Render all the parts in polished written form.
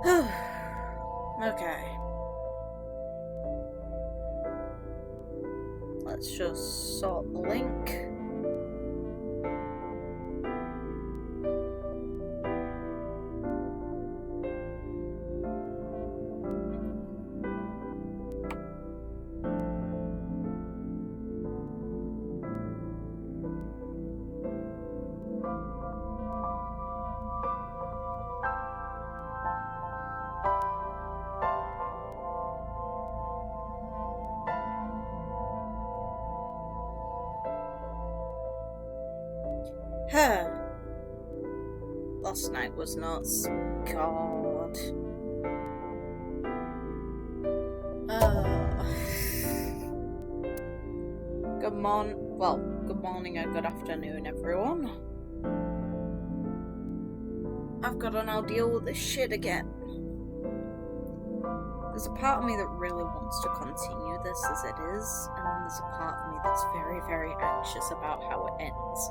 Okay. Let's just sort the link. Last night was nuts. God. Good morning and good afternoon, everyone. I've got to now deal with this shit again. There's a part of me that really wants to continue this as it is, and then there's a part of me that's very, very anxious about how it ends.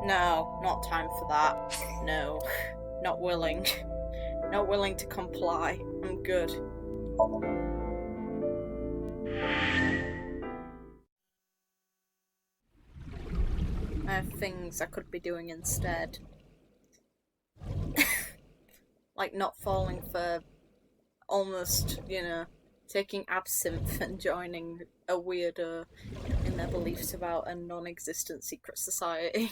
No, not time for that. No, not willing. Not willing to comply. I'm good. I have things I could be doing instead. Like not falling for almost, taking absinthe and joining a weirdo in their beliefs about a non-existent secret society.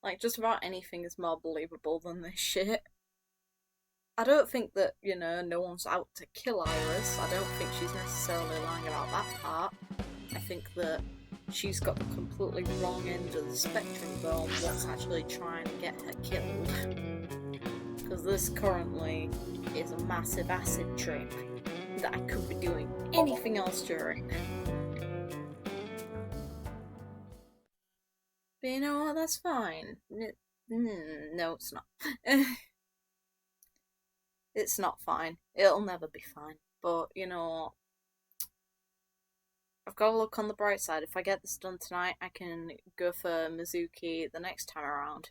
Like, just about anything is more believable than this shit. I don't think that, no one's out to kill Iris. I don't think she's necessarily lying about that part. I think that she's got the completely wrong end of the spectrum, though, on what's actually trying to get her killed. Because this currently is a massive acid trip that I could be doing anything else during. But you know what, that's fine. No, it's not. It's not fine. It'll never be fine. But, you know what? I've got to look on the bright side. If I get this done tonight, I can go for Mizuki the next time around.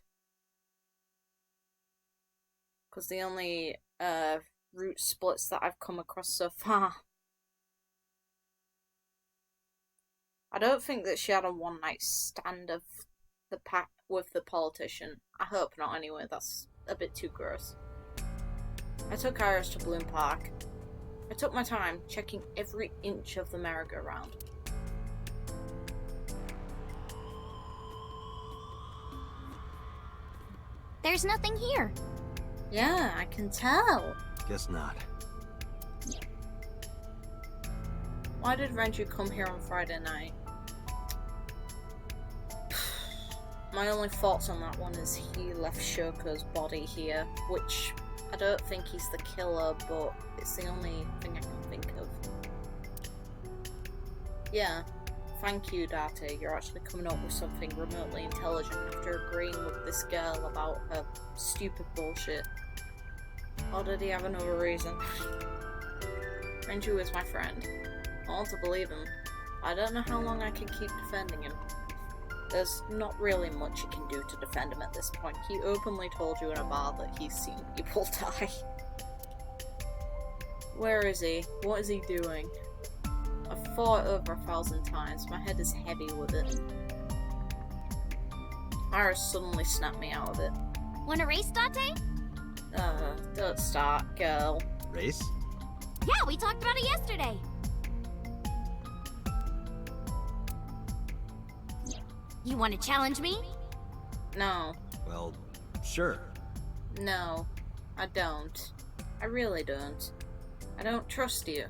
Because the only route splits that I've come across so far, I don't think that she had a one-night stand of the pack with the politician. I hope not anyway, that's a bit too gross. I took Iris to Bloom Park. I took my time checking every inch of the merry-go-round. There's nothing here. Yeah, I can tell. Guess not. Why did Renju come here on Friday night? My only thoughts on that one is he left Shoko's body here, which I don't think he's the killer, but it's the only thing I can think of. Yeah, thank you, Date. You're actually coming up with something remotely intelligent after agreeing with this girl about her stupid bullshit. Or did he have another reason? Renju is my friend. I want to believe him. I don't know how long I can keep defending him. There's not really much you can do to defend him at this point. He openly told you in a bar that he's seen people die. Where is he? What is he doing? I've thought it over 1,000 times. My head is heavy with it. Iris suddenly snapped me out of it. Want a race, Date? Don't start, girl. Race? Yeah, we talked about it yesterday. You want to challenge me? No. Well, sure. No, I don't. I really don't. I don't trust you.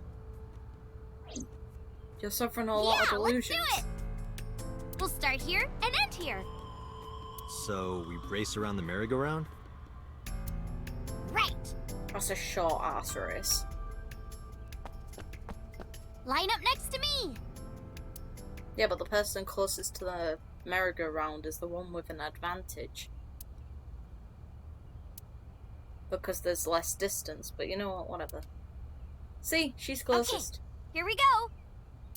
You're suffering a lot of delusions. Let's do it! We'll start here and end here. So, we race around the merry-go-round? Right. That's a short ass race. Line up next to me. Yeah, but the person closest to the merry-go-round is the one with an advantage. Because there's less distance, but you know what, whatever. See, she's closest. Okay, here we go.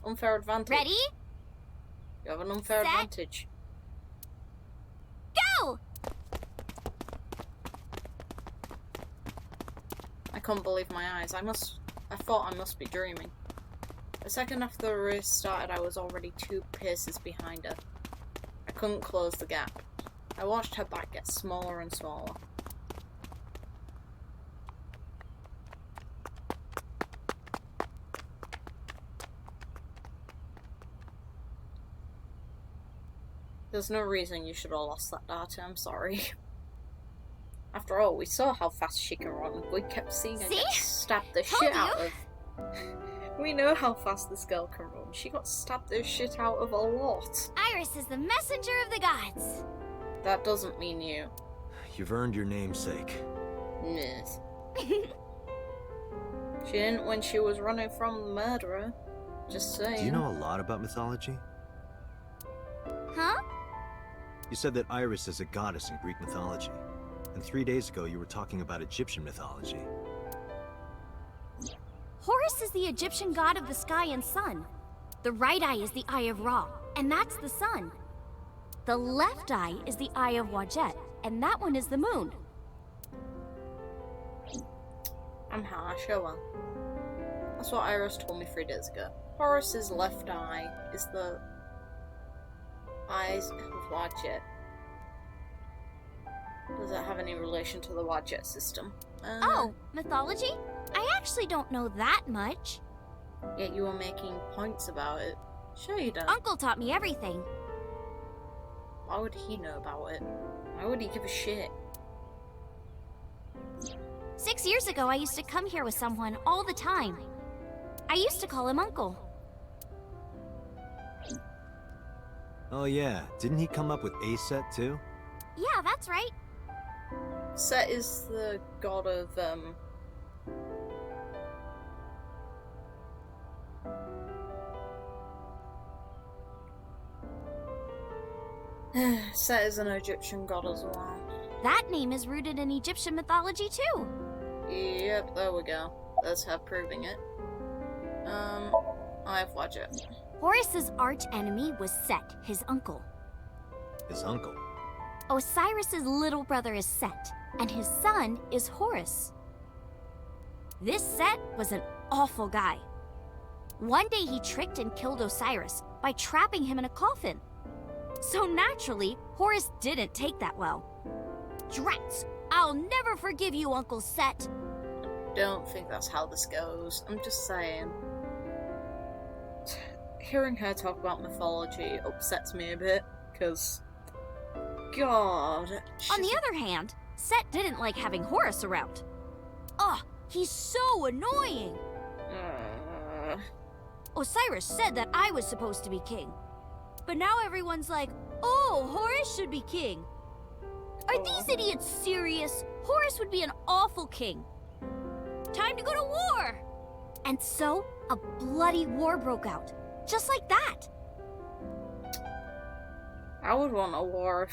Unfair advantage. Ready? You have an unfair Set. advantage. Go! couldn't believe my eyes. I thought I must be dreaming. A second after the race started, I was already 2 paces behind her. I couldn't close the gap. I watched her back get smaller and smaller. There's no reason you should have lost that data, I'm sorry. After all, we saw how fast she can run. We kept seeing her get stabbed the shit out of. We know how fast this girl can run. She got stabbed the shit out of a lot. Iris is the messenger of the gods. That doesn't mean you. You've earned your namesake. Yes. She didn't when she was running from the murderer. Just saying. Do you know a lot about mythology? Huh? You said that Iris is a goddess in Greek mythology. And 3 days ago you were talking about Egyptian mythology. Horus is the Egyptian god of the sky and sun. The right eye is the eye of Ra, and that's the sun. The left eye is the eye of Wadjet, and that one is the moon. I'm harsh, oh well. That's what Iris told me 3 days ago. Horus's left eye is the eyes of Wadjet. Does it have any relation to the Wadjet system? Oh, mythology? I actually don't know that much. Yet you were making points about it. Sure you don't. Uncle taught me everything. Why would he know about it? Why would he give a shit? 6 years ago, I used to come here with someone all the time. I used to call him Uncle. Oh yeah, didn't he come up with Aset too? Yeah, that's right. Set is the god of, Set is an Egyptian god as well. That name is rooted in Egyptian mythology too. Yep, there we go. That's her proving it. I have Wadjet. Horus's arch enemy was Set, his uncle. His uncle. Osiris's little brother is Set, and his son is Horus. This Set was an awful guy. One day he tricked and killed Osiris by trapping him in a coffin. So naturally, Horus didn't take that well. Drats! I'll never forgive you, Uncle Set! Don't think that's how this goes. I'm just saying. Hearing her talk about mythology upsets me a bit, because... God... On the other hand, Set didn't like having Horus around. Ugh, he's so annoying! Osiris said that I was supposed to be king. But now everyone's like, oh, Horus should be king. Are these idiots serious? Horus would be an awful king. Time to go to war! And so, a bloody war broke out. Just like that. I would want a war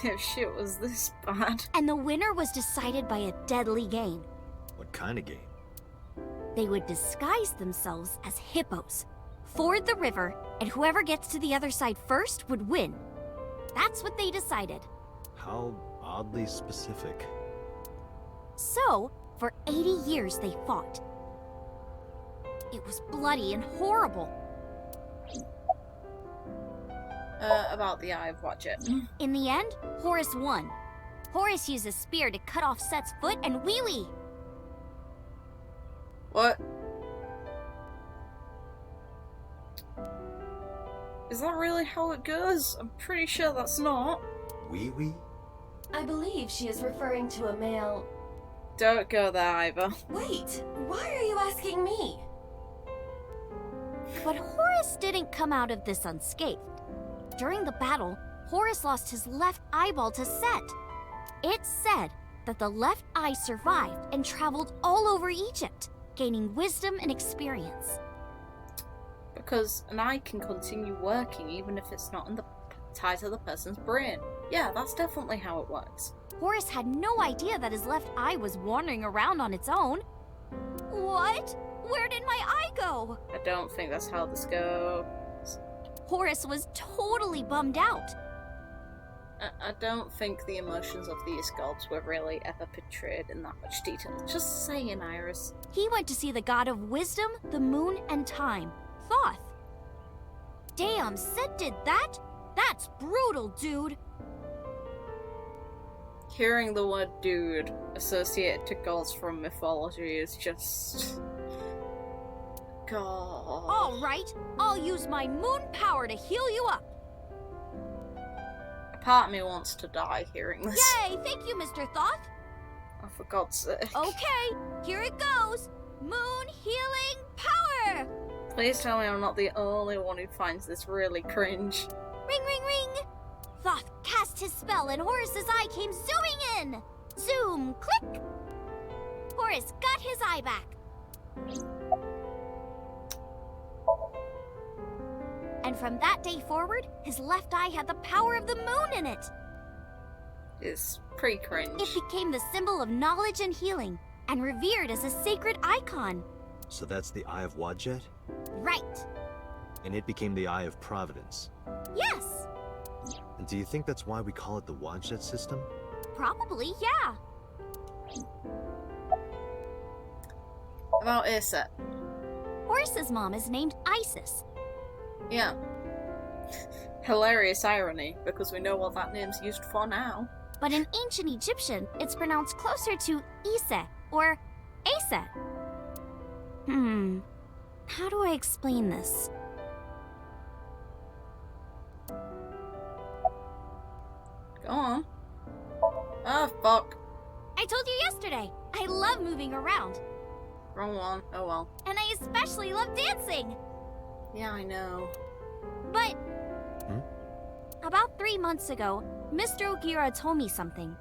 if shit was this bad. And the winner was decided by a deadly game. What kind of game? They would disguise themselves as hippos, ford the river, and whoever gets to the other side first would win. That's what they decided. How oddly specific. So, for 80 years they fought. It was bloody and horrible. About the Eye of Wadjet. In the end, Horus won. Horus used a spear to cut off Set's foot and wee-wee. What? Is that really how it goes? I'm pretty sure that's not. Wee-wee? I believe she is referring to a male... Don't go there, Aiba. Wait, why are you asking me? But Horus didn't come out of this unscathed. During the battle, Horus lost his left eyeball to Set. It's said that the left eye survived and traveled all over Egypt, gaining wisdom and experience. Because an eye can continue working even if it's not in the tied to the person's brain. Yeah, that's definitely how it works. Horus had no idea that his left eye was wandering around on its own. What? Where did my eye go? I don't think that's how this goes. Horus was totally bummed out. I don't think the emotions of these gods were really ever portrayed in that much detail. Just saying, Iris. He went to see the god of wisdom, the moon, and time, Thoth. Damn, Set did that? That's brutal, dude. Hearing the word dude associated to gods from mythology is just... God. Alright, I'll use my moon power to heal you up. A part of me wants to die hearing this. Yay, thank you, Mr. Thoth. Oh, for God's sake. Okay, here it goes. Moon healing power. Please tell me I'm not the only one who finds this really cringe. Ring, ring, ring. Thoth cast his spell and Horus's eye came zooming in. Zoom, click. Horus got his eye back. And from that day forward, his left eye had the power of the moon in it. It's pretty cringe. It became the symbol of knowledge and healing, and revered as a sacred icon. So that's the Eye of Wadjet? Right. And it became the Eye of Providence. Yes. And do you think that's why we call it the Wadjet system? Probably, yeah. About Aset. Horus's mom is named Isis. Yeah. Hilarious irony, because we know what that name's used for now. But in ancient Egyptian, it's pronounced closer to Ise, or Aset. How do I explain this? Go on. Oh, fuck. I told you yesterday, I love moving around. Wrong one. Oh well. And I especially love dancing. Yeah, I know. But about 3 months ago, Mr. Okiura told me something.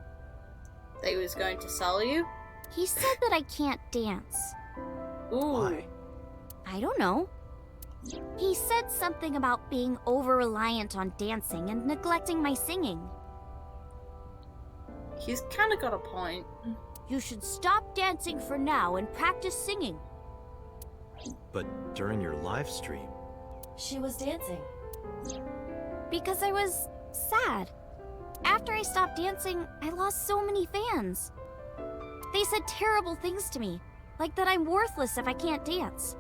That he was going to sell you? He said that I can't dance. Ooh. Why? I don't know. He said something about being over-reliant on dancing and neglecting my singing. He's kind of got a point. You should stop dancing for now and practice singing. But during your live stream... She was dancing. Because I was sad. After I stopped dancing, I lost so many fans. They said terrible things to me, like that I'm worthless if I can't dance.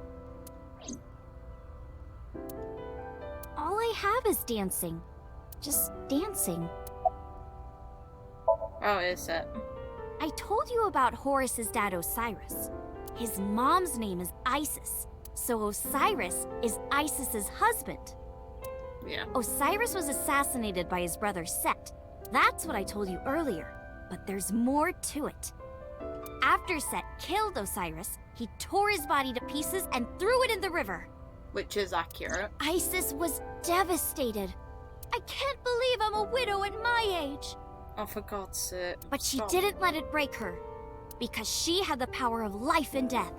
All I have is dancing. Just dancing. Oh, Aset. I told you about Horus's dad Osiris. His mom's name is Isis, so Osiris is Isis's husband. Yeah. Osiris was assassinated by his brother Set. That's what I told you earlier, but there's more to it. After Set killed Osiris, he tore his body to pieces and threw it in the river. Which is accurate. Isis was devastated. I can't believe I'm a widow at my age. Oh, for God's sake. But she Stop. didn't let it break her, because she had the power of life and death.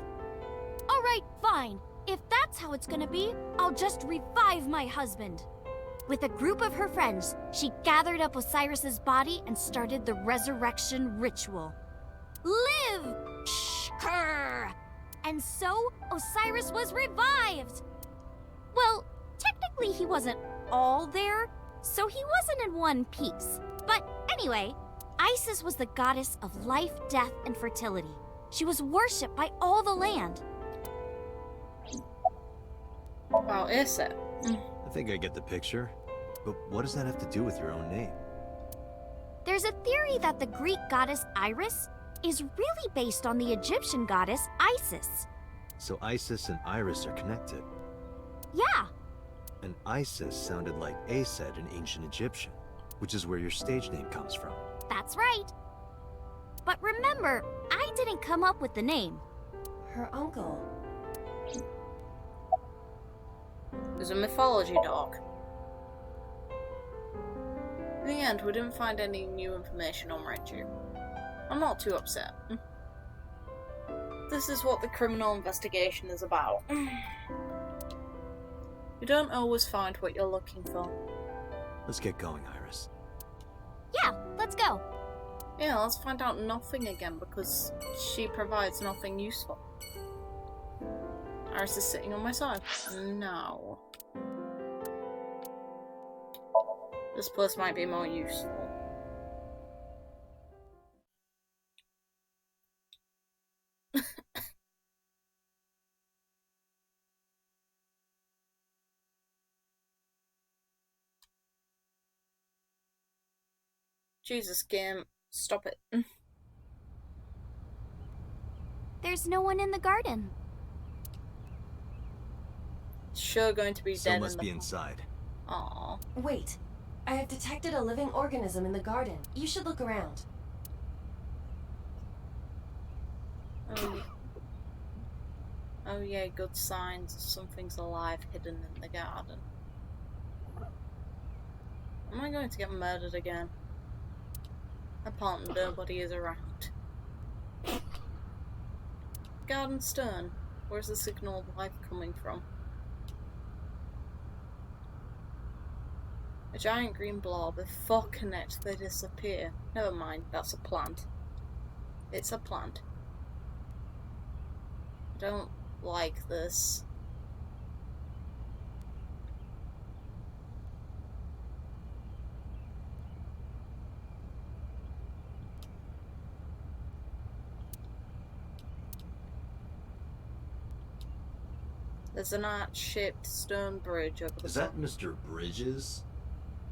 All right, fine. If that's how it's gonna be, I'll just revive my husband. With a group of her friends, she gathered up Osiris's body and started the resurrection ritual. Live! Shkur! And so, Osiris was revived! Well, technically he wasn't all there, so he wasn't in one piece. But anyway, Isis was the goddess of life, death, and fertility. She was worshipped by all the land. Wow, Aset. I think I get the picture. But what does that have to do with your own name? There's a theory that the Greek goddess Iris is really based on the Egyptian goddess Isis. So Isis and Iris are connected. Yeah, And Isis sounded like Aset in ancient Egyptian, which is where your stage name comes from. that's right. But remember, I didn't come up with the name. Her uncle. There's a mythology dog. In the end, we didn't find any new information on Renju. I'm not too upset. This is what the criminal investigation is about. You don't always find what you're looking for. Let's get going, Iris. Yeah, let's go. Yeah, let's find out nothing again, because she provides nothing useful. Iris is sitting on my side. No. This place might be more useful. Jesus, game. Stop it. There's no one in the garden. Sure going to be So dead must in the be inside. Aww. Wait. I have detected a living organism in the garden. You should look around. Oh yeah, good signs. Something's alive hidden in the garden. Am I going to get murdered again? Apparently nobody is around. Garden stone. Where's the signal of life coming from? A giant green blob. If four connect, they disappear. Never mind, that's a plant. It's a plant. I don't like this. There's an arch-shaped stone bridge over the Is that Mr. Bridges?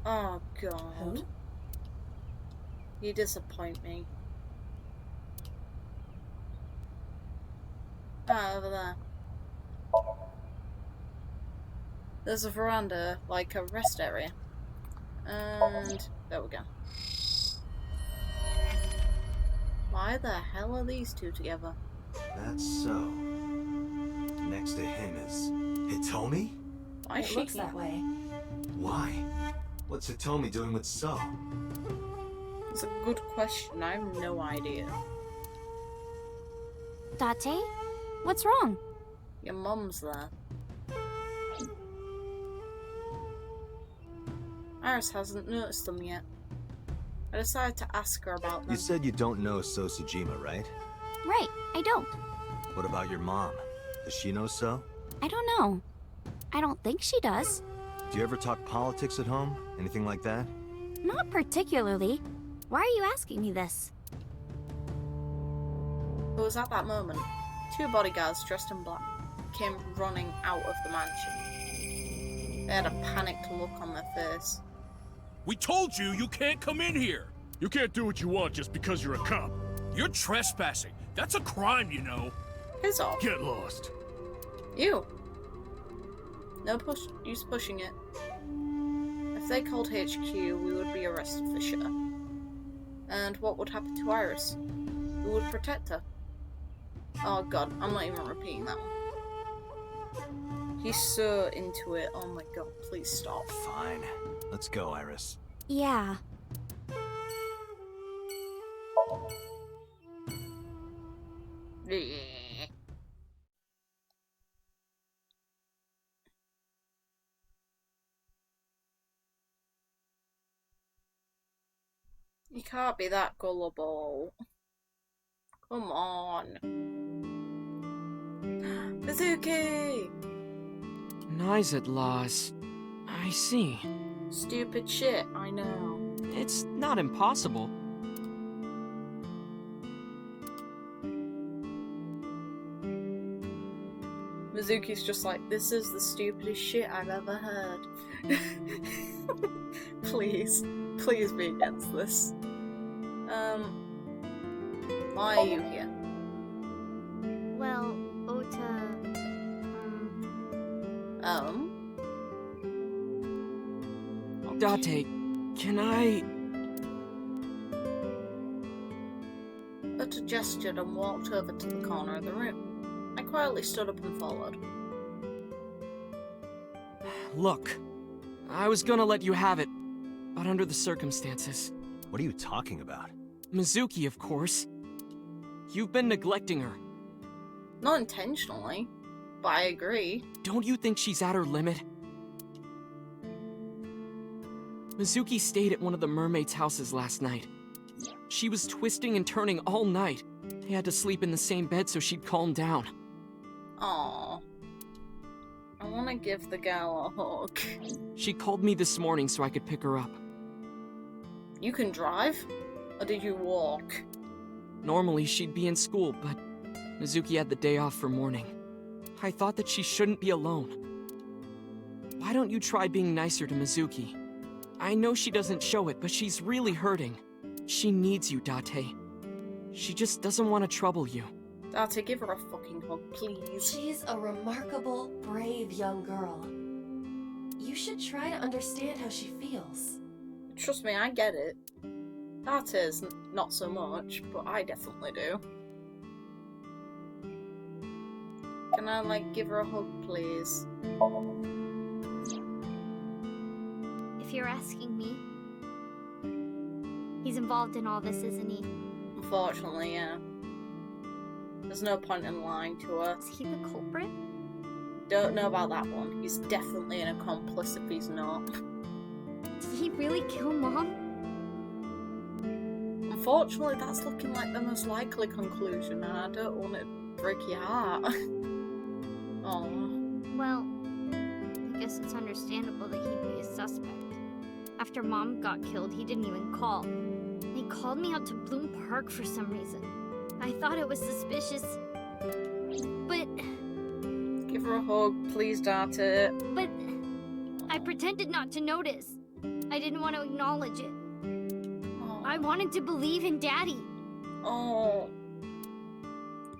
Oh god. Who? You disappoint me. Ah, over there. There's a veranda, like a rest area. And there we go. Why the hell are these two together? That's so. Next to him is Hitomi? Why is It she looks that way. Why? What's Hitomi doing with So? It's a good question. I have no idea. Date? What's wrong? Your mum's there. Iris hasn't noticed them yet. I decided to ask her about them. You said you don't know So Tsujima, right? Right, I don't. What about your mom? Does she know So? I don't know. I don't think she does. Do you ever talk politics at home? Anything like that? Not particularly. Why are you asking me this? It was at that moment. Two bodyguards dressed in black came running out of the mansion. They had a panicked look on their face. We told you you can't come in here! You can't do what you want just because you're a cop. You're trespassing. That's a crime, you know. Piss off. Get lost. You. No use pushing it. If they called HQ, we would be arrested for sure. And what would happen to Iris? Who would protect her? Oh god, I'm not even repeating that one. He's so into it. Oh my god, please stop. Fine. Let's go, Iris. Yeah. You can't be that gullible. Come on. Mizuki! Nice at laws. I see. Stupid shit, I know. It's not impossible. Mizuki's just like, this is the stupidest shit I've ever heard. Please be against this. Why are you here? Well, Ota... Date, can I... Ota gestured and walked over to the corner of the room. I quietly stood up and followed. Look, I was gonna let you have it, but under the circumstances. What are you talking about? Mizuki, of course. You've been neglecting her. Not intentionally, but I agree. Don't you think she's at her limit? Mizuki stayed at one of the mermaids' houses last night. She was twisting and turning all night. They had to sleep in the same bed so she'd calm down. Aww. I want to give the gal a hug. She called me this morning so I could pick her up. You can drive? Or did you walk? Normally she'd be in school, but Mizuki had the day off for mourning. I thought that she shouldn't be alone. Why don't you try being nicer to Mizuki? I know she doesn't show it, but she's really hurting. She needs you, Date. She just doesn't want to trouble you. Date, give her a fucking hug, please. She's a remarkable, brave young girl. You should try to understand how she feels. Trust me, I get it. That is not so much, but I definitely do. Can I, like, give her a hug, please? If you're asking me, he's involved in all this, isn't he? Unfortunately, yeah. There's no point in lying to her. Is he the culprit? Don't know about that one. He's definitely an accomplice if he's not. Did he really kill Mom? Unfortunately, that's looking like the most likely conclusion, and I don't want to break your heart. Oh. Well, I guess it's understandable that he'd be a suspect. After Mom got killed, he didn't even call. He called me out to Bloom Park for some reason. I thought it was suspicious, but... Give her a hug, please, Date. But I pretended not to notice. I didn't want to acknowledge it. Oh. I wanted to believe in Daddy. Oh.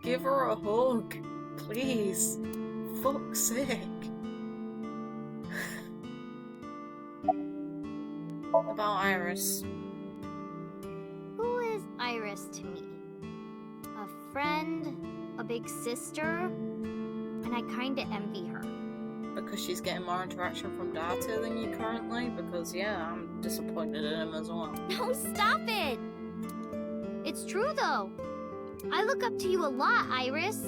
Give her a hug, please. Fuck's sake. About Iris. Who is Iris to me? A friend? A big sister? And I kinda envy her. Because she's getting more interaction from Date than you currently? Because, yeah, I'm disappointed in him as well. No, stop it! It's true, though. I look up to you a lot, Iris.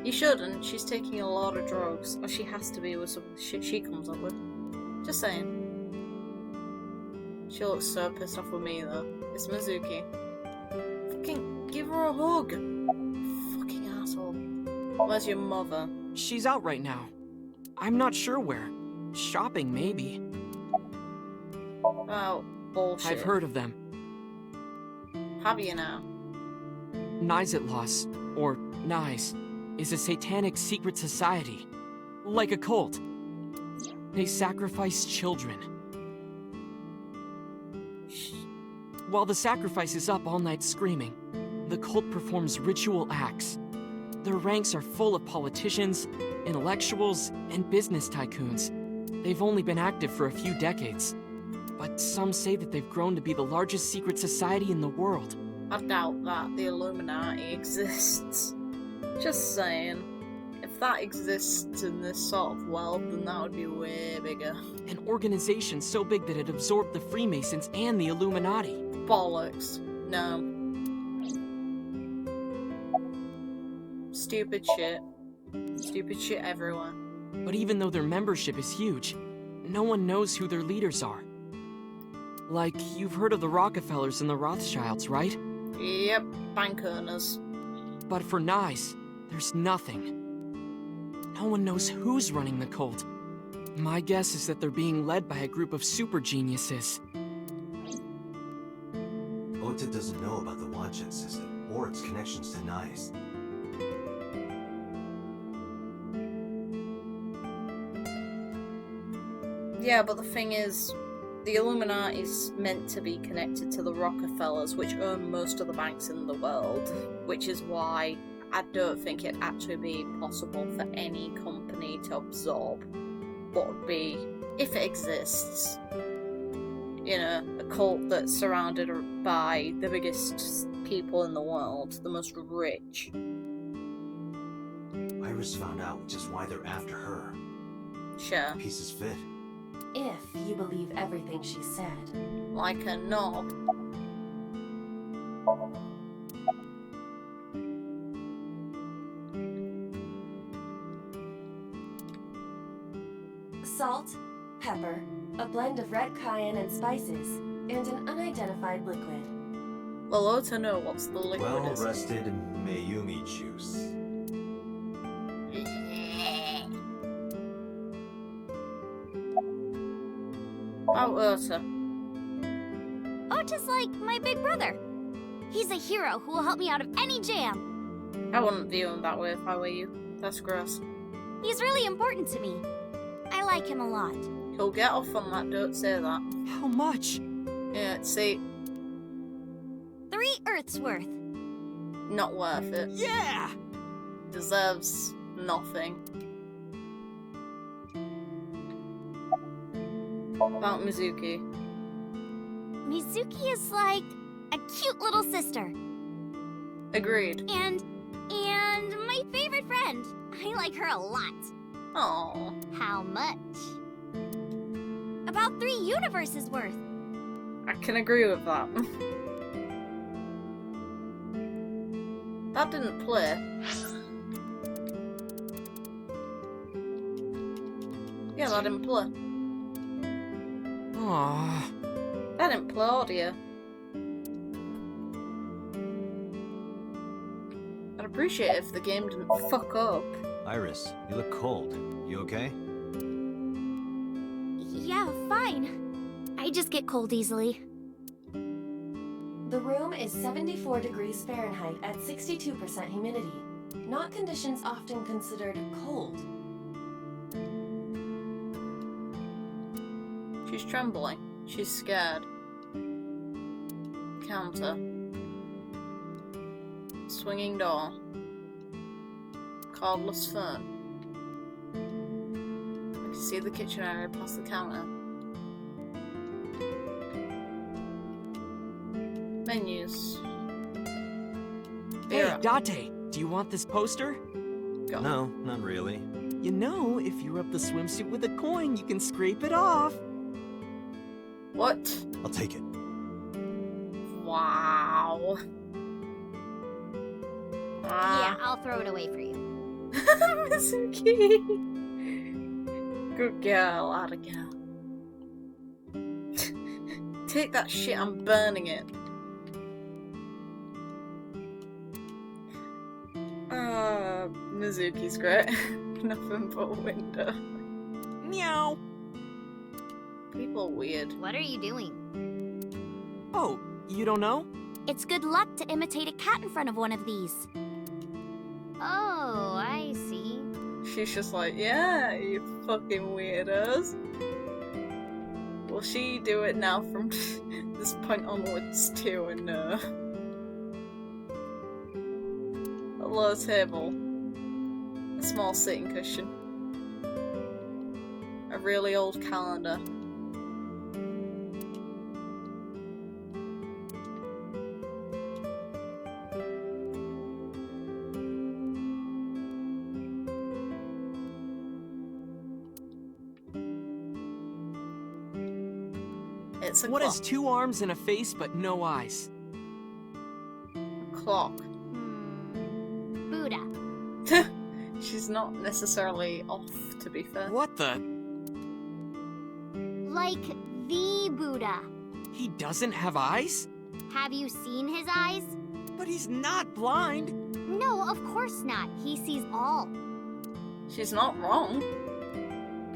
You shouldn't. She's taking a lot of drugs. Or she has to be with some shit she comes up with. Just saying. She looks so pissed off with me, though. It's Mizuki. Fucking give her a hug. Fucking asshole. Where's your mother? She's out right now. I'm not sure where. Shopping, maybe. Oh, bullshit. I've heard of them. Have you now? Nizitlos, or Nize, is a satanic secret society. Like a cult. They sacrifice children. While the sacrifice is up all night screaming, the cult performs ritual acts. Their ranks are full of politicians, intellectuals, and business tycoons. They've only been active for a few decades, but some say that they've grown to be the largest secret society in the world. I doubt that the Illuminati exists. Just saying. If that exists in this sort of world, then that would be way bigger. An organization so big that it absorbed the Freemasons and the Illuminati. Bollocks. No. Stupid shit. Stupid shit everywhere. But even though their membership is huge, no one knows who their leaders are. Like, you've heard of the Rockefellers and the Rothschilds, right? Yep, bank owners. But for Nice, there's nothing. No one knows who's running the cult. My guess is that they're being led by a group of super geniuses. Ota doesn't know about the Wanchen system, or its connections to Nice. Yeah, but the thing is, the Illuminati's meant to be connected to the Rockefellers, which own most of the banks in the world, which is why I don't think it'd actually be possible for any company to absorb what would be, if it exists, you know, a cult that's surrounded by the biggest people in the world, the most rich. Iris found out, which is why they're after her. Sure. Pieces fit. If you believe everything she said. Like a knob. Salt, pepper, a blend of red cayenne and spices, and an unidentified liquid. Well, Ota know what's the liquid is. Well-rested Mayumi juice. About Ota. Ota's like my big brother. He's a hero who will help me out of any jam. I wouldn't view him that way if I were you. That's gross. He's really important to me. I like him a lot. He'll get off on that, don't say that. How much? Yeah, see, 3 Earths worth. not worth it. Yeah! Deserves nothing. About Mizuki. Mizuki is like a cute little sister. Agreed. And my favorite friend. I like her a lot. Oh, How much? About 3 universes worth. I can agree with that. That didn't play. Yeah, that didn't play. Aww. That didn't play audio. I'd appreciate it if the game didn't fuck up. Iris, you look cold. You okay? Yeah, fine. I just get cold easily. The room is 74 degrees Fahrenheit at 62% humidity. Not conditions often considered cold. She's trembling. She's scared. Counter. Swinging door. Cordless phone. I can see the kitchen area past the counter. Menus. Hey, Date, do you want this poster? Go. No, not really. You know, if you rub the swimsuit with a coin, you can scrape it off. What? I'll take it. Wow. Yeah, I'll throw it away for you. Mizuki. Good girl, atta girl. Take that shit, I'm burning it. Mizuki's great. Nothing but a window. Meow. People are weird. What are you doing? Oh, you don't know? It's good luck to imitate a cat in front of one of these. Oh, I see. She's just like, yeah, you fucking weirdos. Will she do it now from this point onwards too? And a low table, a small sitting cushion, a really old calendar. It's a What clock. has 2 arms and a face but no eyes? Clock. Buddha. She's not necessarily off, to be fair. What the? Like the Buddha. He doesn't have eyes? Have you seen his eyes? But he's not blind. No, of course not. He sees all. She's not wrong.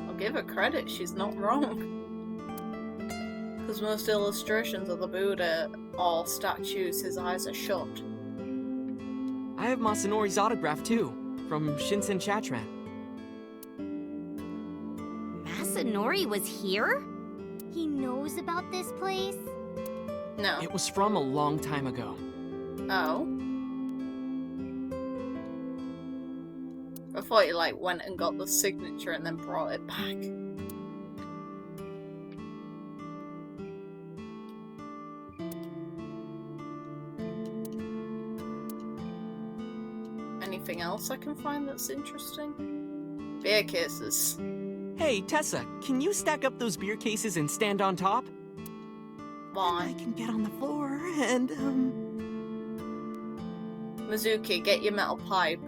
I'll give her credit, she's not wrong. Because most illustrations of the Buddha or statues, his eyes are shut. I have Masanori's autograph too, from Shinsen Chatran. Masanori was here? He knows about this place? No. It was from a long time ago. Oh. I thought you like went and got the signature and then brought it back. Anything else I can find that's interesting? Beer cases. Hey, Tessa, can you stack up those beer cases and stand on top? Why? I can get on the floor and, Mizuki, get your metal pipe.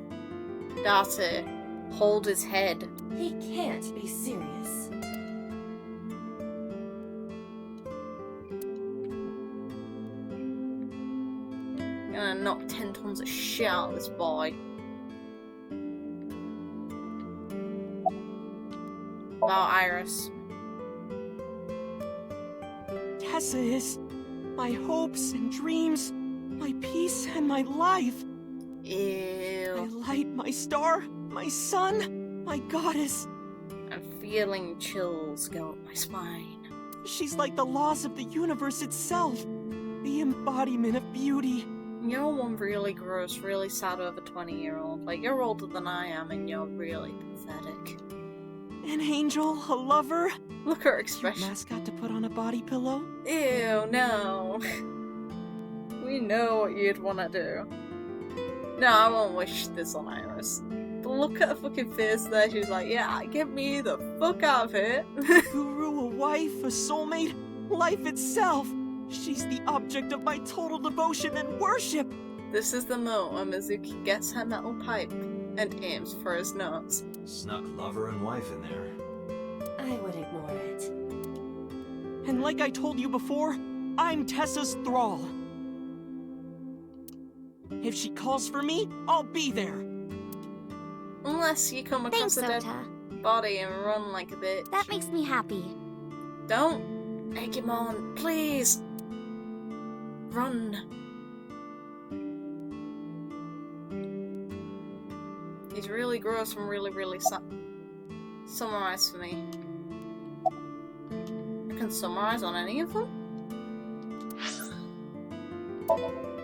Date, hold his head. He can't be serious. I'm gonna knock 10 tons of shit out of this boy. About Iris. Tessa is my hopes and dreams, my peace and my life. Ew. My light, my star, my sun, my goddess. I'm feeling chills go up my spine. She's like the laws of the universe itself. The embodiment of beauty. You're one really gross, really sad over 20-year-old. Like, you're older than I am and you're really pathetic. An angel, a lover. Look at her Cute expression. mascot to put on a body pillow. Ew, no. We know what you'd want to do. No, I won't wish this on Iris. But look at her fucking face there. She's like, yeah, get me the fuck out of here. Guru, a wife, a soulmate, life itself. She's the object of my total devotion and worship. This is the moment when Mizuki gets her metal pipe and aims for his nose. Snuck lover and wife in there. I would ignore it. And like I told you before, I'm Tessa's thrall. If she calls for me, I'll be there. Unless you come across Thanks, a dead Sota. body and run like a bitch. That makes me happy. Don't egg him on, please. Run. He's really gross and really summarize for me. I can summarize on any of them?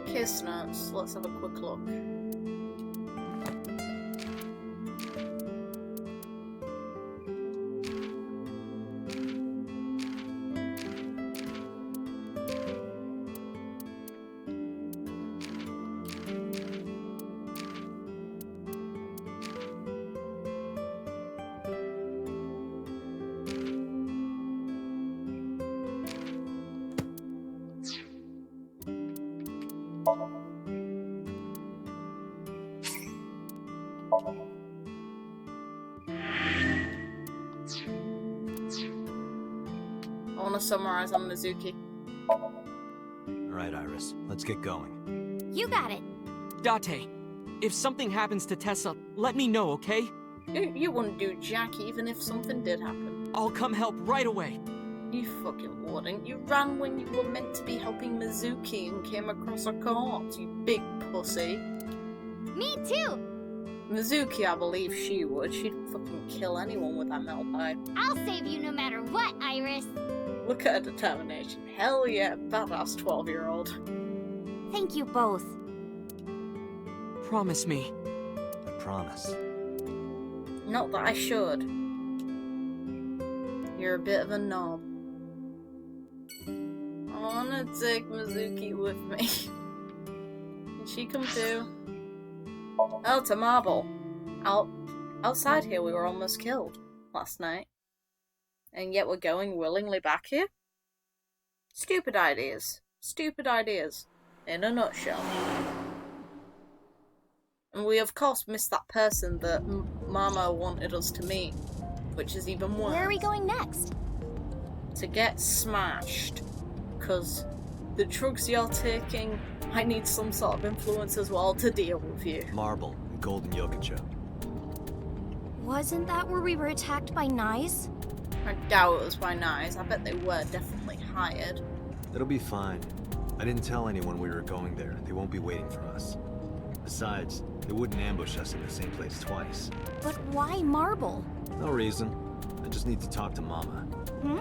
Case notes. Let's have a quick look. I want to summarize on Mizuki. Alright, Iris, let's get going. You got it. Date, if something happens to Tessa, let me know, okay? You wouldn't do jack even if something did happen. I'll come help right away. You fucking wouldn't. You ran when you were meant to be helping Mizuki and came across a corpse, you big pussy. Me too. Mizuki, I believe she would. She'd fucking kill anyone with that metal pipe. I'll save you no matter what, Iris. Look at her determination. Hell yeah, badass 12-year-old. Thank you both. Promise me. I promise. Not that I should. You're a bit of a knob. I wanna take Mizuki with me. Can she come too? Oh, to Marble. Outside here we were almost killed last night. And yet we're going willingly back here? Stupid ideas. Stupid ideas. In a nutshell. And we of course missed that person that Mama wanted us to meet. Which is even worse. Where are we going next? To get smashed. Because the drugs you're taking, I need some sort of influence as well to deal with you. Marble and Golden Yokocho. Wasn't that where we were attacked by knives? I doubt it was by knives. I bet they were definitely hired. It'll be fine. I didn't tell anyone we were going there. They won't be waiting for us. Besides, they wouldn't ambush us in the same place twice. But why Marble? No reason. I just need to talk to Mama. Hmm?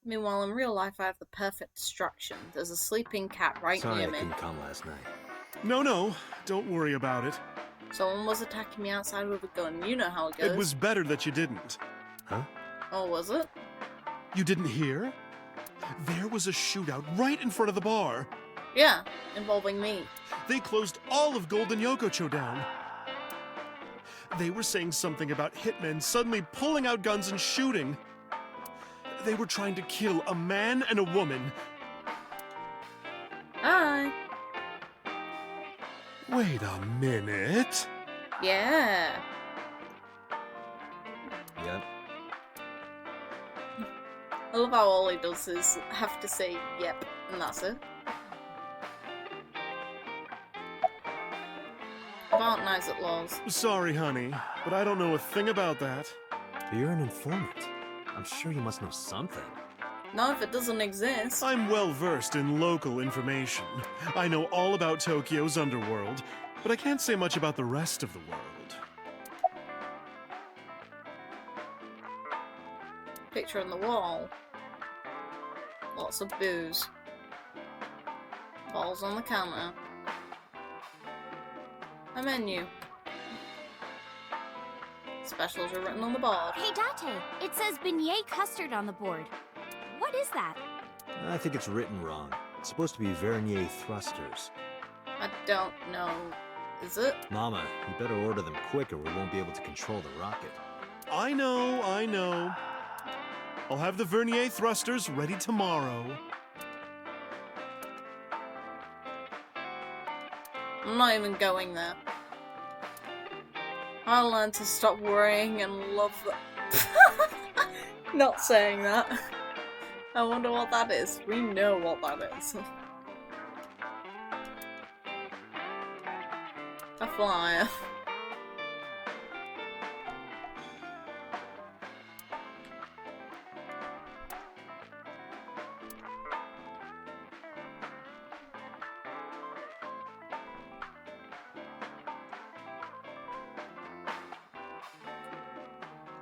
Meanwhile, in real life, I have the perfect distraction. There's a sleeping cat right Sorry I near me. couldn't come last night. No, don't worry about it. Someone was attacking me outside with a gun. You know how it goes. It was better that you didn't. Huh? Oh, was it? You didn't hear? There was a shootout right in front of the bar. Yeah, involving me. They closed all of Golden Yokocho down. They were saying something about hitmen suddenly pulling out guns and shooting. They were trying to kill a man and a woman. Hi. Wait a minute. Yeah. Yep. I love how all he does is have to say yep, and that's it. About Knives at Laws. Sorry, honey, but I don't know a thing about that. So you're an informant. I'm sure you must know something. Not if it doesn't exist. I'm well versed in local information. I know all about Tokyo's underworld, but I can't say much about the rest of the world. Picture on the wall. Lots of booze. Balls on the counter. A menu. Specials are written on the board. Hey, Date, it says beignet custard on the board. What is that? I think it's written wrong. It's supposed to be Vernier thrusters. I don't know. Is it? Mama, you better order them quick or we won't be able to control the rocket. I know. I'll have the Vernier thrusters ready tomorrow. I'm not even going there. I learned to stop worrying and love that. Not saying that. I wonder what that is. We know what that is. A flyer.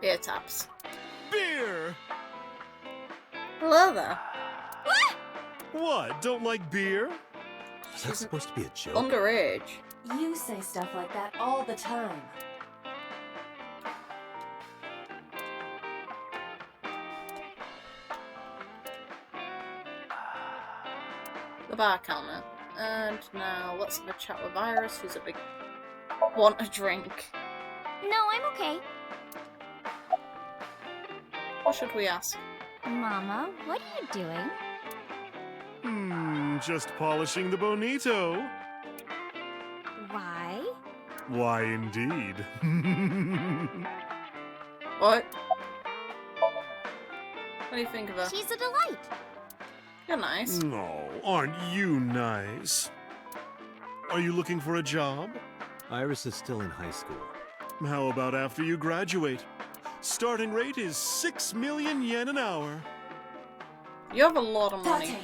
Beer taps. Beer! Hello there. What, don't like beer? Is that supposed to be a joke? Underage. You say stuff like that all the time. The bar counter. And now let's have a chat with Iris, who's a big want a drink. No, I'm okay. What should we ask? Mama, what are you doing? Just polishing the bonito. Why? Why, indeed. What? What do you think of her? She's a delight. You're nice. No, aren't you nice? Are you looking for a job? Iris is still in high school. How about after you graduate? Starting rate is 6 million yen an hour. You have a lot of money. Date,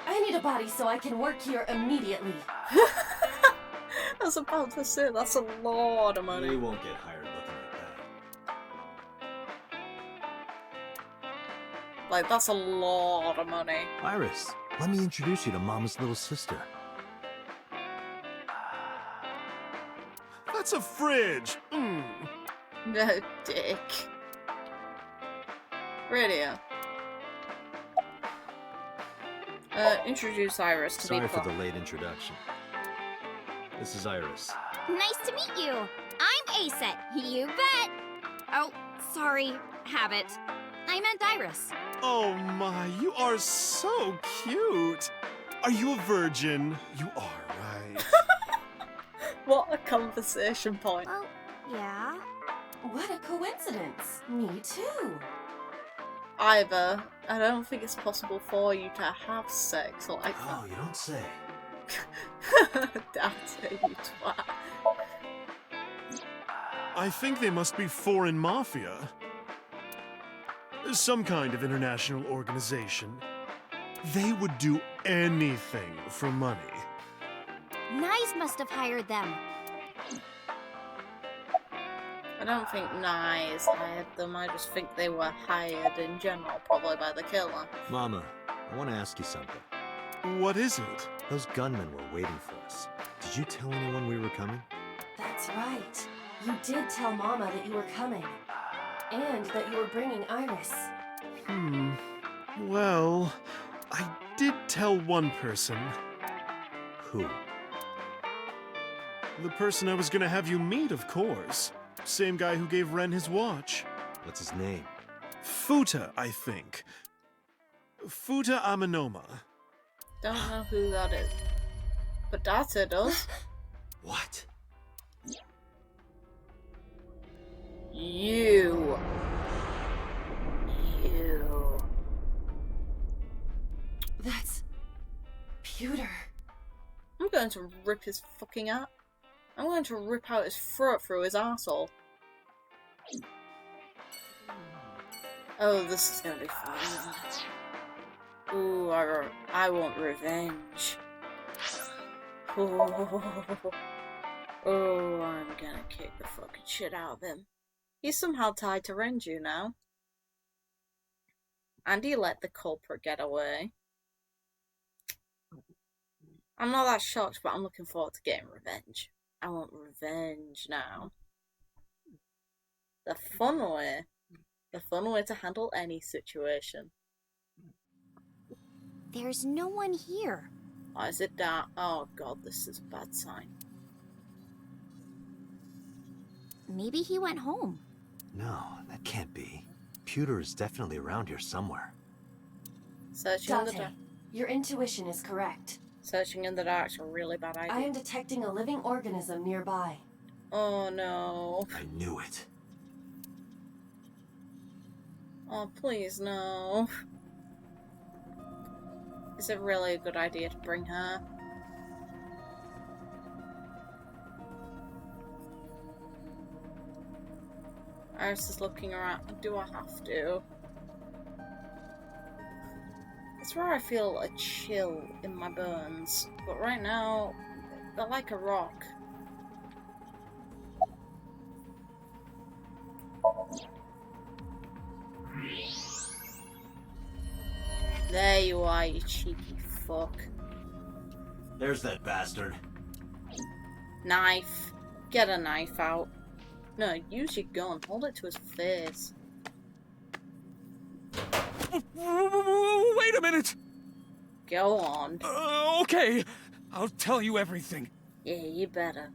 I need a body so I can work here immediately. I was about to say, that's a lot of We money. won't get hired looking like that. Like, that's a lot of money. Iris, let me introduce you to Mama's little sister. That's a fridge. No, dick. Radio. Introduce Iris to Sorry people. for the late introduction. This is Iris. Nice to meet you. I'm Aset. You bet. Oh, sorry. Habit. I meant Iris. Oh my, you are so cute. Are you a virgin? You are, right? What a conversation point. Well, yeah. What a coincidence. Me too. Aiba, I don't think it's possible for you to have sex like Oh, you don't say. that. That's it, you twat. I think they must be foreign mafia. Some kind of international organization. They would do anything for money. Nyes must have hired them. I don't think Nyes hired them, I just think they were hired in general, probably by the killer. Mama, I want to ask you something. What is it? Those gunmen were waiting for us. Did you tell anyone we were coming? That's right. You did tell Mama that you were coming. And that you were bringing Iris. Well, I did tell one person. Who? The person I was gonna have you meet, of course. Same guy who gave Ren his watch. What's his name? Futa, I think. Futa Aminoma. Don't know who that is. But Data does. What? You. That's... Pewter. I'm going to rip his fucking out. I'm going to rip out his throat through his arsehole. Oh, this is gonna be fun. Ooh, I want revenge. Oh, I'm gonna kick the fucking shit out of him. He's somehow tied to Renju now. And he let the culprit get away. I'm not that shocked, but I'm looking forward to getting revenge. I want revenge now. The fun way. The fun way to handle any situation. There's no one here. Why is it down? Oh god, this is a bad sign. Maybe he went home. No, that can't be. Pewter is definitely around here somewhere. Searching in the dark. Your intuition is correct. Searching in the dark's a really bad idea. I am detecting a living organism nearby. Oh no. I knew it. Oh, please, no. Is it really a good idea to bring her? Iris is looking around. Do I have to? It's where I feel a chill in my bones. But right now, they're like a rock. There you are, you cheeky fuck. There's that bastard. Knife. Get a knife out. No, use your gun. Hold it to his face. Wait a minute! Go on. Okay, I'll tell you everything. Yeah, you better.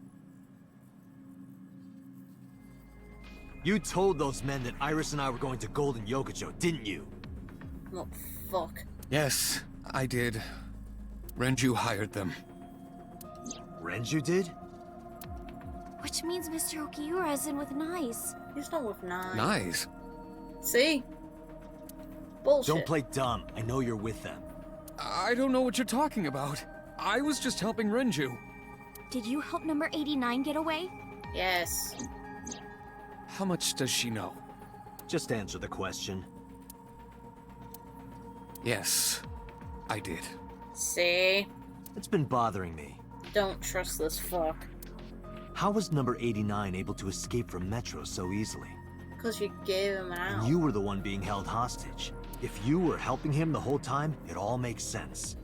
You told those men that Iris and I were going to Golden Yokocho, didn't you? Oh, fuck. Yes, I did. Renju hired them. Renju did? Which means Mr. Okiura is in with Nice. He's not with Nine. Nice. See? Bullshit. Don't play dumb. I know you're with them. I don't know what you're talking about. I was just helping Renju. Did you help number 89 get away? Yes. How much does she know? Just answer the question. Yes, I did. See? It's been bothering me. Don't trust this fuck. How was number 89 able to escape from Metro so easily? Because you gave him out. And you were the one being held hostage. If you were helping him the whole time, it all makes sense.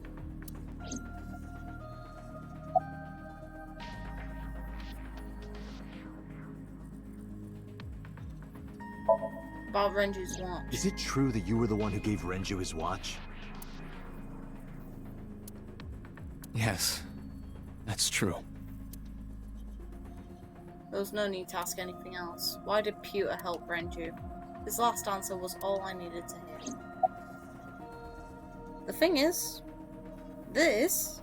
About Renju's watch. Is it true that you were the one who gave Renju his watch? Yes, that's true. There was no need to ask anything else. Why did Pewter help Renju? His last answer was all I needed to hear. The thing is, that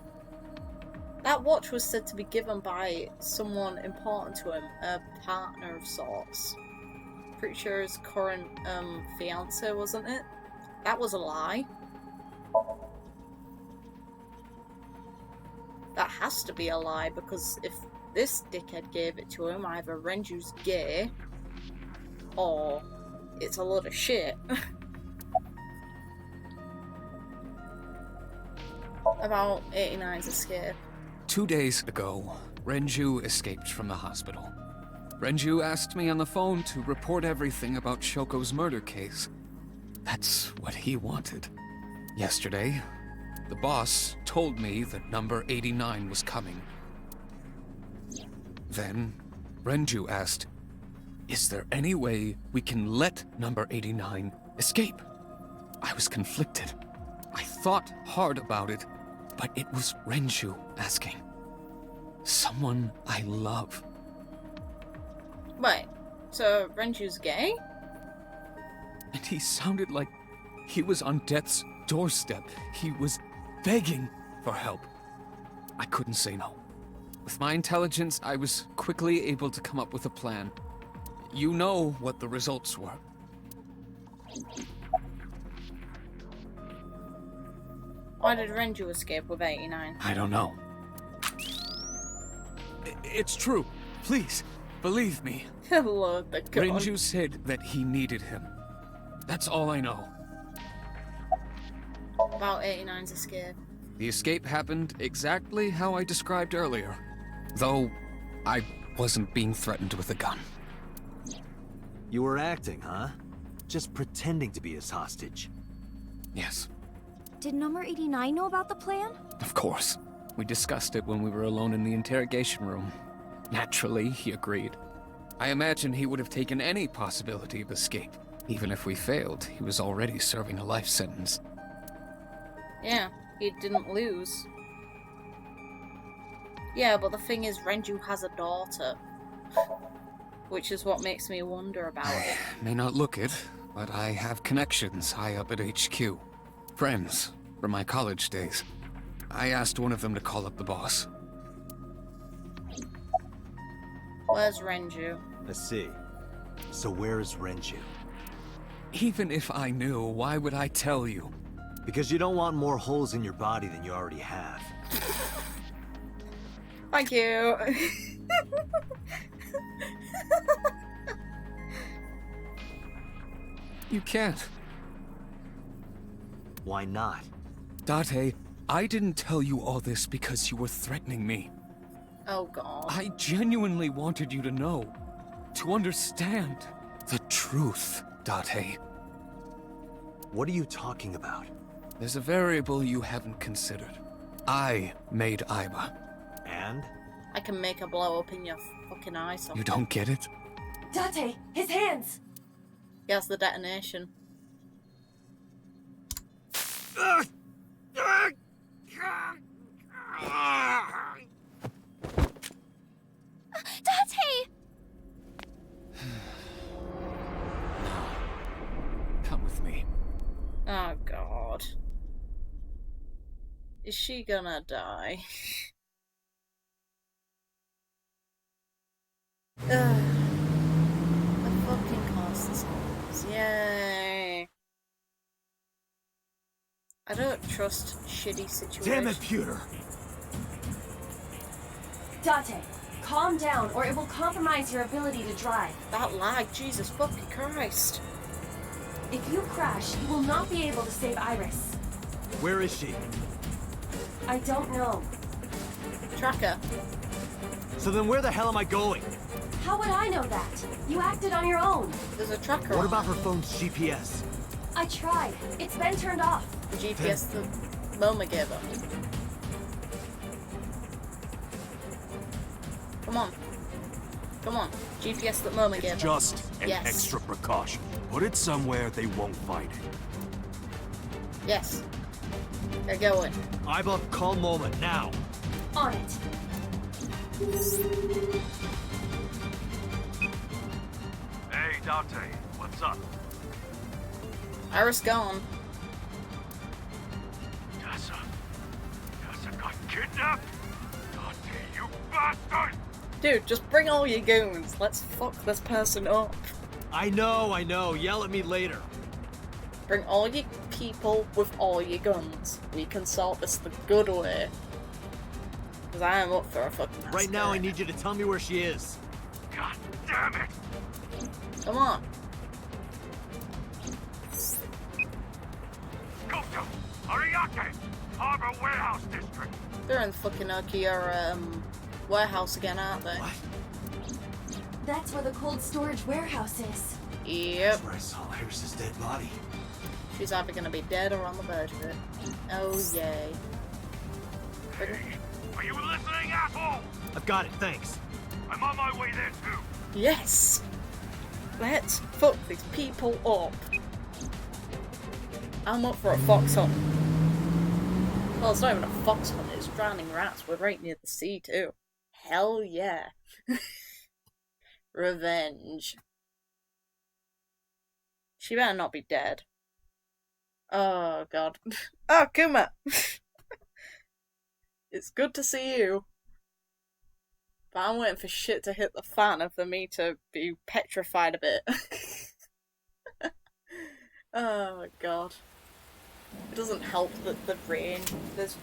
watch was said to be given by someone important to him, a partner of sorts. Pretty sure his current fiance, wasn't it? That was a lie. That has to be a lie, because if this dickhead gave it to him, either Renju's gay or it's a load of shit. About 89's escape. 2 days ago, Renju escaped from the hospital. Renju asked me on the phone to report everything about Shoko's murder case. That's what he wanted. Yesterday, the boss told me that number 89 was coming. Then, Renju asked, "Is there any way we can let number 89 escape?" I was conflicted. I thought hard about it, but it was Renju asking. Someone I love. Wait, so Renju's gay? And he sounded like he was on death's doorstep. He was begging for help. I couldn't say no. With my intelligence, I was quickly able to come up with a plan. You know what the results were. Why did Renju escape with 89? I don't know. It's true. Please, believe me. Lord the God. Renju said that he needed him. That's all I know. About 89's escape. The escape happened exactly how I described earlier. Though, I wasn't being threatened with a gun. You were acting, huh? Just pretending to be his hostage. Yes, Did number 89 know about the plan? of course. We discussed it when we were alone in the interrogation room. Naturally, he agreed. I imagine he would have taken any possibility of escape. Even if we failed, he was already serving a life sentence. Yeah, he didn't lose. Yeah, but the thing is, Renju has a daughter. Which is what makes me wonder about it. May not look it, but I have connections high up at HQ. Friends from my college days. I asked one of them to call up the boss. Where's Renju? I see. So where is Renju? Even if I knew, why would I tell you? Because you don't want more holes in your body than you already have. Thank you. You can't. Why not? Date, I didn't tell you all this because you were threatening me. Oh God. I genuinely wanted you to know. To understand. The truth, Date. What are you talking about? There's a variable you haven't considered. I made Aiba. And? I can make her blow up in your fucking eye socket. You don't get it? Date, his hands! Guess the detonation. Date! Come with me. Oh God. Is she gonna die? Ugh. The fucking consoles. Yay. I don't trust shitty situations. Damn it, Pewter! Date, calm down or it will compromise your ability to drive. That lag, Jesus fucking Christ. If you crash, you will not be able to save Iris. Where is she? I don't know. Tracker. So then where the hell am I going? How would I know that? You acted on your own. There's a tracker What on about her phone's GPS? I tried. It's been turned off. the GPS that Moma gave her. Come on. Come on. GPS that Moma gave her. Just an Yes. extra precaution. Put it somewhere they won't find it. Yes. They're going. Aiba, call Moma now. On it. Hey, Dante, what's up? Iris gone. Tessa got kidnapped? Dante, you bastard! Dude, just bring all your goons. Let's fuck this person up. I know. Yell at me later. Bring all your people with all your guns. We can sort this the good way. Because I am up for a fucking massacre. Right now, I need you to tell me where she is. God damn it! Come on. Goto! Ariake! Harbor Warehouse District! They're in the fucking Okiura warehouse again, aren't they? What? That's where the cold storage warehouse is. Yep. That's where I saw Iris' dead body. She's either gonna be dead or on the verge of it. Oh, yay. Hey, are you listening, asshole? I've got it, thanks. I'm on my way there too. Yes! Let's fuck these people up. I'm up for a fox hunt. Well, it's not even a fox hunt, it's drowning rats. We're right near the sea, too. Hell yeah. Revenge. She better not be dead. Oh, God. Oh, Kuma! It's good to see you. But I'm waiting for shit to hit the fan and for me to be petrified a bit. Oh my god. It doesn't help that the rain,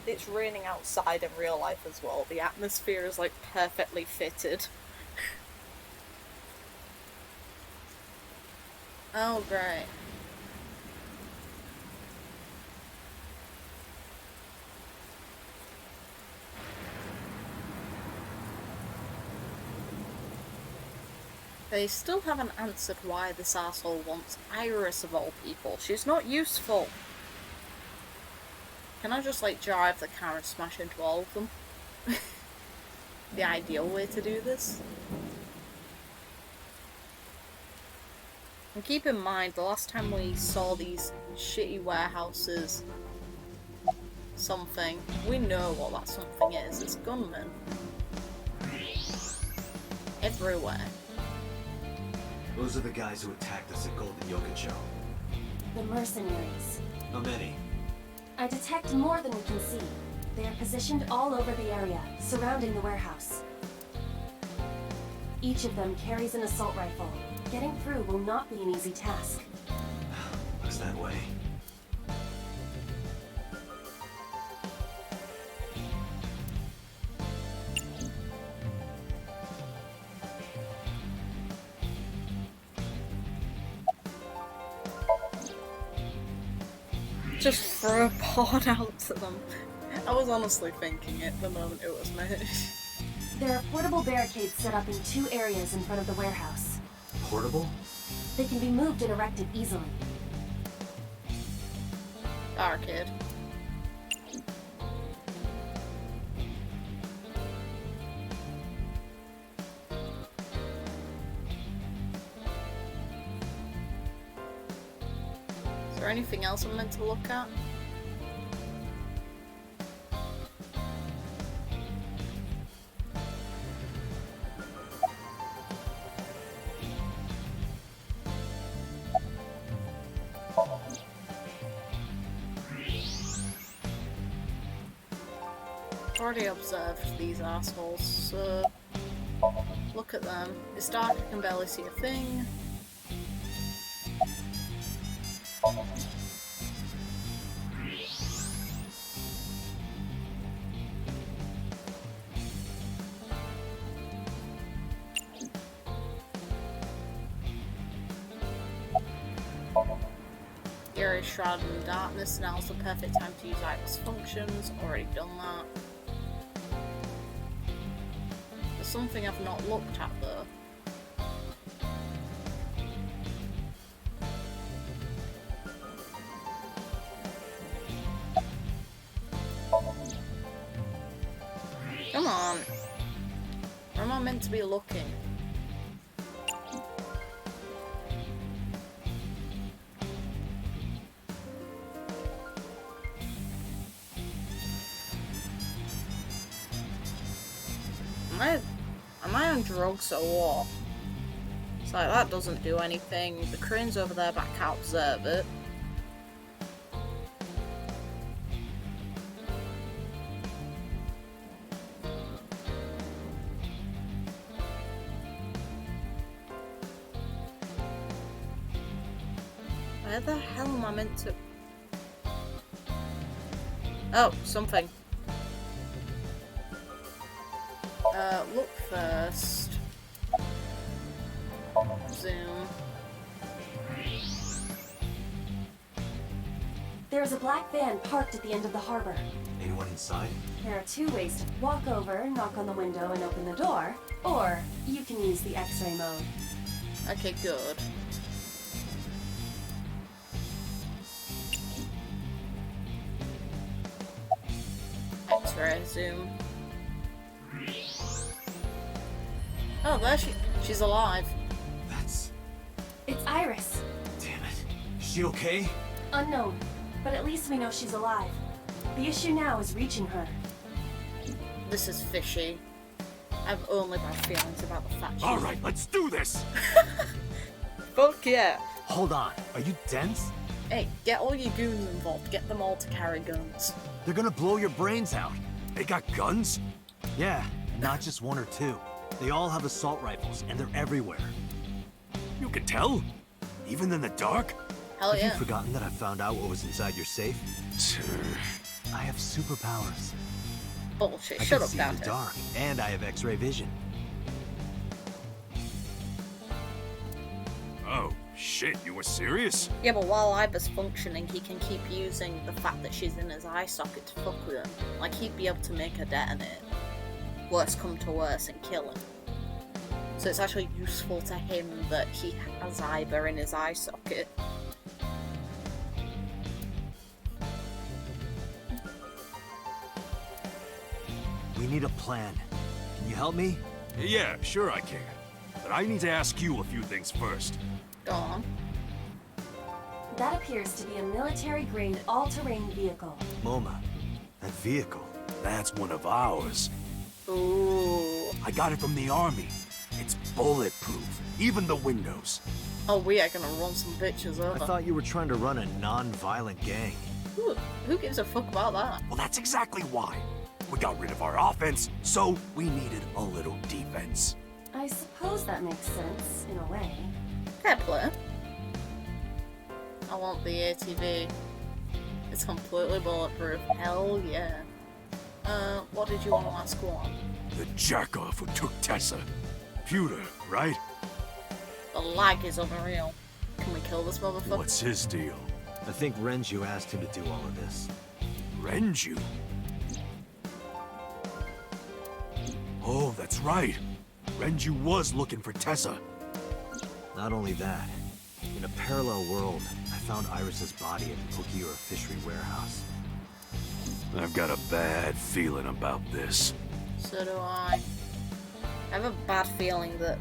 it's raining outside in real life as well. The atmosphere is like perfectly fitted. Oh great. They still haven't answered why this asshole wants Iris of all people. She's not useful. Can I just like drive the car and smash into all of them? The ideal way to do this. And keep in mind, the last time we saw these shitty warehouses, something, we know what that something is. It's gunmen. Everywhere. Those are the guys who attacked us at Golden Yokocho. The mercenaries. How many? I detect more than we can see. They are positioned all over the area, surrounding the warehouse. Each of them carries an assault rifle. Getting through will not be an easy task. Looks that way. Just throw a pawn out to them. I was honestly thinking it the moment it was made. There are portable barricades set up in 2 areas in front of the warehouse. Portable? They can be moved and erected easily. Barricade. Is there anything else I'm meant to look at? Already observed these assholes, so look at them. It's dark, I can barely see a thing. Area is shrouded in darkness, now's the perfect time to use Aiba's functions. Already done that. There's something I've not looked at though. Come on. Where am I meant to be looking? Am I on drugs or what? It's like, that doesn't do anything. The crane's over there, but I can't observe it. Where the hell am I meant to... Oh, something. Look first. Zoom. There's a black van parked at the end of the harbor. Anyone inside? There are 2 ways to walk over, knock on the window, and open the door, or you can use the X-ray mode. Okay, good. X-ray, zoom. Oh, there she's alive. That's... It's Iris. Damn it. Is she okay? Unknown, but at least we know she's alive. The issue now is reaching her. This is fishy. I've only bad feelings about the fact she's... Alright, let's do this! Fuck yeah! Hold on. Are you dense? Hey, get all your goons involved. Get them all to carry guns. They're gonna blow your brains out. They got guns? Yeah, not just 1 or 2. They all have assault rifles, and they're everywhere. You can tell? Even in the dark? Hell Have yeah. you forgotten that I found out what was inside your safe? I have superpowers. Bullshit. I Shut can up, see in the Dante. dark, and I have X-ray vision. Oh, shit, you were serious? Yeah, but while Aiba's functioning, he can keep using the fact that she's in his eye socket to fuck with him. Like, he'd be able to make her detonate. Worse come to worse and kill him. So it's actually useful to him that he has Aiba in his eye socket. We need a plan. Can you help me? Yeah, sure I can. But I need to ask you a few things first. Go on. That appears to be a military-grade all-terrain vehicle. MoMA. That vehicle. That's one of ours. Ooh. I got it from the army. It's bulletproof, even the windows. Oh, we are gonna run some bitches I over. thought you were trying to run a non-violent gang. Who gives a fuck about that? Well, that's exactly why. We got rid of our offense, so we needed a little defense. I suppose that makes sense, in a way. Fair play. I want the ATV. It's completely bulletproof. Hell yeah. What did you want to ask on? The jackoff who took Tessa. Pewter, right? The lag is unreal. Can we kill this motherfucker? What's his deal? I think Renju asked him to do all of this. Renju? Oh, that's right. Renju was looking for Tessa. Not only that, in a parallel world, I found Iris's body at an Okiura fishery warehouse. I've got a bad feeling about this. So do I. I have a bad feeling that...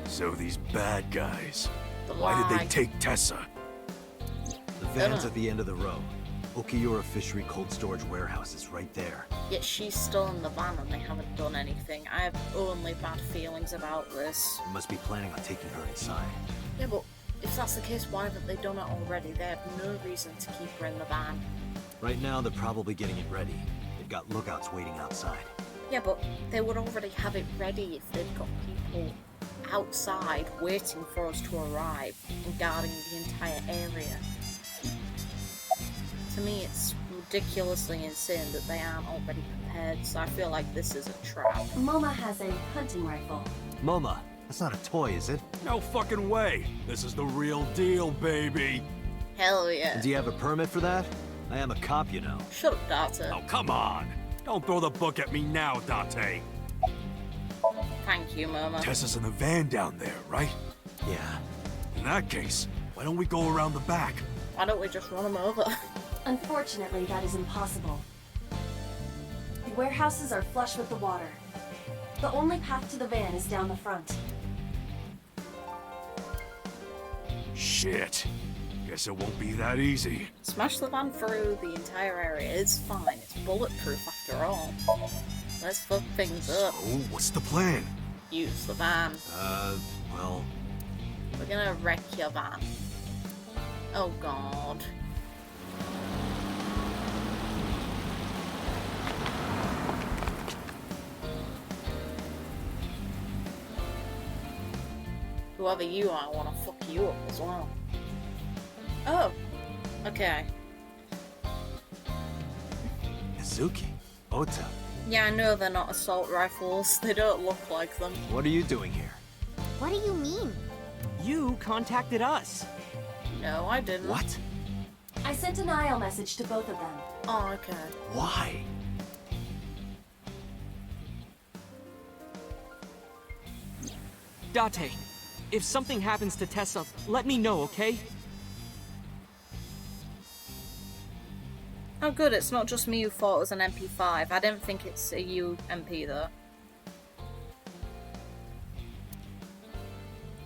So these bad guys, The why did they lag. take Tessa? The van's at the end of the row. Okiura fishery cold storage warehouse is right there. Yet she's still in the van and they haven't done anything. I have only bad feelings about this. You must be planning on taking her inside. Yeah, but if that's the case, why haven't they done it already? They have no reason to keep her in the van. Right now, they're probably getting it ready. They've got lookouts waiting outside. Yeah, but they would already have it ready if they've got people outside waiting for us to arrive and guarding the entire area. To me, it's ridiculously insane that they aren't already prepared, so I feel like this is a trap. MoMA has a hunting rifle. MoMA, that's not a toy, is it? No fucking way. This is the real deal, baby. Hell yeah. And do you have a permit for that? I am a cop, you know. Shut up, Dante. Oh, come on. Don't throw the book at me now, Dante. Thank you, Mama. Tessa's in the van down there, right? Yeah. In that case, why don't we go around the back? Why don't we just run them over? Unfortunately, that is impossible. The warehouses are flush with the water. The only path to the van is down the front. Shit. Guess it won't be that easy. Smash the van through the entire area. It's fine. It's bulletproof after all. Let's fuck things up. So, what's the plan? Use the van. Well, We're gonna wreck your van. Oh god. Whoever you are, I wanna fuck you up as well. Oh. Okay. Mizuki, Ota, Yeah, I know they're not assault rifles. They don't look like them. what are you doing here? What do you mean? You contacted us. No, I didn't. What? I sent an IL message to both of them. Oh, okay. Why? Date, if something happens to Tessa, let me know, okay? Oh good, it's not just me who thought it was an MP5. I don't think it's a UMP though.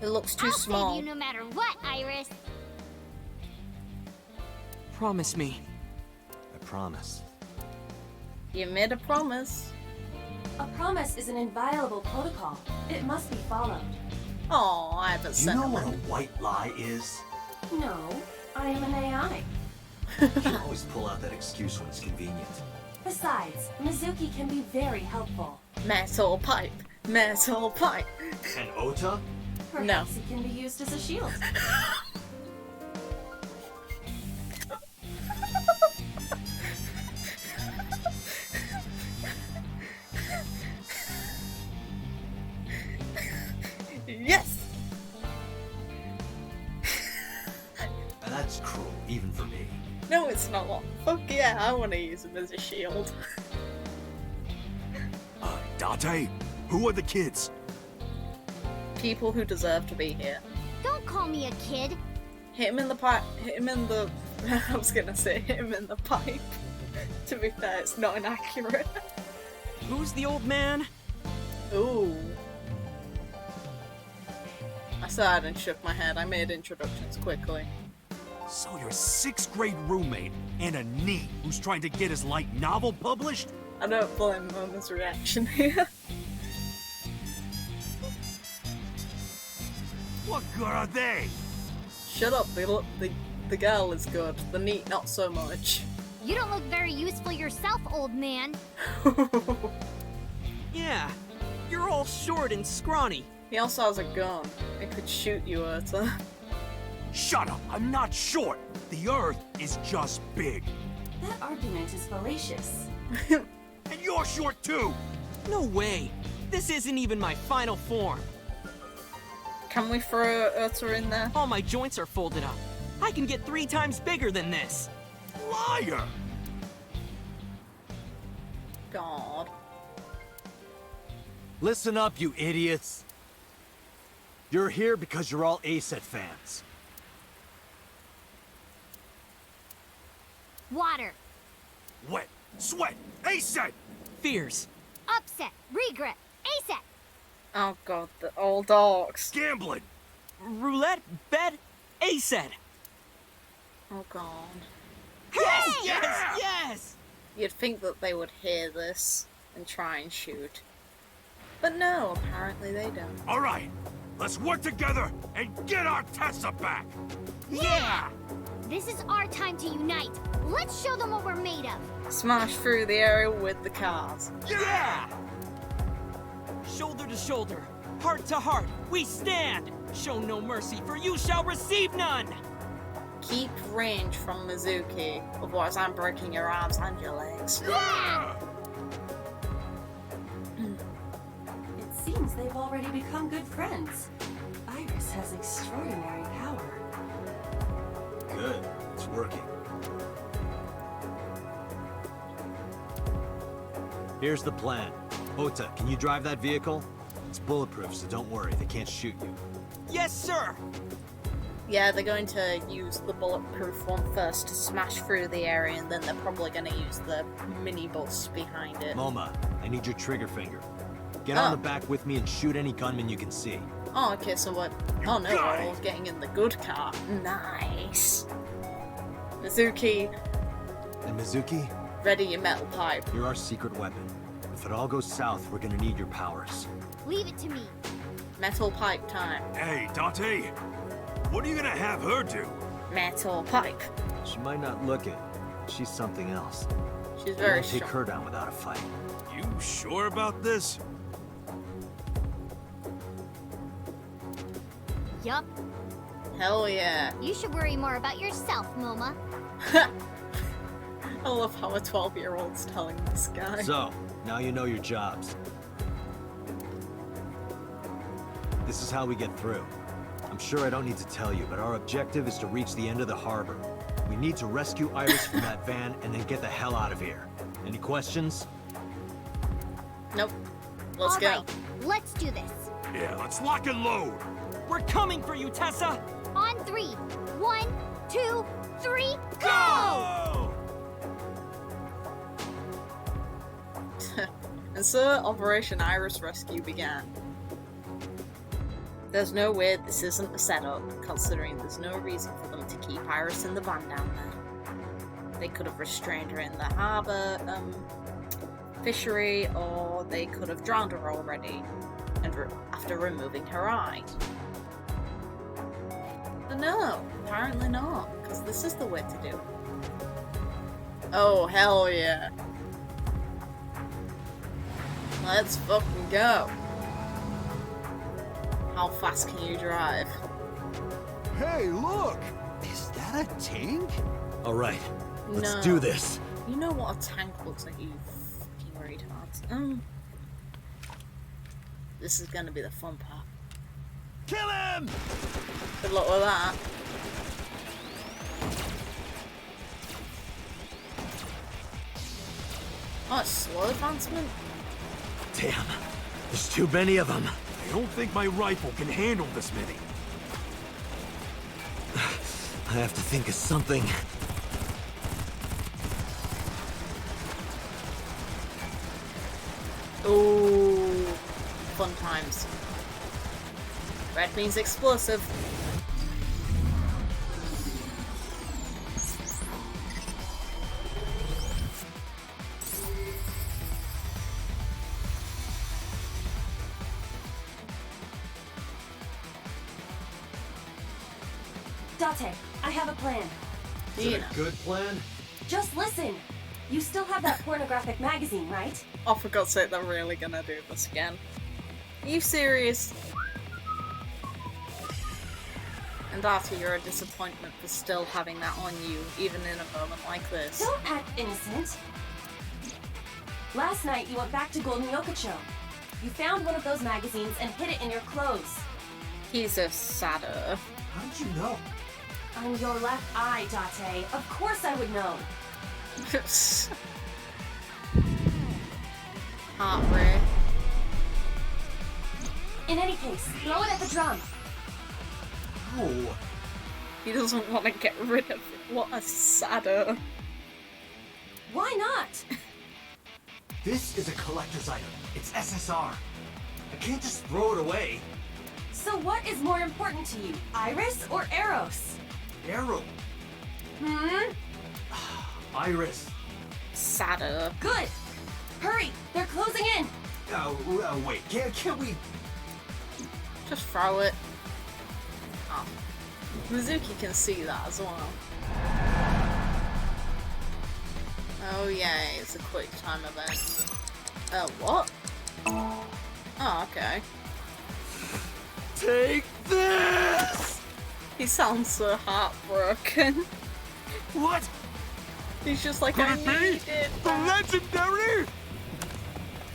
It looks too I'll small. save you no matter what, Iris. Promise me. I promise. You made a promise. A promise is an inviolable protocol. It must be followed. Oh, I haven't Do you sent know what a him. white lie is? No, I am an AI. You always pull out that excuse when it's convenient. Besides, Mizuki can be very helpful. Metal pipe. Metal pipe. And Ota? Perhaps it can be used as a shield. Yes! That's cruel, even for me. No, it's not. Fuck yeah, I want to use him as a shield. Date, who are the kids? People who deserve to be here. Don't call me a kid. Hit him in the pipe. Hit him in the. I was gonna say hit him in the pipe. To be fair, it's not inaccurate. Who's the old man? Ooh. I sighed and shook my head. I made introductions quickly. So your 6th grade roommate and a NEET who's trying to get his light novel published? I don't blame Moma's reaction here. What good are they? Shut up, the girl is good. The NEET not so much. You don't look very useful yourself, old man. Yeah, you're all short and scrawny. He also has a gun. It could shoot you, Urta. Shut up, I'm not short. The Earth is just big. That argument is fallacious. And you're short too! No way. This isn't even my final form. Can we throw Urta in there? All my joints are folded up. I can get 3 times bigger than this. Liar! God. Listen up, you idiots. You're here because you're all ASET fans. Water. Wet, sweat, ASET! Fears. Upset. Regret. ASAP. Oh god, the old orcs. Gambling! Roulette. Bet. ASAP. Oh god. Yes! Yeah! Yes! Yes! You'd think that they would hear this and try and shoot. But no, apparently they don't. Alright, let's work together and get our Tessa back! Yeah! This is our time to unite. Let's show them what we're made of. Smash through the area with the cars. Yeah! Shoulder to shoulder, heart to heart, we stand! Show no mercy, for you shall receive none! Keep range from Mizuki, otherwise I'm breaking your arms and your legs. Yeah! It seems they've already become good friends. Iris has extraordinary power. Good. It's working. Here's the plan. Ota, can you drive that vehicle? It's bulletproof, so don't worry. They can't shoot you. Yes, sir! Yeah, they're going to use the bulletproof one first to smash through the area, and then they're probably going to use the minibus behind it. Moma, I need your trigger finger. Get on the back with me and shoot any gunman you can see. Oh, okay, so what? Oh no, got we're all it. getting in the good car. Nice. Mizuki, And Mizuki, ready your metal pipe. you're our secret weapon. If it all goes south, we're gonna need your powers. Leave it to me. Metal pipe time. Hey, Dante, what are you gonna have her do? Metal pipe. She might not look it. She's something else. She's We very won't take strong. her down without a fight. You sure about this? Yup. Hell yeah. You should worry more about yourself, Moma. I love how a 12-year-old's telling this guy. So, now you know your jobs. This is how we get through. I'm sure I don't need to tell you, but our objective is to reach the end of the harbor. We need to rescue Iris from that van and then get the hell out of here. Any questions? Nope. Let's All go. right, let's do this. Yeah, let's lock and load! We're coming for you, Tessa! On 3. 1, 2, 3, go! Go! And so, Operation Iris Rescue began. There's no way this isn't a setup, considering there's no reason for them to keep Iris in the van down there. They could have restrained her in the harbour, fishery, or they could have drowned her already, and after removing her eye. But no, apparently not, because this is the way to do it. Oh, hell yeah. Let's fucking go. How fast can you drive? Hey, look! Is that a tank? Alright, let's No. do this. You know what a tank looks like, you fucking retards. This is gonna be the fun part. Kill him! Good luck with that. Oh, it's slow advancement? Damn, there's too many of them. I don't think my rifle can handle this many. I have to think of something. Ooh, fun times. Red means explosive. Date, I have a plan. Is it a good plan? Just listen. You still have that pornographic magazine, right? Oh, for God's sake, they're really gonna do this again. Are you serious? And Data, you're a disappointment for still having that on you, even in a moment like this. Don't act innocent. Last night, you went back to Golden Yokocho. You found one of those magazines and hid it in your clothes. He's a sadder. How did you know? I'm your left eye, Date. Of course I would know. Heartbreak. In any case, throw it at the drum. Oh, He doesn't want to get rid of it. What a sadder. Why not? this is a collector's item. It's SSR. I can't just throw it away. So what is more important to you, Iris or Eros? Arrow. Iris. Sadder. Good. Hurry, they're closing in. Wait, can't we? Just throw it. Oh. Mizuki can see that as well. Oh yay, it's a quick time event. What? Oh, okay. Take this! He sounds so heartbroken. What? He's just like, Could I it be need it. the legendary?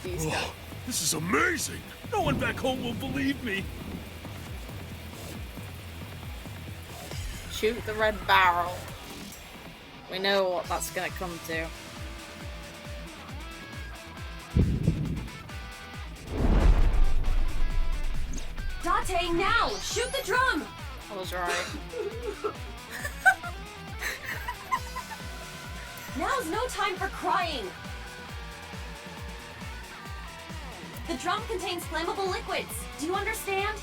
These guys. Oh, this is amazing. No one back home will believe me. Shoot the red barrel. We know what that's gonna come to. Date, now! Shoot the drum! I was right. Now's no time for crying! The drum contains flammable liquids. Do you understand?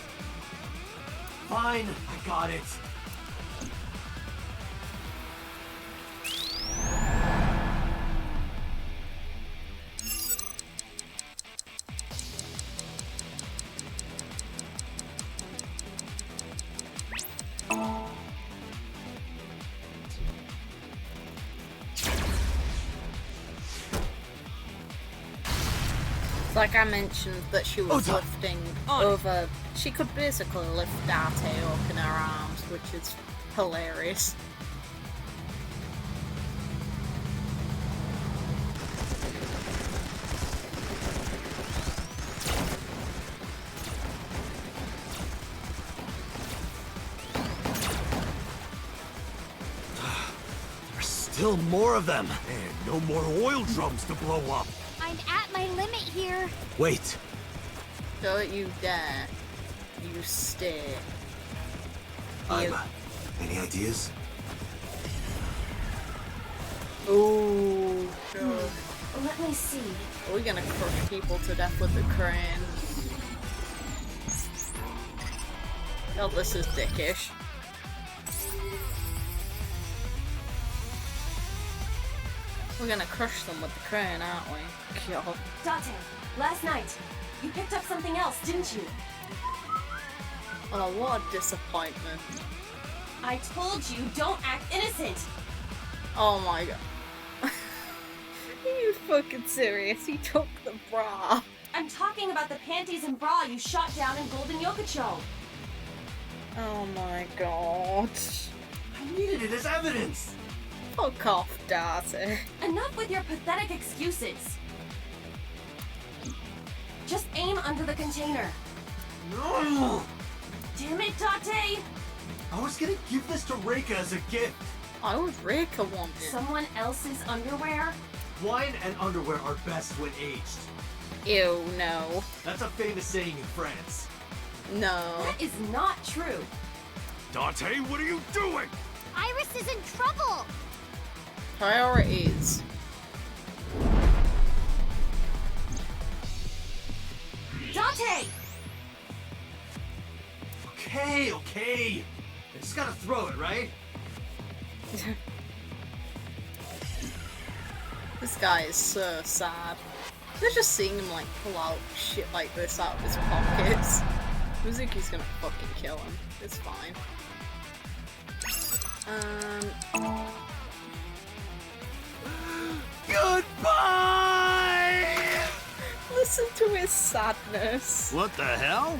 Fine, I got it. Like I mentioned that she was lifting over. She could basically lift Date up in her arms, which is hilarious. There's still more of them. And no more oil drums to blow up. I'm at my limit here. Wait, Don't you dare. You stay. Aiba, any ideas? Ooh. God. Let me see. Are we gonna crush people to death with the crane? God, this is dickish. We're gonna crush them with the crane, aren't we? God. Date, last night, you picked up something else, didn't you? Oh, what a disappointment. I told you, don't act innocent! Oh my god. you fucking serious? He took the bra. I'm talking about the panties and bra you shot down in Golden Yokocho. Oh my god. I needed it as evidence. Fuck off, Darty. Enough with your pathetic excuses. Just aim under the container. No! Damn it, Date! I was gonna give this to Reika as a gift. I would Rika want it. Someone else's underwear? Wine and underwear are best when aged. Ew, no. That's a famous saying in France. No. That is not true. Dante, what are you doing? Iris is in trouble! Priorities. Date! Okay. I just gotta throw it, right? This guy is so sad. They're just seeing him like pull out shit like this out of his pockets. Mizuki's gonna fucking kill him. It's fine. Goodbye! Listen to his sadness. What the hell?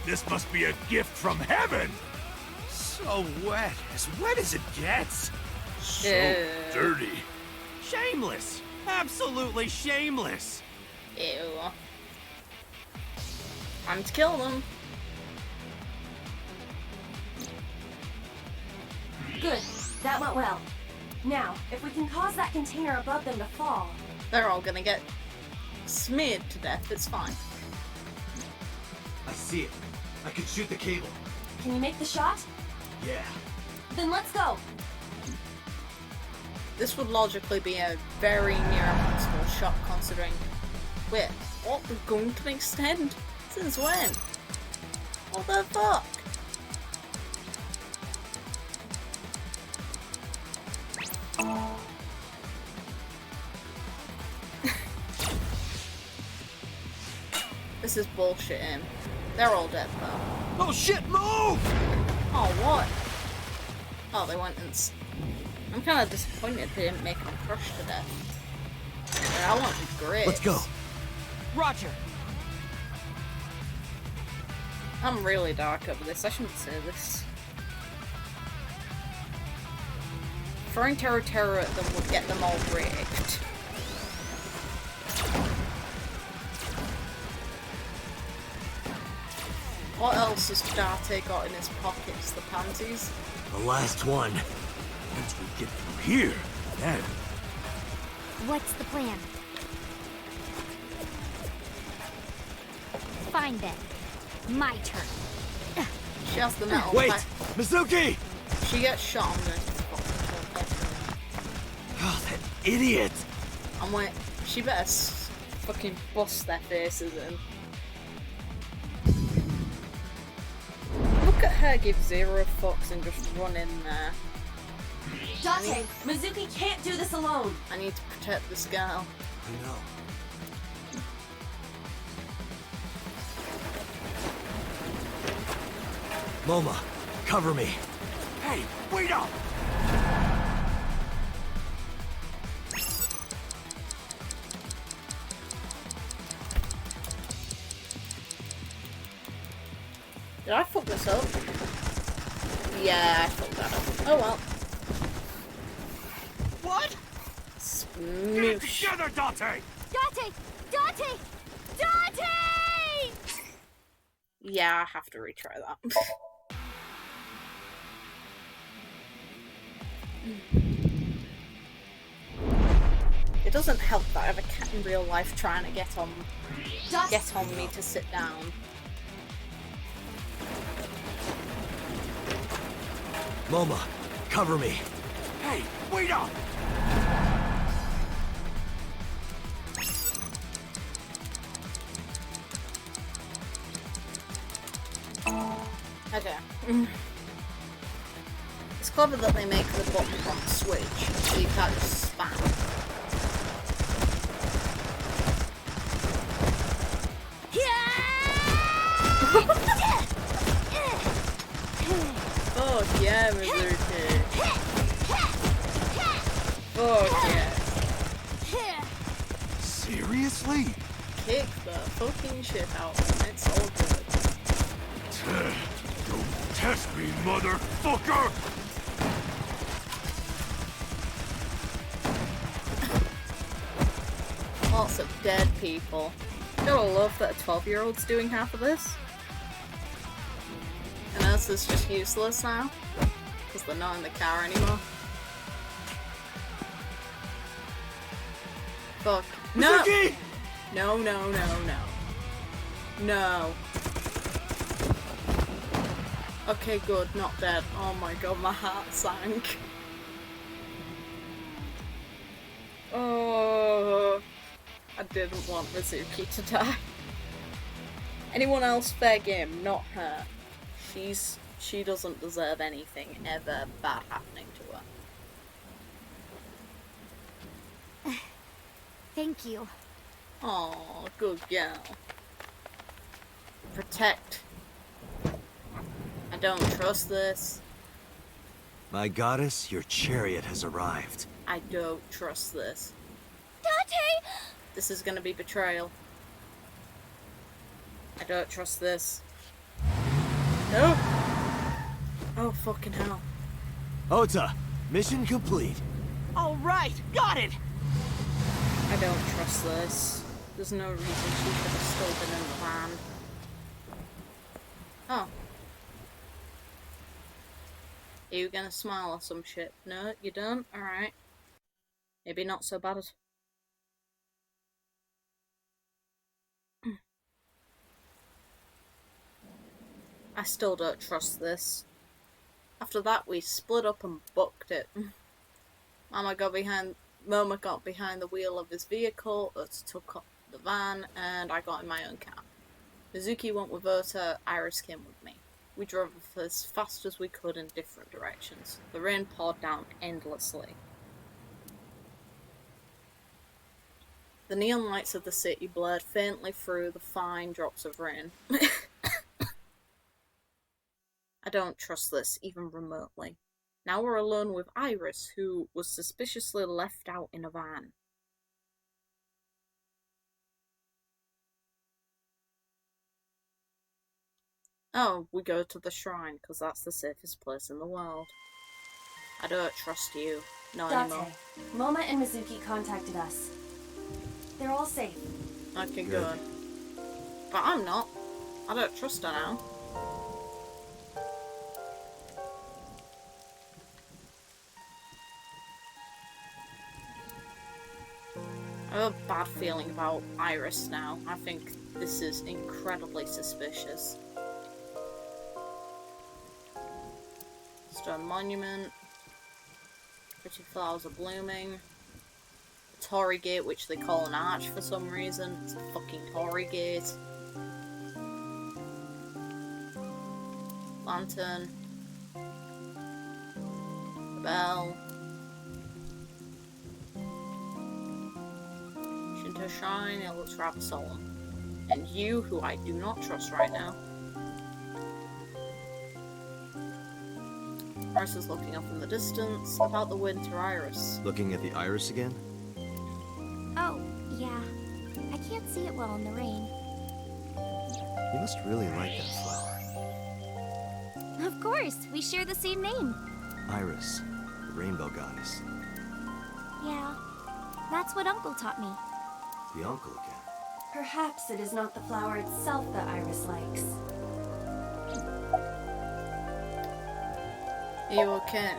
This must be a gift from heaven! So wet as it gets. So Ew. dirty. Shameless! Absolutely shameless! Ew. Time to kill them. Good. That went well. Now, if we can cause that container above them to fall... They're all gonna get smeared to death. It's fine. I see it. I can shoot the cable. Can you make the shot? Yeah. Then let's go. This would logically be a very near impossible shot considering... Wait, what? We're going to extend? Since when? What the fuck? This is bullshitting. They're all dead though. Oh shit, move! Oh, what? Oh, they went and... I'm kind of disappointed they didn't make them crush to death. Yeah, I want the grits. Let's go. Roger. I'm really dark over this. I shouldn't say this. Throwing Terror at them would get them all raped. What else has Date got in his pockets? The panties? The last one. Once we get through here, then... What's the plan? Fine then. My turn. She has the metal. Wait! pipe. Mizuki! She gets shot. I'm gonna fucking kill her. Oh, that idiot! I'm like, she better fucking bust their faces in. Look at her give zero fucks and just run in there. Date, Mizuki can't do this alone. I need to protect this girl. I know. Moma, cover me. Hey, wait up! Did I fuck this up? Yeah, I fucked that up. Oh well. What? Get Smoosh. together, Dante! Date! Yeah, I have to retry that. It doesn't help that I have a cat in real life trying to get on me to sit down. Moma, cover me. Hey, wait up! Okay. It's clever that they make the button prompt switch, so you can't just spam. Oh yeah, Mizuki. Fuck yeah. Seriously? Kick the fucking shit out of them. It's all good. Don't test me, motherfucker! Lots of dead people. Gotta love that a 12-year-old's doing half of this. And us is just useless now. Because they're not in the car anymore. Fuck. No! Mizuki! No, no, no, no. No. Okay, good. Not dead. Oh my god, my heart sank. Oh, I didn't want Mizuki to die. Anyone else, fair game, not her. She doesn't deserve anything ever bad happening to her. Thank you. Oh, good girl. Protect. I don't trust this. My goddess, your chariot has arrived. I don't trust this. Dante! This is gonna be betrayal. I don't trust this. No! Oh, fucking hell. Ota, mission complete. All right, got it. I don't trust this. There's no reason she could have still been in the van. Oh. Are you gonna smile or some shit? No, you don't? Alright. Maybe not so bad as... I still don't trust this. After that, we split up and booked it. Mama got behind the wheel of his vehicle, Ota took up the van, and I got in my own car. Mizuki went with Ota, Iris came with me. We drove as fast as we could in different directions. The rain poured down endlessly. The neon lights of the city blurred faintly through the fine drops of rain. I don't trust this, even remotely. Now we're alone with Iris, who was suspiciously left out in a van. Oh, we go to the shrine, because that's the safest place in the world. I don't trust you. Not anymore. Date, Moma and Mizuki contacted us. They're all safe. Okay, good. But I'm not. I don't trust her now. I have a bad feeling about Iris now. I think this is incredibly suspicious. Stone monument. Pretty flowers are blooming. The Torii Gate, which they call an arch for some reason. It's a fucking Torii Gate. Lantern. The bell. Shinto shrine, it looks rather solemn. And you, who I do not trust right now. Iris is looking up in the distance. About the winter Iris. Looking at the iris again? Oh, yeah. I can't see it well in the rain. You must really like that flower. Of course, we share the same name. Iris, the rainbow goddess. Yeah, that's what Uncle taught me. The uncle again. Perhaps it is not the flower itself that Iris likes. Are you okay?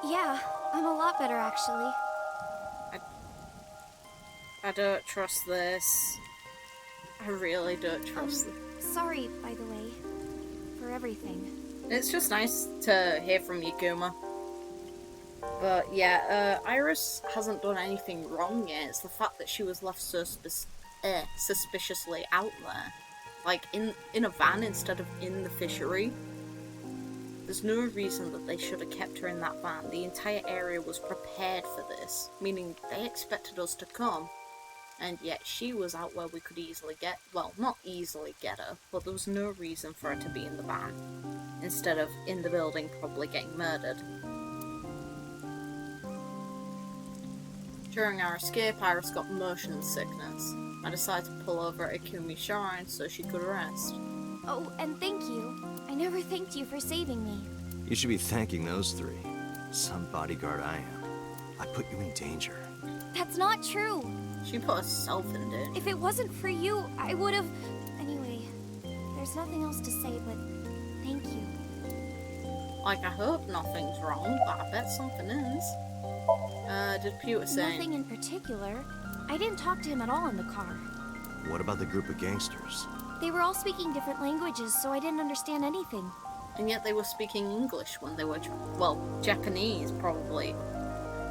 Yeah, I'm a lot better actually. I don't trust this. I really don't trust this. Sorry, by the way, for everything. It's just nice to hear from you, Kuma. But yeah, Iris hasn't done anything wrong yet. It's the fact that she was left so suspiciously out there. Like, in a van instead of in the fishery. There's no reason that they should have kept her in that van. The entire area was prepared for this, meaning they expected us to come. And yet she was out where we could easily get, well, not easily get her, but there was no reason for her to be in the van, instead of in the building probably getting murdered. During our escape, Iris got motion sickness. I decided to pull over at Ikumi's shrine so she could rest. Oh, and thank you. I never thanked you for saving me. You should be thanking those three. Some bodyguard I am. I put you in danger. That's not true. She put herself in danger. If it wasn't for you, I would have... Anyway, there's nothing else to say, but thank you. Like, I hope nothing's wrong, but I bet something is. Did Pewter say? Nothing in particular. I didn't talk to him at all in the car. What about the group of gangsters? They were all speaking different languages, so I didn't understand anything. And yet they were speaking English when they were, well, Japanese probably,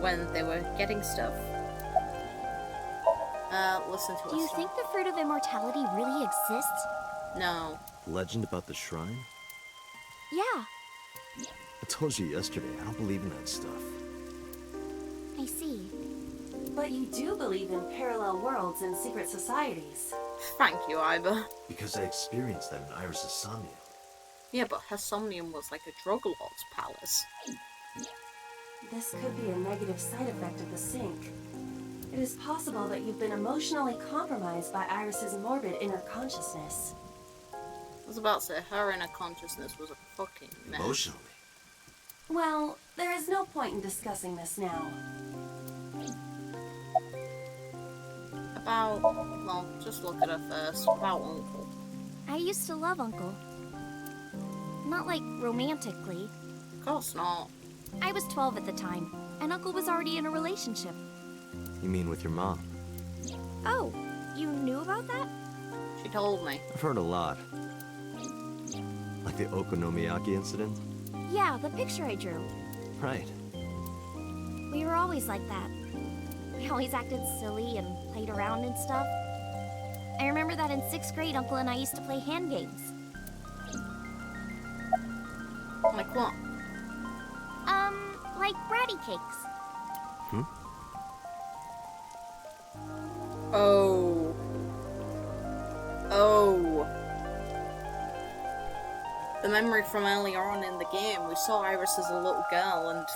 when they were getting stuff. Listen to us. Do you think the fruit of immortality really exists? No. Legend about the shrine? Yeah, I told you yesterday, I don't believe in that stuff. I see. But you do believe in parallel worlds and secret societies. Thank you, Aiba. Because I experienced that in Iris' Somnium. Yeah, but her Somnium was like a drug lord's palace. This could be a negative side effect of the sync. It is possible that you've been emotionally compromised by Iris's morbid inner consciousness. I was about to say, her inner consciousness was a fucking mess. Emotionally? Well, there is no point in discussing this now. About, well, just look at her first. About Uncle. I used to love Uncle. Not like romantically. Of course not. I was 12 at the time, and Uncle was already in a relationship. You mean with your mom? Oh, you knew about that? She told me. I've heard a lot. Like the Okonomiyaki incident? Yeah, the picture I drew. Right. We were always like that. We always acted silly and played around and stuff. I remember that in 6th grade, Uncle and I used to play hand games. Like what? Like bratty cakes. Hmm? Oh. Oh. The memory from earlier on in the game, we saw Iris as a little girl and...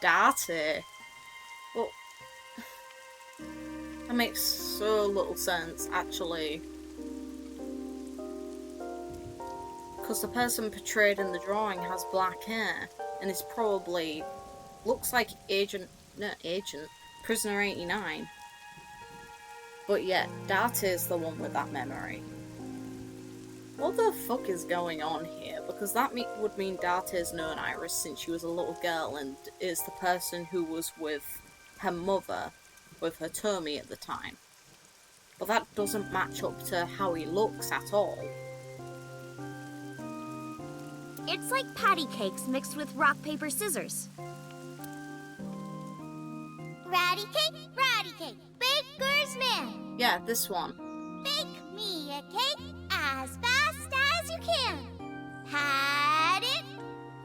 Date. Well... That makes so little sense, actually. Because the person portrayed in the drawing has black hair, and is probably... looks like Prisoner 89. But yeah, Date is the one with that memory. What the fuck is going on here? Because that would mean Date's known Iris since she was a little girl and is the person who was with her mother, with her Tomi at the time. But that doesn't match up to how he looks at all. It's like patty cakes mixed with rock, paper, scissors. Ratty cake, baker's man. Yeah, this one. Bake me a cake as fast as you can. Pat it,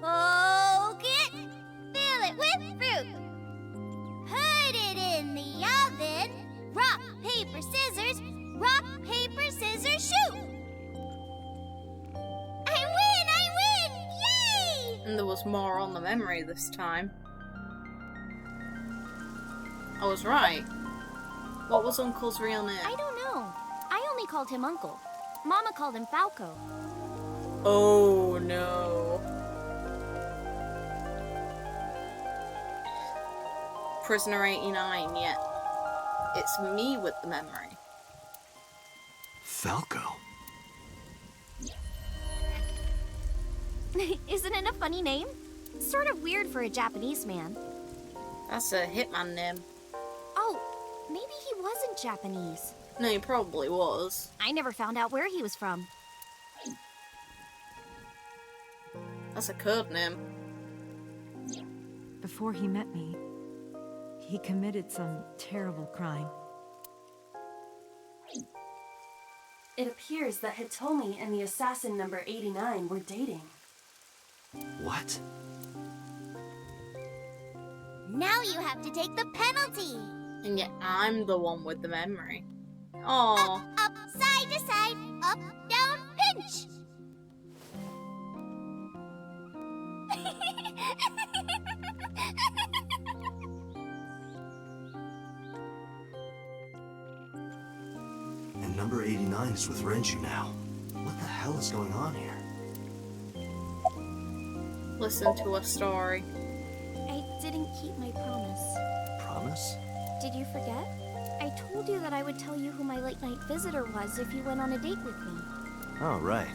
poke it, fill it with fruit. Put it in the oven. Rock, paper, scissors, shoot. I win, yay! And there was more on the memory this time. I was right. What was Uncle's real name? I don't know. I only called him Uncle. Mama called him Falco. Oh no. Prisoner 89, yeah. It's me with the memory. Falco? Isn't it a funny name? Sort of weird for a Japanese man. That's a hitman name. Oh, maybe he wasn't Japanese. No, he probably was. I never found out where he was from. That's a code name. Before he met me, he committed some terrible crime. It appears that Hitomi and the assassin number 89 were dating. What? Now you have to take the penalty. And yet I'm the one with the memory. Aww. Up, side to side, up, down, pinch. number 89 is with Renju now. What the hell is going on here? Listen to a story. I didn't keep my promise. Promise? Did you forget? I told you that I would tell you who my late-night visitor was if you went on a date with me. Oh, right.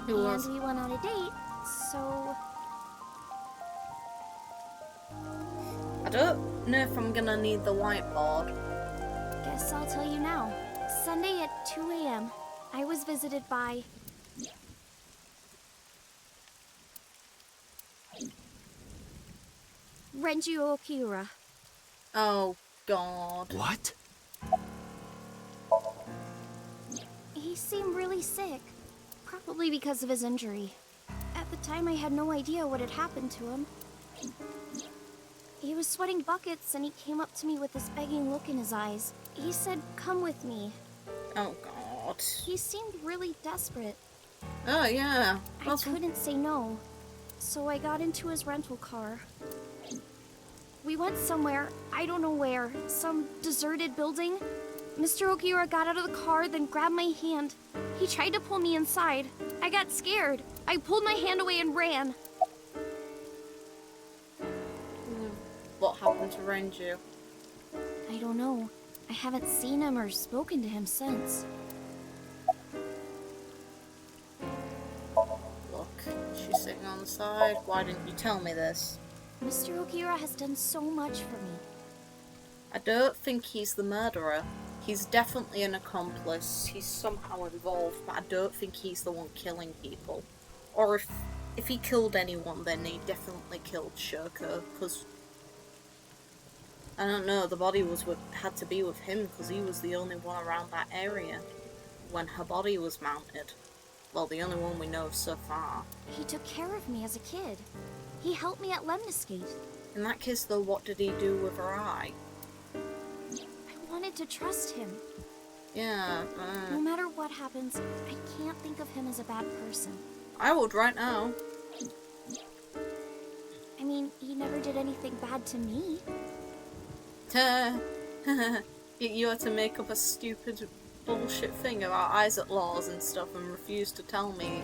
Who was? And we went on a date, so... I don't know if I'm gonna need the whiteboard. Guess I'll tell you now. Sunday at 2 a.m., I was visited by... Renju Okiura. Oh, God. What? He seemed really sick, probably because of his injury. At the time, I had no idea what had happened to him. He was sweating buckets, and he came up to me with this begging look in his eyes. He said, "Come with me." Oh, God. He seemed really desperate. Oh, yeah. I couldn't say no, so I got into his rental car. We went somewhere, I don't know where, some deserted building. Mr. Okiura got out of the car, then grabbed my hand. He tried to pull me inside. I got scared. I pulled my hand away and ran. What happened to Renju? I don't know. I haven't seen him or spoken to him since. Look, she's sitting on the side. Why didn't you tell me this? Mr. Okiura has done so much for me. I don't think he's the murderer. He's definitely an accomplice. He's somehow involved, but I don't think he's the one killing people. Or if he killed anyone, then he definitely killed Shoko, because I don't know, the body had to be with him because he was the only one around that area when her body was mounted. Well, the only one we know of so far. He took care of me as a kid. He helped me at Lemniscate. In that case, though, what did he do with her eye? I wanted to trust him. Yeah, No matter what happens, I can't think of him as a bad person. I would right now. I mean, he never did anything bad to me. You had to make up a stupid bullshit thing about Isaac laws and stuff and refuse to tell me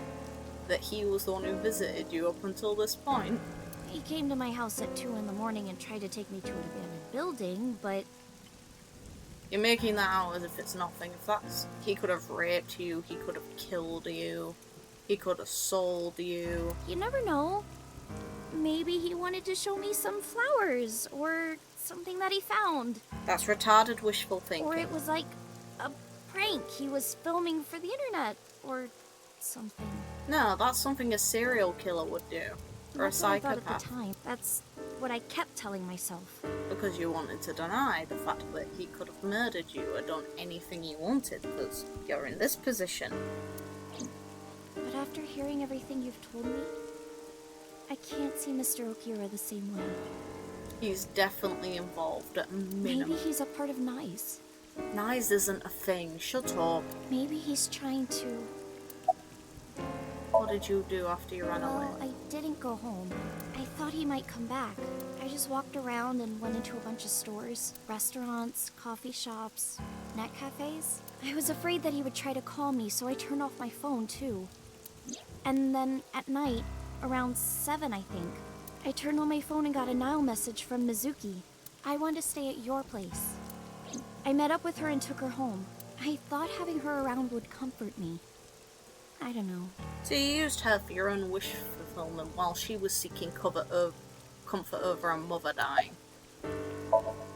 that he was the one who visited you up until this point. He came to my house at 2 in the morning and tried to take me to an abandoned building, but... You're making that out as if it's nothing. If that's... He could have raped you, he could have killed you, he could have sold you. You never know. Maybe he wanted to show me some flowers, or something that he found. That's retarded wishful thinking. Or it was like a prank he was filming for the internet, or something. No, that's something a serial killer would do. Or That's a what I thought psychopath. at the time. That's what I kept telling myself. Because you wanted to deny the fact that he could have murdered you or done anything he wanted, because you're in this position. But after hearing everything you've told me, I can't see Mr. Okiura the same way. He's definitely involved at a minimum. Maybe he's a part of NICE. NICE isn't a thing. Shut up. Maybe he's trying to... What did you do after you ran away? Well, I didn't go home. I thought he might come back. I just walked around and went into a bunch of stores, restaurants, coffee shops, net cafes. I was afraid that he would try to call me, so I turned off my phone too. And then at night, around 7 I think, I turned on my phone and got a Nile message from Mizuki. I want to stay at your place. I met up with her and took her home. I thought having her around would comfort me. I don't know. So you used her for your own wish fulfillment while she was seeking comfort over her mother dying.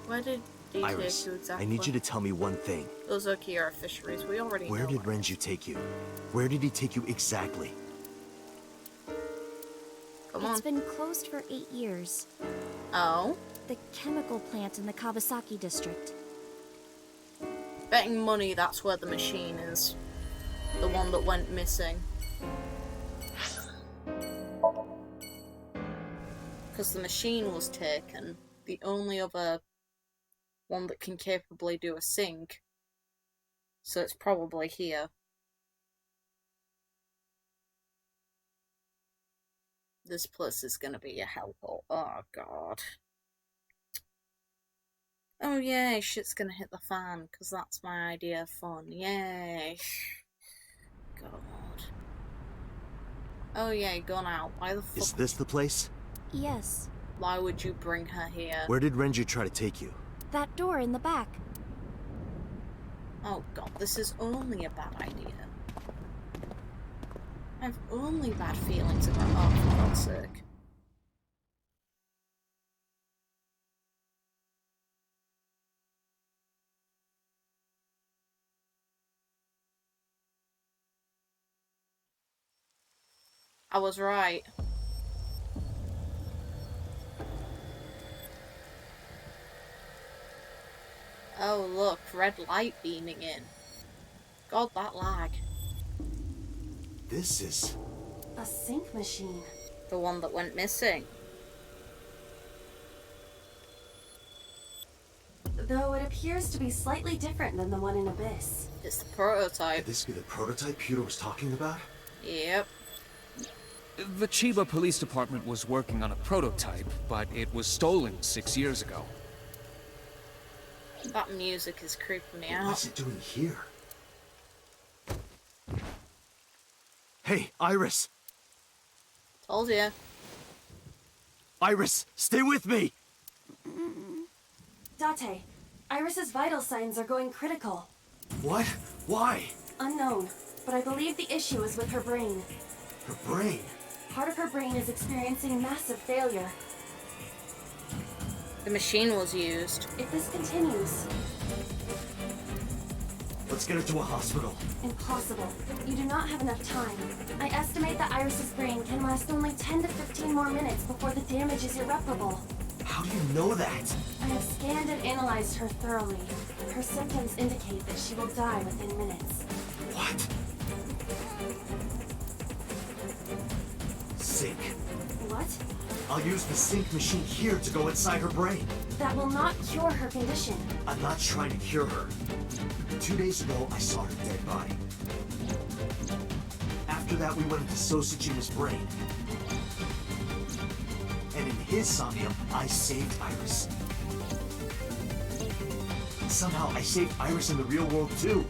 Where did he Iris, take you exactly? I need you to tell me one thing. Those Okiura fisheries, we already know. Where did that. Renju take you? Where did he take you exactly? Come on. It's been closed for 8 years. Oh? The chemical plant in the Kawasaki district. Betting money that's where the machine is. The one that went missing. Because the machine was taken, the only other one that can capably do a sync. So it's probably here. This place is gonna be a hellhole. Oh god. Oh yay, shit's gonna hit the fan, because that's my idea of fun. Yay. God. Oh yay, gone out. Why the fuck? Is this the place? Yes, Why would you bring her here? Where did Renju try to take you? that door in the back. Oh god, this is only a bad idea. I have only bad feelings about art, for God's sake. I was right. Oh look, red light beaming in. God, that lag. This is... A sync machine. The one that went missing. Though it appears to be slightly different than the one in Abyss. It's the prototype. Could this be the prototype Peter was talking about? Yep. The Chiba Police Department was working on a prototype, but it was stolen 6 years ago. That music is creeping me What's out. it doing here? Hey, Iris! Told ya. Iris, stay with me! Date, Iris's vital signs are going critical. What? Why? Unknown, but I believe the issue is with her brain. Her brain. Part of her brain is experiencing massive failure. The machine was used. If this continues, Let's get her to a hospital. impossible. You do not have enough time. I estimate that Iris's brain can last only 10 to 15 more minutes before the damage is irreparable. How do you know that? I have scanned and analyzed her thoroughly. Her symptoms indicate that she will die within minutes. What? Sync. What? I'll use the sync machine here to go inside her brain. That will not cure her condition. I'm not trying to cure her. 2 days ago, I saw her dead body. After that, we went into Sosuchima's brain. And in his somnium, I saved Iris. Somehow, I saved Iris in the real world, too.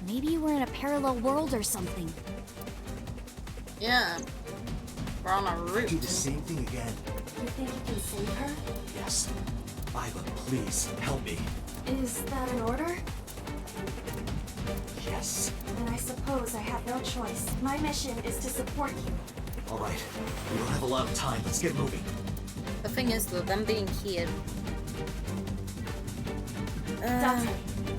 Maybe we're in a parallel world or something. Yeah. We're on a Do route. the same thing again. You think you can save her? Yes. Aiba, please, help me. Is that an order? Yes. Then I suppose I have no choice. My mission is to support you. All right. We don't have a lot of time. Let's get moving. The thing is, though, them being here. Date,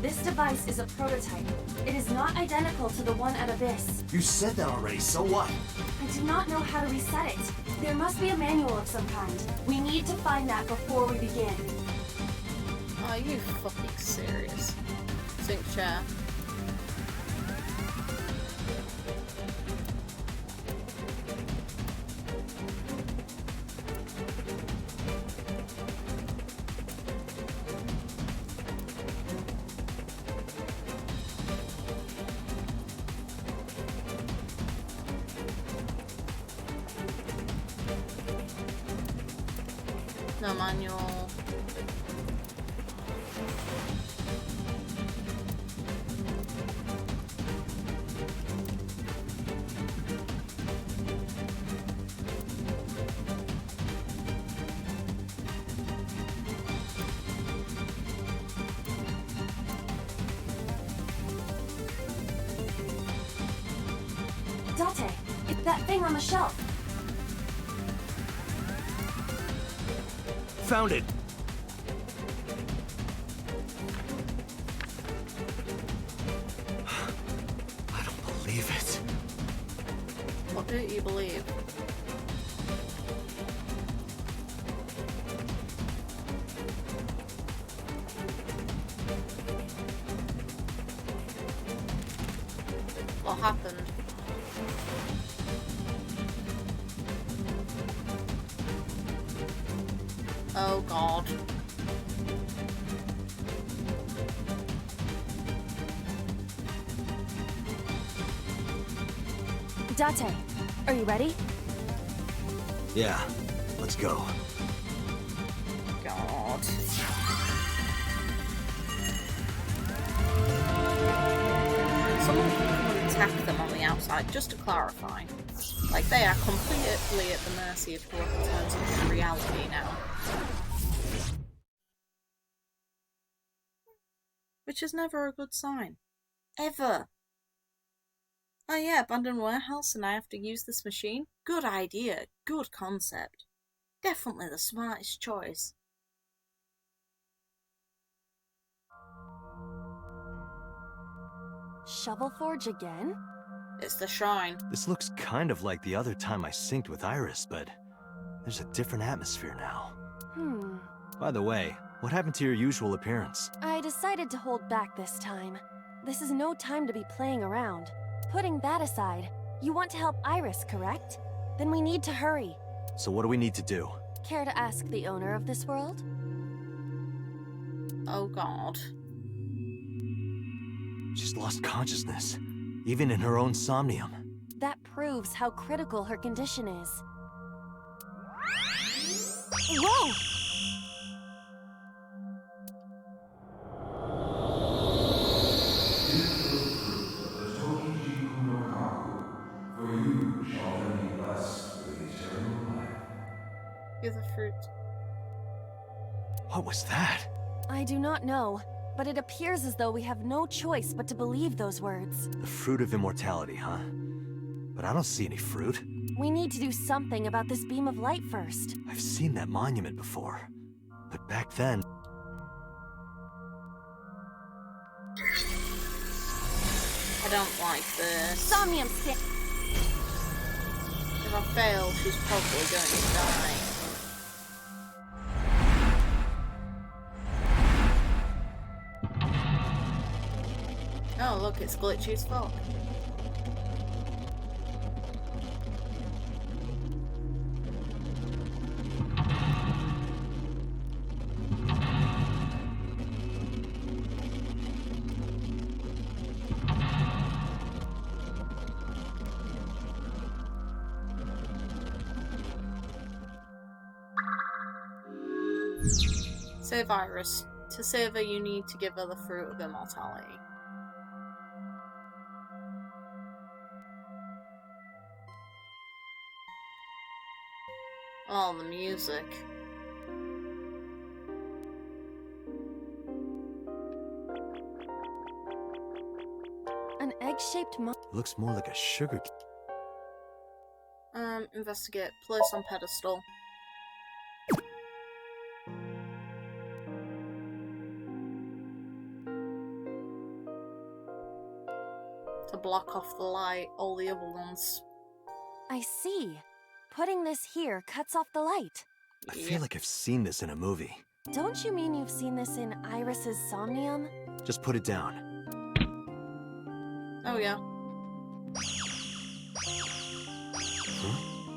this device is a prototype. It is not identical to the one at Abyss. You said that already, so what? I do not know how to reset it. There must be a manual of some kind. We need to find that before we begin. Are you fucking serious? Sync chair. No manual. Date, it's that thing on the shelf. Found it. I don't believe it. What don't you believe? What happened? Oh god. Date, are you ready? Yeah, let's go. God. Someone can come and attack them on the outside, just to clarify. Like, they are completely at the mercy of whoever turns into reality now. Which is never a good sign. Ever. Oh yeah, abandoned warehouse and I have to use this machine? Good idea, good concept. Definitely the smartest choice. Shovel Forge again? It's the shrine. This looks kind of like the other time I synced with Iris, but there's a different atmosphere now. By the way, what happened to your usual appearance? I decided to hold back this time. This is no time to be playing around. Putting that aside, you want to help Iris, correct? Then we need to hurry. So what do we need to do? Care to ask the owner of this world? Oh god. She's lost consciousness, even in her own somnium. That proves how critical her condition is. Whoa! You're the fruit. What was that? I do not know, but it appears as though we have no choice but to believe those words. The fruit of immortality, huh? But I don't see any fruit. We need to do something about this beam of light first. I've seen that monument before, but back then... I don't like this. Somnium stick. If I fail, she's probably going to die. Oh look, it's glitchy as fuck. Save Iris. To save her, you need to give her the fruit of immortality. Oh, the music. An egg-shaped Looks more like a sugar... Investigate. Place on pedestal. To block off the light, all the other ones. I see. Putting this here cuts off the light. I feel like I've seen this in a movie. Don't you mean you've seen this in Iris's Somnium? Just put it down. Oh yeah.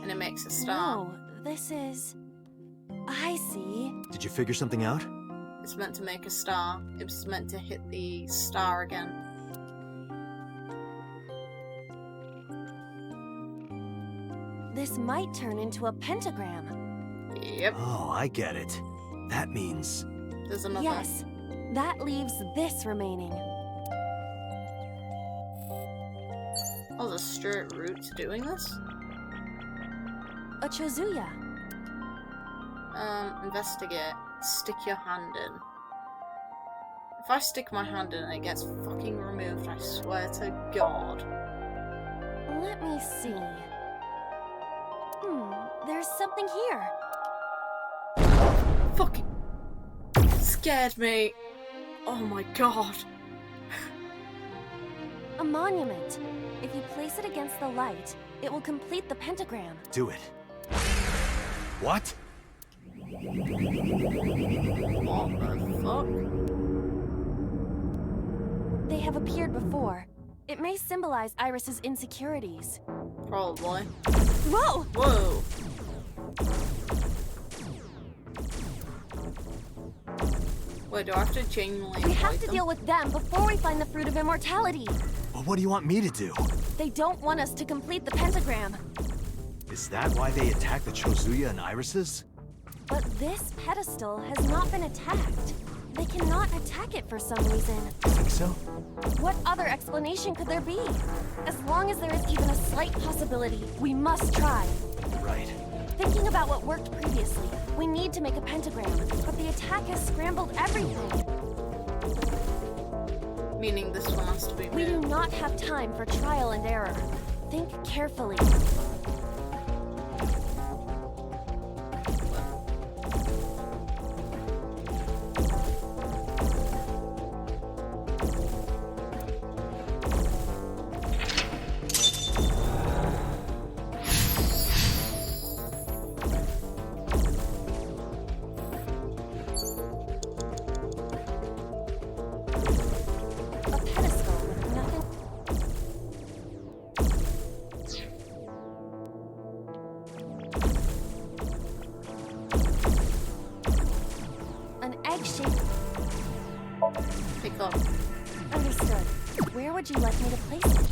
And it makes a star. No, this is... I see. Did you figure something out? It's meant to make a star. It was meant to hit the star again. This might turn into a pentagram. Yep. Oh, I get it. That means... There's another. Yes, that leaves this remaining. Oh, there's a straight route to doing this? A Chozuya. Investigate. Stick your hand in. If I stick my hand in and it gets fucking removed, I swear to God. Let me see. There's something here. Fucking scared me. Oh my God. A monument. If you place it against the light, it will complete the pentagram. Do it. What? What the fuck? They have appeared before. It may symbolize Iris's insecurities. Probably. Whoa! Whoa. Wait, do I have to genuinely We have avoid to them? deal with them before we find the fruit of immortality. Well, what do you want me to do? They don't want us to complete the pentagram. Is that why they attacked the Chozuya and irises? But this pedestal has not been attacked. They cannot attack it for some reason. Think so? What other explanation could there be? As long as there is even a slight possibility, we must try. Right. Thinking about what worked previously, we need to make a pentagram, but the attack has scrambled everything. Meaning this one has to be We do moved. not have time for trial and error. Think carefully. A pedestal with nothing. An egg-shaped. Pick up. Understood. Where would you like me to place it?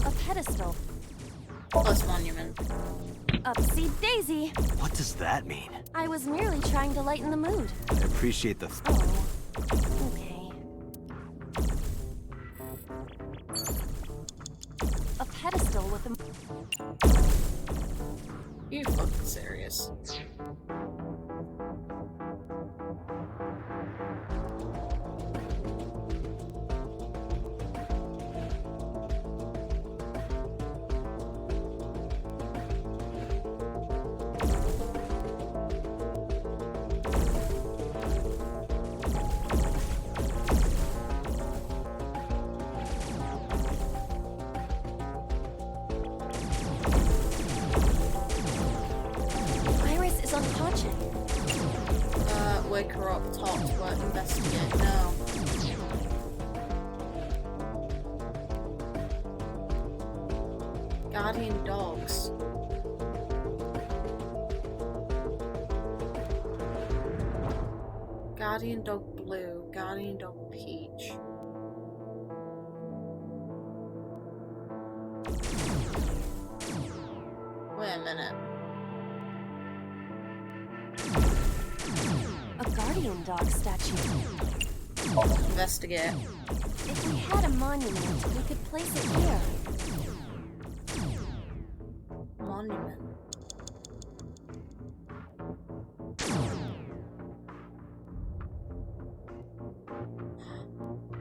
A pedestal. Plus monument. Upsy daisy. What does that mean? I was merely trying to lighten the mood. I appreciate the... Oh. Okay. A pedestal with a... You fucking serious? Iris is unconscious. Wake her up, talk to her, investigate. No. Guardian dogs. Guardian dog blue, guardian dog peach. Wait a minute. A guardian dog statue. Investigate. If we had a monument, we could place it here. Monument.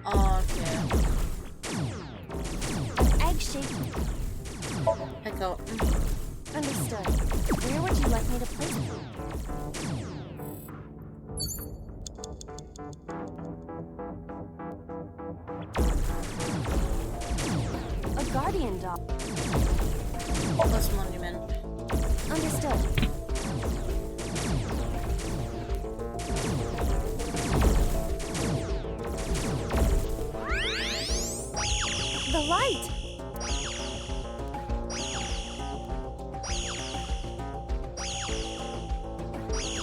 Oh, okay. An egg-shaped. Pick up. Understood. Where would you like me to place it? A guardian dog. Plus monument. Understood. The light!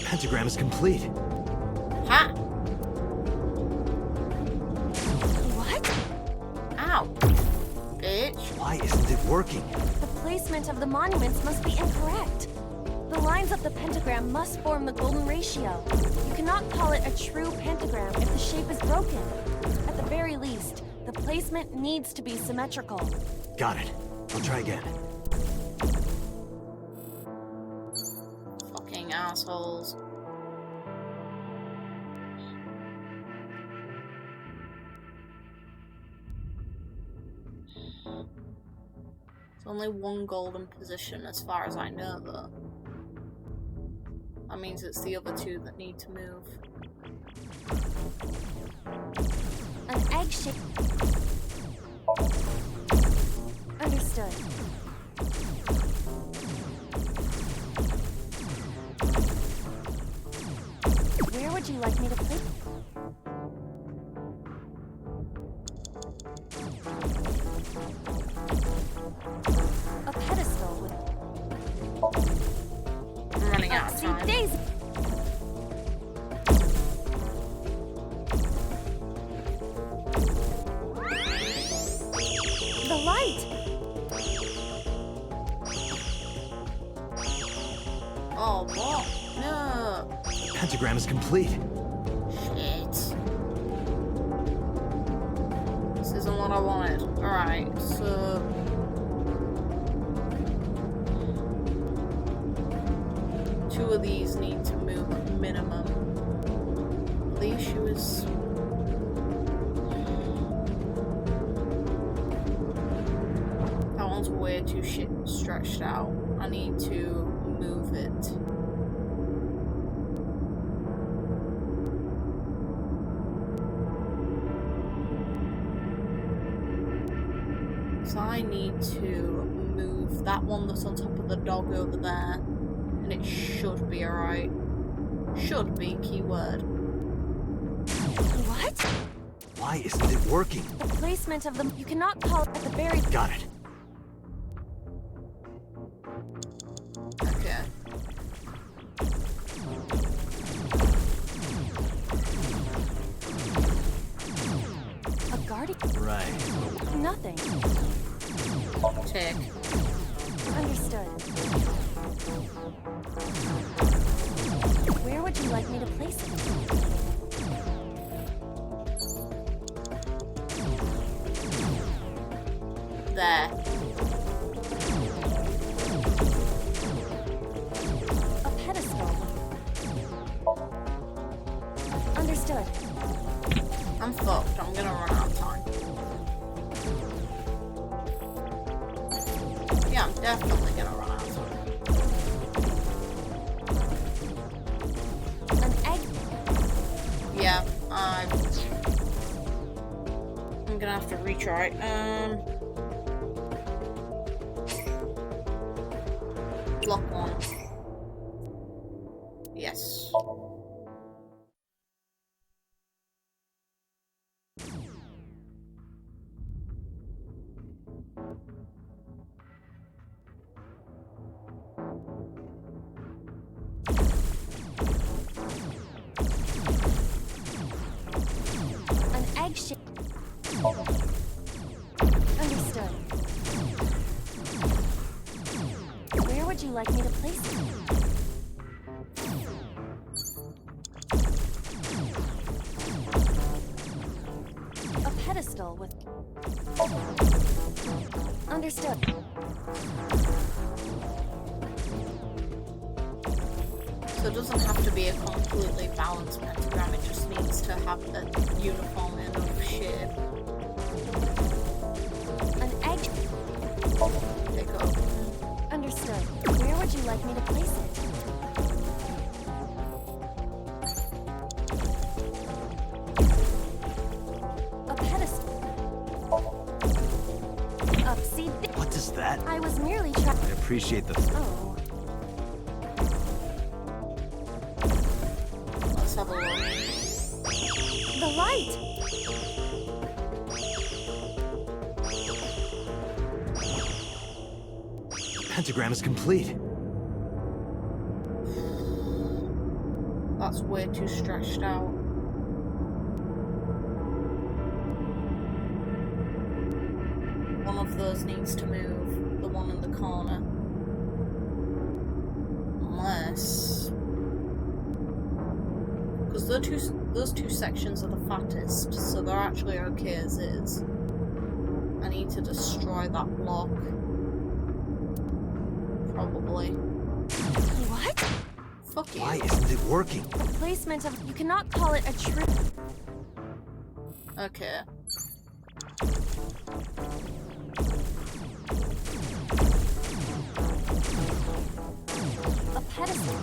Pentagram is complete. Ha! What? Ow! Bitch. Why isn't it working? The placement of the monuments must be incorrect. The lines of the pentagram must form the golden ratio. You cannot call it a true pentagram if the shape is broken. At the very least, the placement needs to be symmetrical. Got it. I'll try again. Fucking assholes. There's only one golden position as far as I know, though. That means it's the other two that need to move. An egg shape. Understood. Where would you like me to place? A pedestal with... I'm running out of time. Daisy. Oh, what? No. The pentagram is complete. Shit. This isn't what I wanted. Alright, so... two of these need to move at minimum. The issue is... that one's way too stretched out. I need to move it. So I need to move that one that's on top of the dog over there, and it should be alright. Should be, keyword. What? Why isn't it working? The placement of them. You cannot call it at the very. Got it. Okay. A guardian. Right. Nothing. Tick. Understood. Where would you like me to place it? There. A pedestal. Understood. I'm fucked. I'm gonna run out of time. Yeah, I'm definitely gonna run out of time. An egg. Yeah, I'm gonna have to retry. Block one. Yes. An egg shape. Understood. Where would you like me to place it? A pedestal with... Understood. So it doesn't have to be a completely balanced pentagram, it just needs to have a uniform enough shape. An egg... Pick up. Understood. Where would you like me to place it? A pedestal. See, What does that? I was merely trying... I appreciate the... Oh. Let's have a look. The light! Pentagram is complete. That's way too stretched out. One of those needs to move, the one in the corner. Unless... because those two sections are the fattest, so they're actually okay as is. I need to destroy that block. Probably. What? Fuck you. Why isn't it working? The placement of... You cannot call it a true... Okay. A pedestal.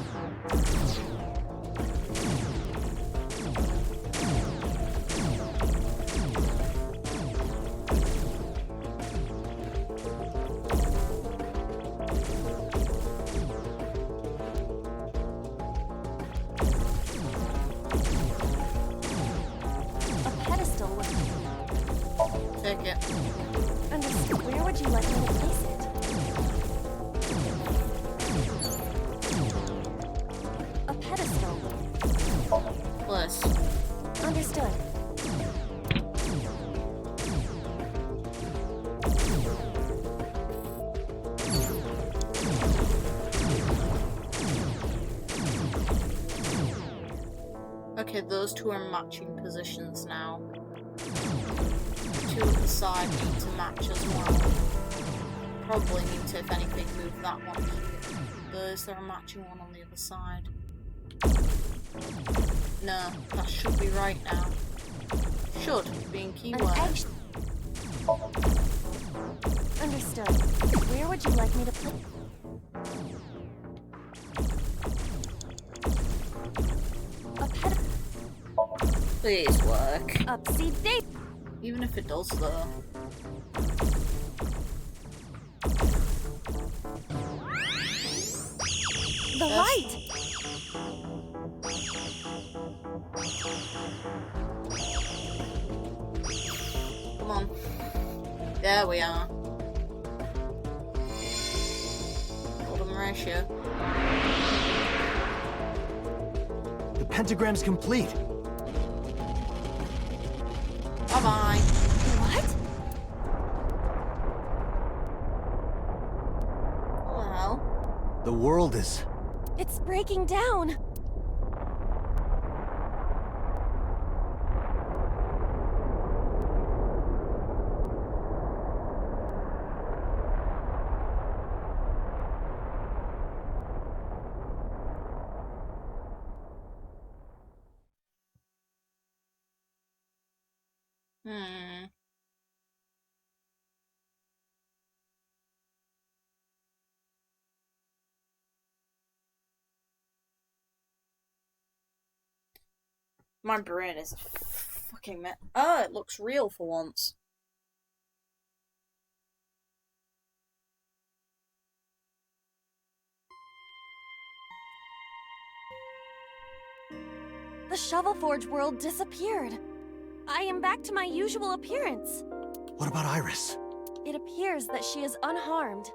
A pedestal with... Take it. Understood. Where would you like me to place it? A pedestal. Okay, those two are in matching positions now. Two at the side need to match as well. Probably need to, if anything, move that one. Those that are matching one on the other side. No, that should be right now. Should, being keyword. Understood. Where would you like me to put? Please work. Upsy date. Even if it does, though. The light! Come on. There we are. Golden ratio. The pentagram's complete. Bye-bye. What? What the hell? The world is... It's breaking down. My brain is a fucking mess. Oh, it looks real for once. The Shovel Forge world disappeared. I am back to my usual appearance. What about Iris? It appears that she is unharmed.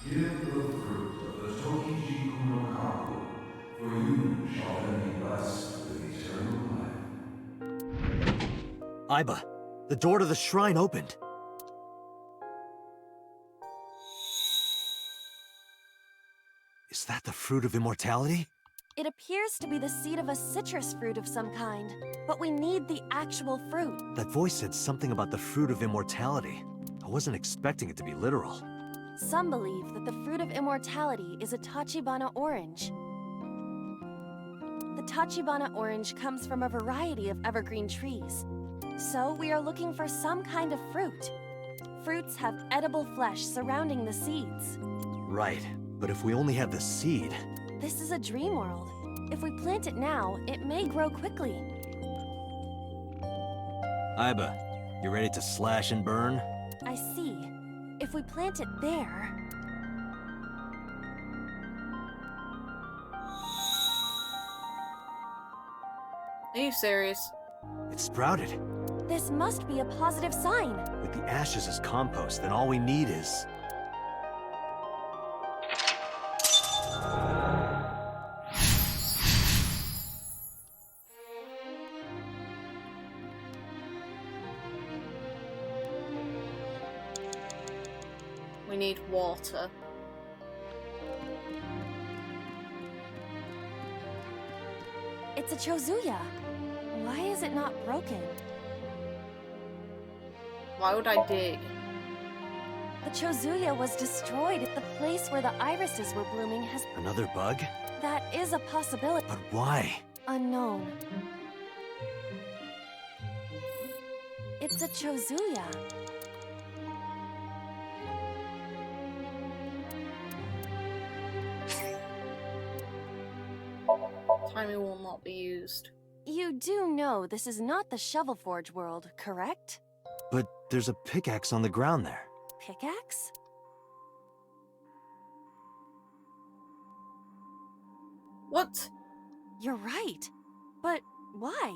Give the fruit of the Tokiji Kuno Kaku, for you shall then be blessed with eternal life. Aiba, the door to the shrine opened. Is that the fruit of immortality? It appears to be the seed of a citrus fruit of some kind, but we need the actual fruit. That voice said something about the fruit of immortality. I wasn't expecting it to be literal. Some believe that the fruit of immortality is a Tachibana orange. The Tachibana orange comes from a variety of evergreen trees. So we are looking for some kind of fruit. Fruits have edible flesh surrounding the seeds. Right, but if we only have the seed... This is a dream world. If we plant it now, it may grow quickly. Aiba, you ready to slash and burn? I see. If we plant it there... Are you serious? It sprouted. This must be a positive sign. With the ashes as compost, then all we need is... We need water. It's a Chozuya. Why is it not broken? Why would I dig? The Chozuya was destroyed at the place where the irises were blooming has... Another bug? That is a possibility. But why? Unknown. It's a Chozuya. Timing will not be used. You do know this is not the Shovel Forge world, correct? But there's a pickaxe on the ground there. Pickaxe? What? You're right. But why?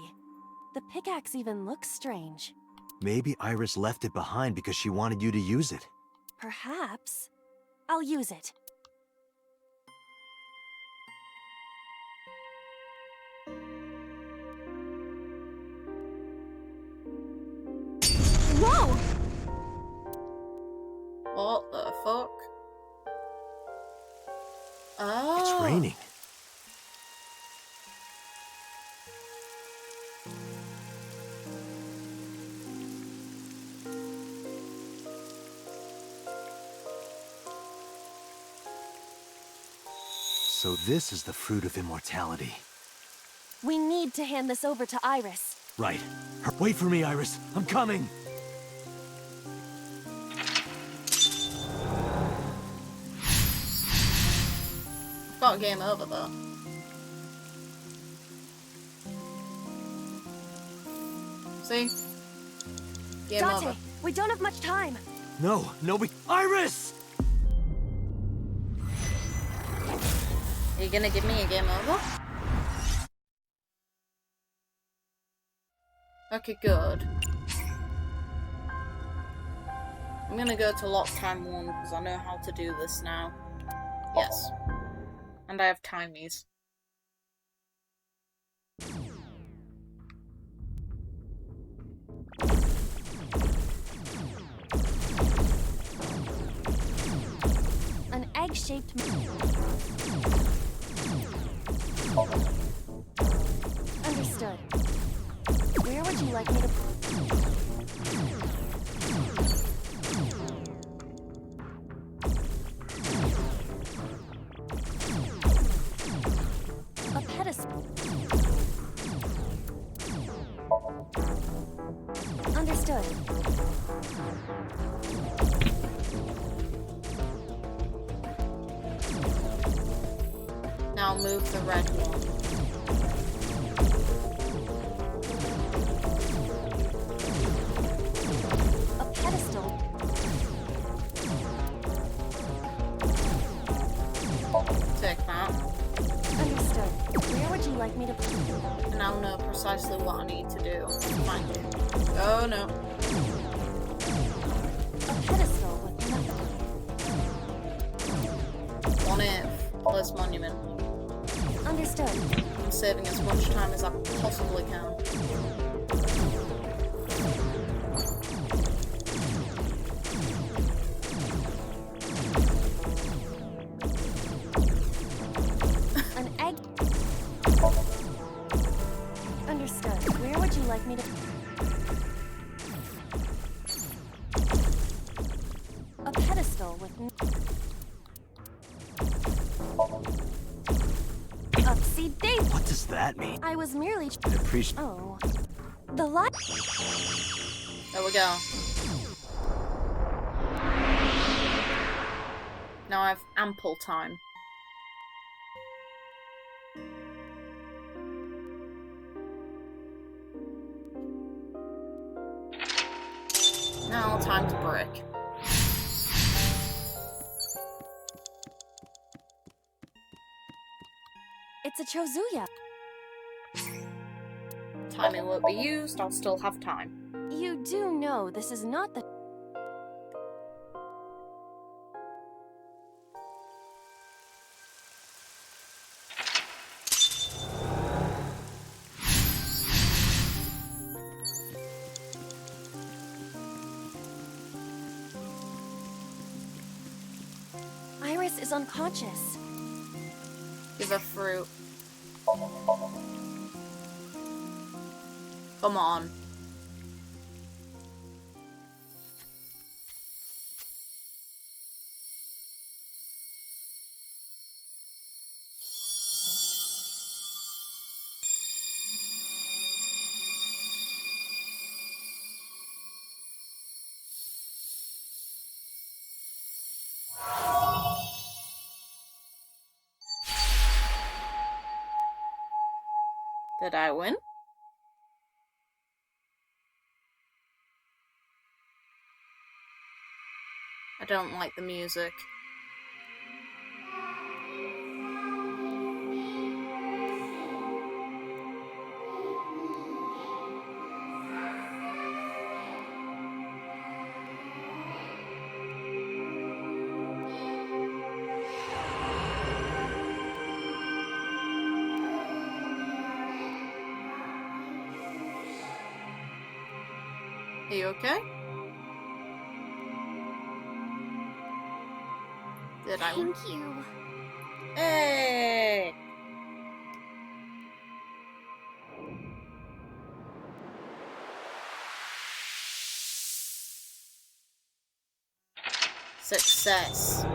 The pickaxe even looks strange. Maybe Iris left it behind because she wanted you to use it. Perhaps. I'll use it. Whoa! What the fuck? Oh. It's raining. So this is the fruit of immortality. We need to hand this over to Iris. Right. Wait for me, Iris. I'm coming! Not game over though. See? Game Date, over. we don't have much time. No, Iris! Are you gonna give me a game over? Okay, good. I'm gonna go to lock time 1 because I know how to do this now. Yes. And I have timies. An egg-shaped... Understood. Where would you like me to... A pedestal. Understood. Now move the red one. A pedestal. Take that. Understood. Where would you like me to... And I'll know precisely what I need to do. Find it. Oh no. A pedestal with nothing. On it. Place monument. Understood. I'm saving as much time as I possibly can. An egg. Understood. Where would you like me to... A pedestal with... Upsy daisy. What does that mean? I was merely... I appreciate... Oh. The light... There we go. Now I have ample time. Now time to break. It's a Chozuya. Timing won't be used, I'll still have time. You do know this is not the... Iris is unconscious. Give her fruit. Come on. Did I win? I don't like the music. Are you okay? Did I win? Thank you. Hey! Success.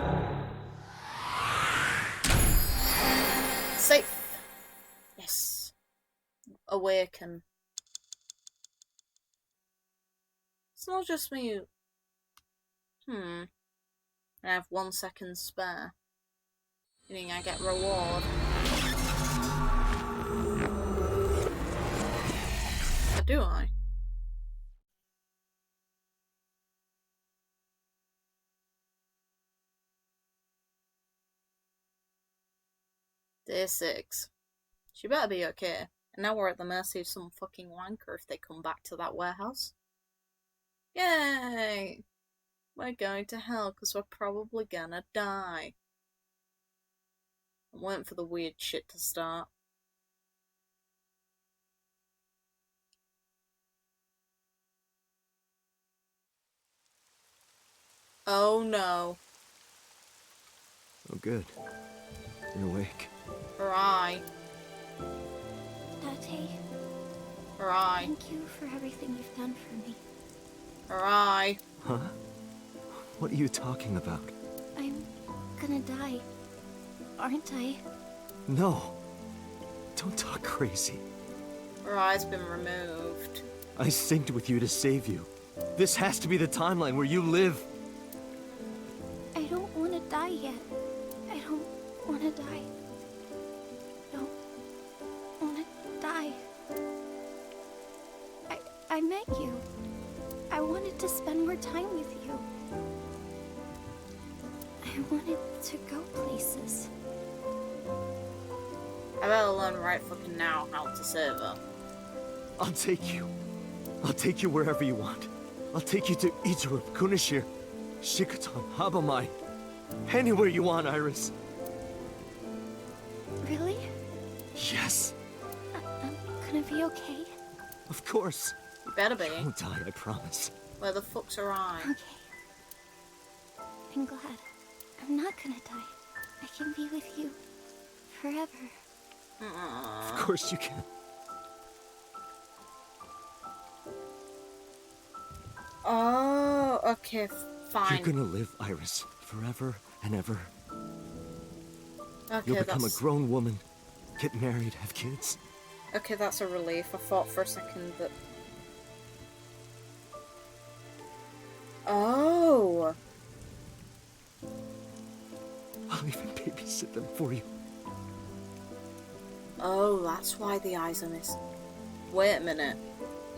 awaken. It's not just me. I have 1 second spare. Meaning I get reward. Or do I? Day 6. She better be okay. And now we're at the mercy of some fucking wanker if they come back to that warehouse. Yay! We're going to hell because we're probably gonna die. I'm waiting for the weird shit to start. Oh no. Oh, good. You're awake. Right. Date, Right. thank you for everything you've done for me. Right. Huh? What are you talking about? I'm gonna die, aren't I? No. Don't talk crazy. Her eye's been removed. I synced with you to save you. This has to be the timeline where you live. I don't want to die yet. I don't want to die. Don't want to die. I met you. I wanted to spend more time with you. I wanted to go places. I better learn right fucking now how to save her. I'll take you. I'll take you wherever you want. I'll take you to Ichiru, Kunishir, Shikotan, Habamai. Anywhere you want, Iris. Really? Yes. I'm gonna be okay. Of course. You better be. You won't die, I promise. Where the fuck's her eye? Okay. I'm glad. I'm not gonna die. I can be with you forever. Of course you can. Oh, okay, fine. You're gonna live, Iris, forever and ever. Okay, You'll become that's... a grown woman, get married, have kids. Okay, that's a relief. I thought for a second that... Oh! I'll even babysit them for you. Oh, that's why the eyes are missing. Wait a minute.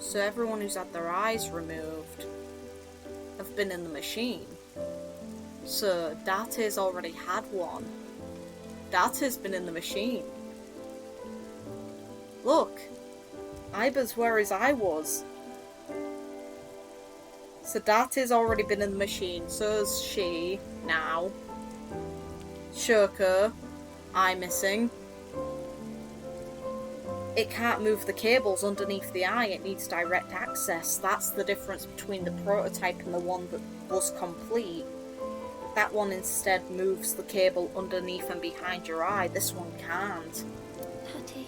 So everyone who's had their eyes removed have been in the machine. So Date's already had one. Date's been in the machine. Look! Aiba's where his eye was. So Date's already been in the machine, so's she, now. Shoko, eye missing. It can't move the cables underneath the eye, it needs direct access. That's the difference between the prototype and the one that was complete. That one instead moves the cable underneath and behind your eye, this one can't. Tate.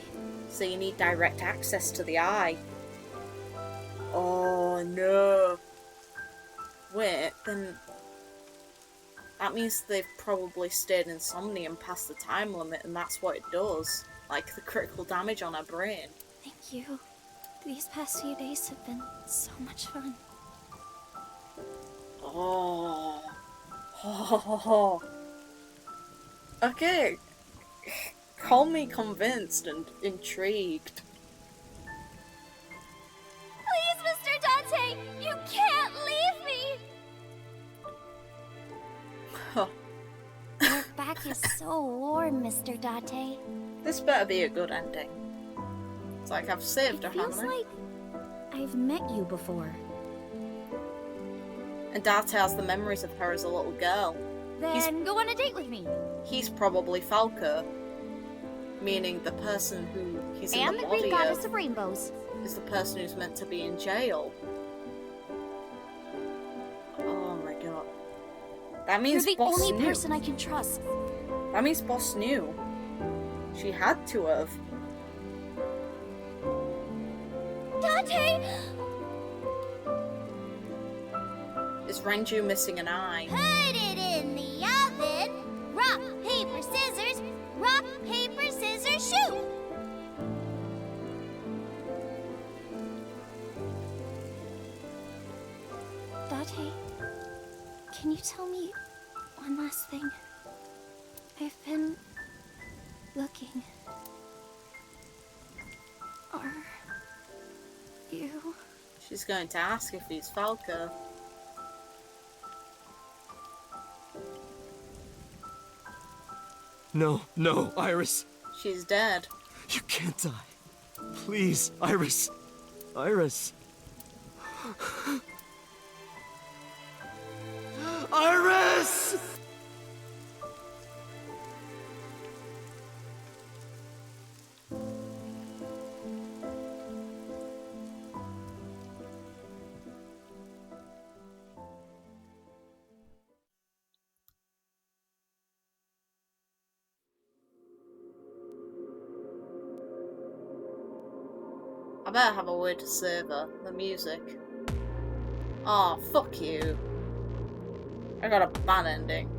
So you need direct access to the eye. Oh no. Wait, then... That means they've probably stayed in Somnium past the time limit and that's what it does. Like the critical damage on her brain. Thank you. These past few days have been so much fun. Oh. Oh. Okay. Call me convinced and intrigued. Please, Mr. Date! You can't leave me! Huh. Your back is so warm, Mr. Date. This better be a good ending. It's like I've saved her, It feels haven't I? like I've met you before. And Date has the memories of her as a little girl. Then go on a date with me. He's probably Falco. Meaning the person who he's in And the the body Greek goddess of of rainbows. is the person who's meant to be in jail. Oh my god. That means You're the Boss only knew. person I can trust. That means Boss knew. She had to have. Date! Is Renju missing an eye? Put it in the oven. Rock, paper, scissors. Rock, paper, scissors, shoot. tell me one last thing? I've been looking. Are you? She's going to ask if he's Falco. No, no, Iris. She's dead. You can't die. Please, Iris. Iris. Iris! I better have a way to save her. The music. Oh, fuck you. I got a bad ending.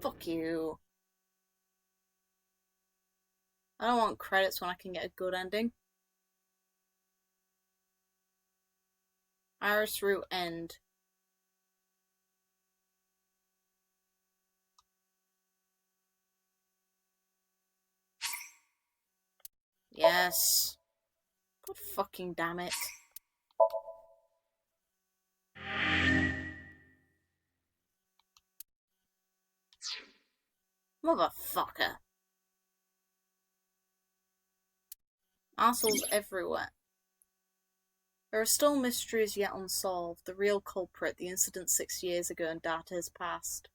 Fuck you. I don't want credits when I can get a good ending. Iris route end. Yes. God fucking damn it. Motherfucker. Assholes everywhere. There are still mysteries yet unsolved. The real culprit, the incident 6 years ago, and data has passed.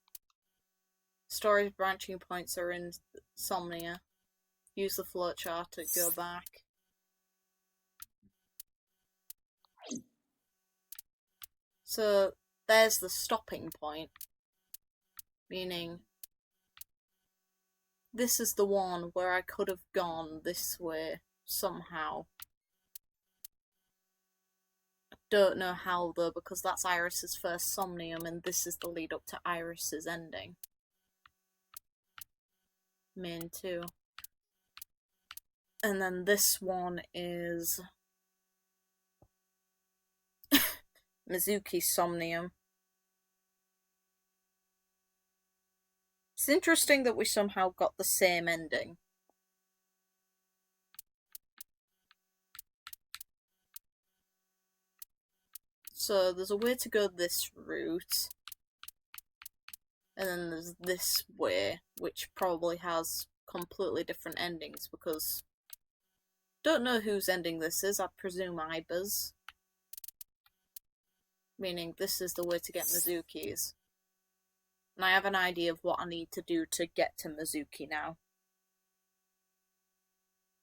Story's branching points are in Somnia. Use the flowchart to go back. So, there's the stopping point. Meaning, this is the one where I could have gone this way somehow. I don't know how though, because that's Iris's first Somnium and this is the lead up to Iris's ending. Main 2. And then this one is Mizuki Somnium. It's interesting that we somehow got the same ending. So there's a way to go this route. And then there's this way, which probably has completely different endings because don't know whose ending this is. I presume Aiba's. Meaning this is the way to get Mizuki's. And I have an idea of what I need to do to get to Mizuki now.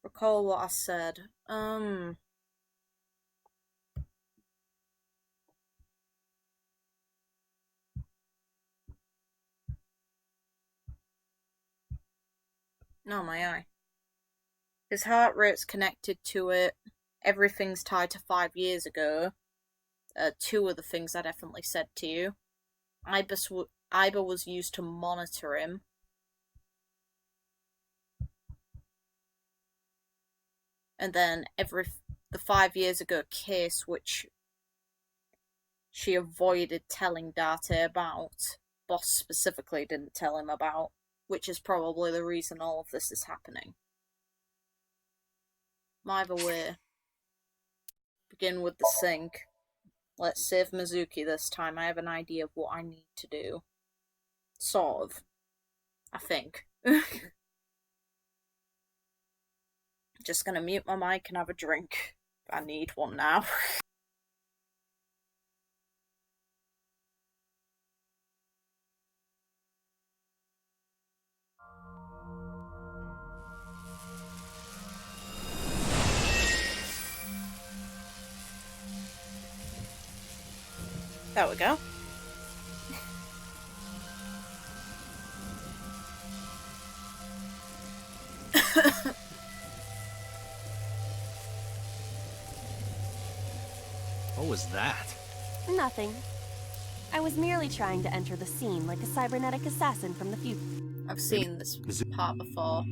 Recall what I said. No, my eye. His heart rate's connected to it. Everything's tied to 5 years ago. 2 of the things I definitely said to you. Aiba was used to monitor him. And then the 5 years ago case, which she avoided telling Date about, Boss specifically didn't tell him about, which is probably the reason all of this is happening. Either way, begin with the sink. Let's save Mizuki this time. I have an idea of what I need to do. Sort of. I think. Just gonna mute my mic and have a drink. I need one now. There we go. What was that? Nothing. I was merely trying to enter the scene like a cybernetic assassin from the future. I've seen this part before.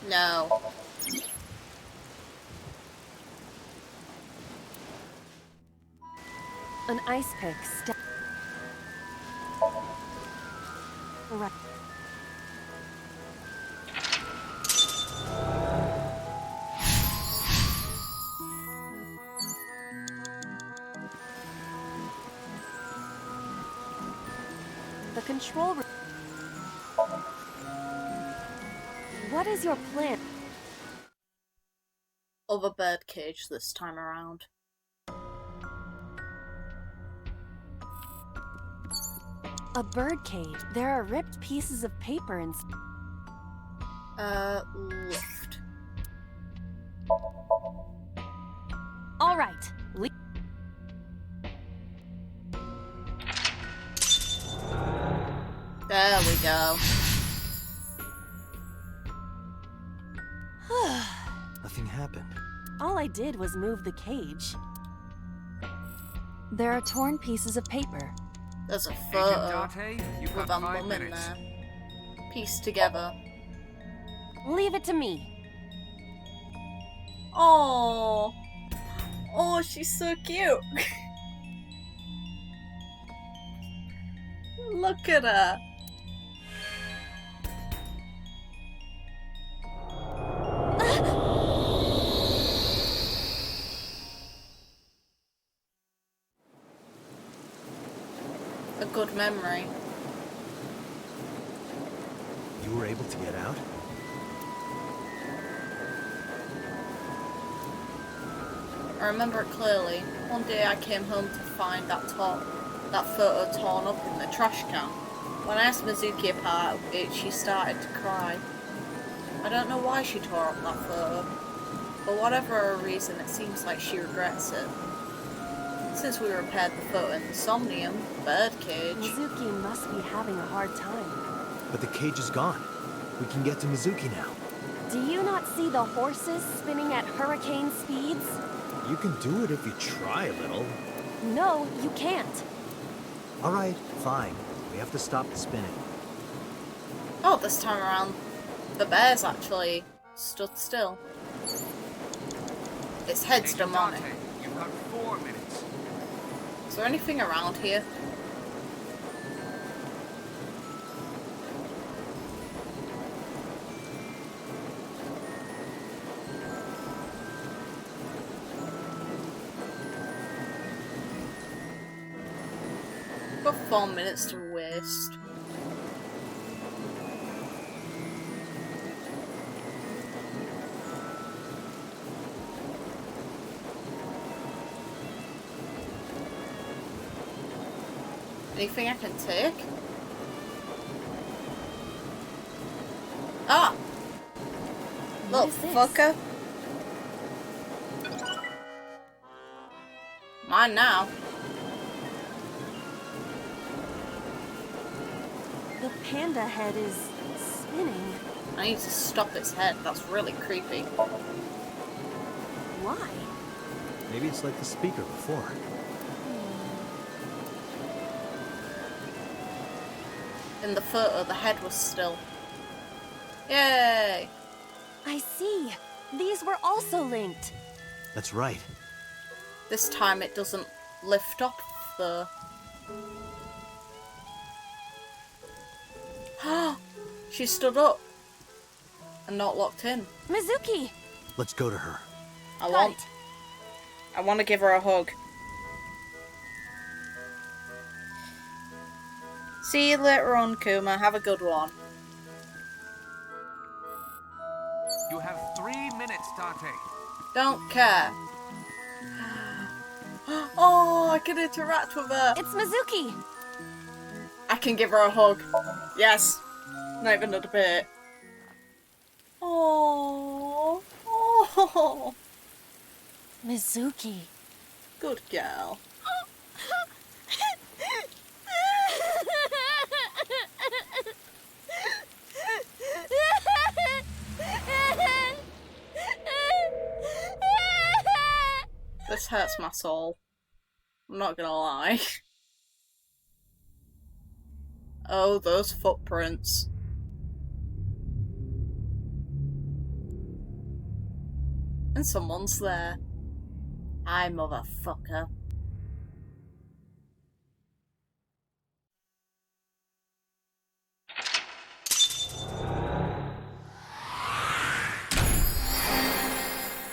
No. An ice pick Right. The control room. What is your plan? Other birdcage this time around. A birdcage. There are ripped pieces of paper and... Lift. All right. There we go. Nothing happened. All I did was move the cage. There are torn pieces of paper. There's a Agent photo Dante, you've with got a 5 mum in minutes. there. Pieced together. Leave it to me. Oh, oh, she's so cute. Look at her. A good memory. You were able to get out? I remember it clearly. One day I came home to find that photo torn up in the trash can. When I asked Mizuki about it, she started to cry. I don't know why she tore up that photo, but whatever her reason, it seems like she regrets it. Since we repaired the photo in the Somnium birdcage. Mizuki must be having a hard time. But the cage is gone. We can get to Mizuki now. Do you not see the horses spinning at hurricane speeds? You can do it if you try a little. No, you can't. All right, fine. We have to stop the spinning. Oh, this time around, the bear's actually stood still. Its head's Agent demonic. Dante, you've got 4 minutes. Is there anything around here? Got 4 minutes to waste. Anything I can take? Ah! What Little is this? fucker. Mine now. The panda head is spinning. I need to stop its head. That's really creepy. Why? Maybe it's like the speaker before. In the photo, the head was still. Yay! I see. These were also linked. That's right. This time it doesn't lift up, though. She stood up and not locked in. Mizuki! Let's go to her. I want to give her a hug. See you later on, Kuma. Have a good one. You have 3 minutes, Dante. Don't care. Oh, I can interact with her. It's Mizuki! I can give her a hug. Yes. Not even a debate. Oh. Oh. Mizuki. Good girl. This hurts my soul. I'm not gonna lie. Oh, those footprints. And someone's there. Hi, motherfucker.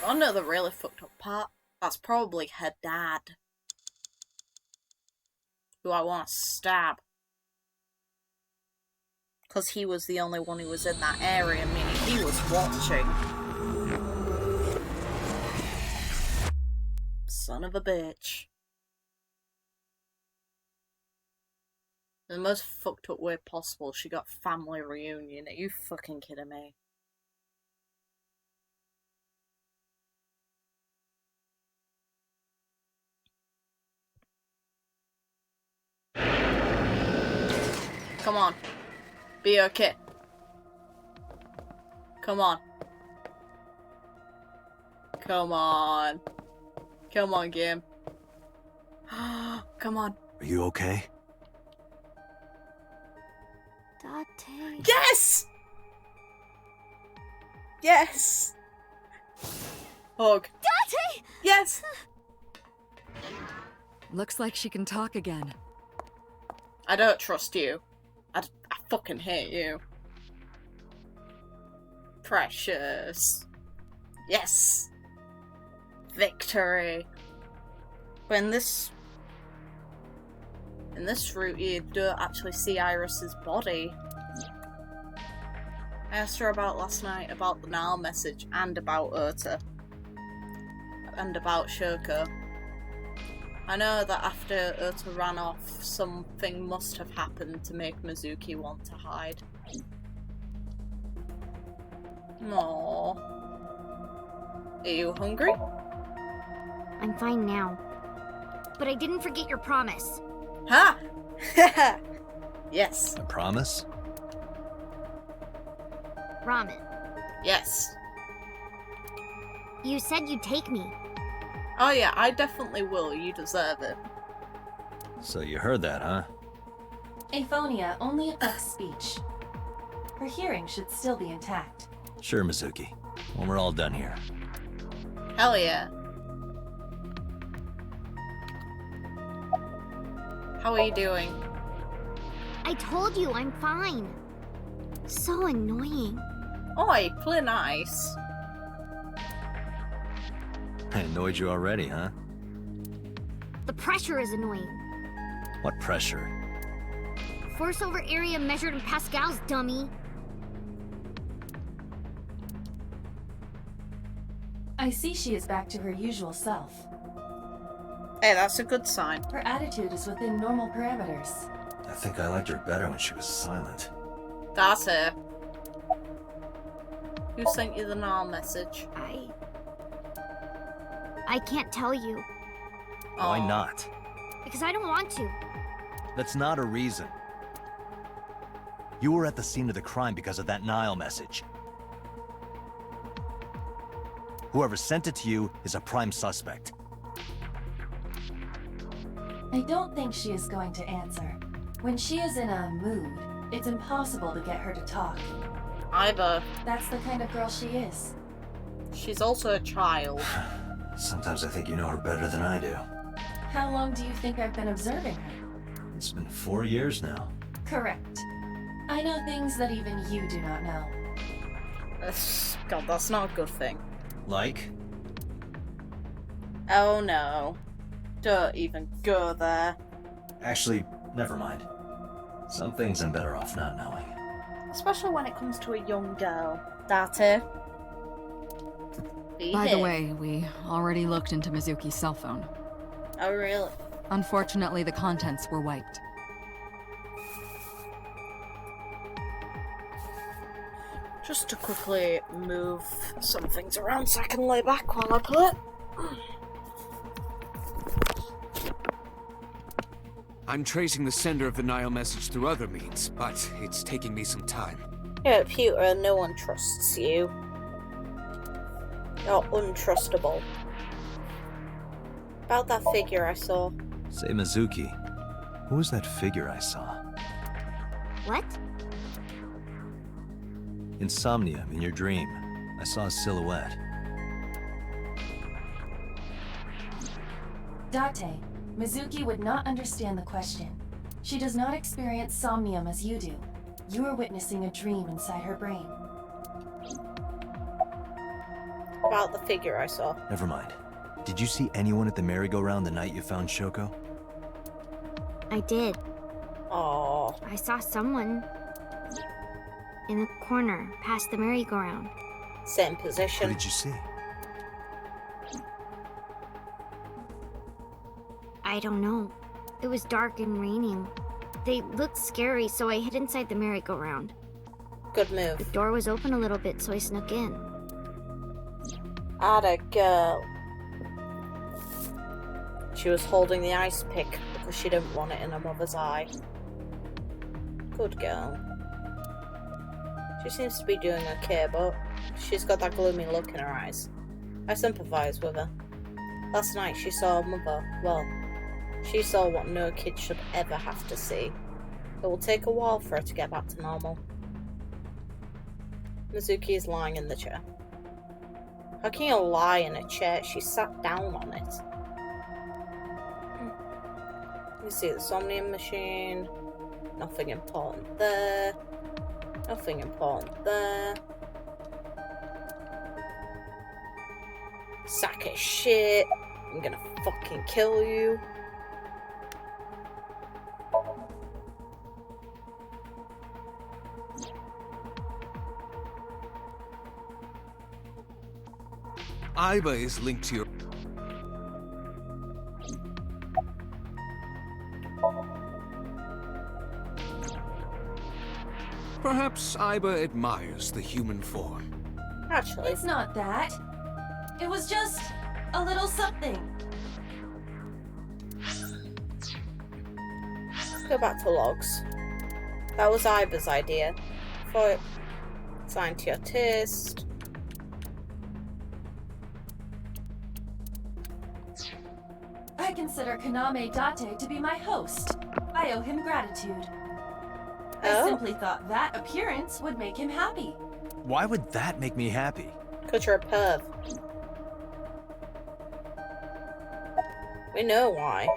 I know the really fucked up part. That's probably her dad. Who I want to stab. Because he was the only one who was in that area, meaning he was watching. Son of a bitch. In the most fucked up way possible, she got family reunion. Are you fucking kidding me? Come on. Be okay. Come on. Come on. Come on, game. Come on. Are you okay? Date. Yes! Yes! Hug. Date! Yes! Looks like she can talk again. I don't trust you. I fucking hate you. Precious. Yes! Victory. But in this route, you don't actually see Iris's body. I asked her about last night, about the Nile message, and about Ota. And about Shoko. I know that after Ota ran off, something must have happened to make Mizuki want to hide. Aww. Are you hungry? I'm fine now. But I didn't forget your promise. Ha! Yes. I promise? Ramen. Yes. You said you'd take me. Oh yeah, I definitely will. You deserve it. So you heard that, huh? Aphonia only affects speech. Her hearing should still be intact. Sure, Mizuki. When we're all done here. Hell yeah. How are you doing? I told you I'm fine. So annoying. Oi, play nice. I annoyed you already, huh? The pressure is annoying. What pressure? Force over area measured in pascals, dummy. I see she is back to her usual self. Hey, that's a good sign. Her attitude is within normal parameters. I think I liked her better when she was silent. That's her. Who sent you the Nile message? I can't tell you. Why Aw. not? Because I don't want to. That's not a reason. You were at the scene of the crime because of that Nile message. Whoever sent it to you is a prime suspect. I don't think she is going to answer. When she is in a mood, it's impossible to get her to talk. Aiba. That's the kind of girl she is. She's also a child. Sometimes I think you know her better than I do. How long do you think I've been observing her? It's been 4 years now. Correct. I know things that even you do not know. God, that's not a good thing. Like? Oh no. Don't even go there. Actually, never mind. Some things I'm better off not knowing. Especially when it comes to a young girl. Date. By the way, we already looked into Mizuki's cell phone. Oh really? Unfortunately, the contents were wiped. Just to quickly move some things around so I can lay back while I play. I'm tracing the sender of the Nile message through other means, but it's taking me some time. Yeah, Pewter, no one trusts you. You're untrustable. About that figure I saw. Say, Mizuki, who was that figure I saw? What? In Somnium, in your dream, I saw a silhouette. Date, Mizuki would not understand the question. She does not experience somnium as you do. You are witnessing a dream inside her brain. About the figure I saw. Never mind. Did you see anyone at the merry-go-round the night you found Shoko? I did. Oh. I saw someone in the corner past the merry-go-round. Same position. What did you see? I don't know. It was dark and raining. They looked scary, so I hid inside the merry-go-round. Good move. The door was open a little bit, so I snuck in. Atta girl. She was holding the ice pick because she didn't want it in her mother's eye. Good girl. She seems to be doing okay, but she's got that gloomy look in her eyes. I sympathize with her. Last night she saw her mother. Well, she saw what no kid should ever have to see. It will take a while for her to get back to normal. Mizuki is lying in the chair. How can you lie in a chair? She sat down on it. You see the Somnium machine. Nothing important there. Nothing important there. Sack of shit. I'm gonna fucking kill you. Aiba is linked to your... Perhaps Aiba admires the human form. Actually, It's not that. It was just a little something. let's go back to logs. That was Aiba's idea. For scientist. I consider Kaname Date to be my host. I owe him gratitude. I simply thought that appearance would make him happy. Why would that make me happy? Because you're a perv. We know why.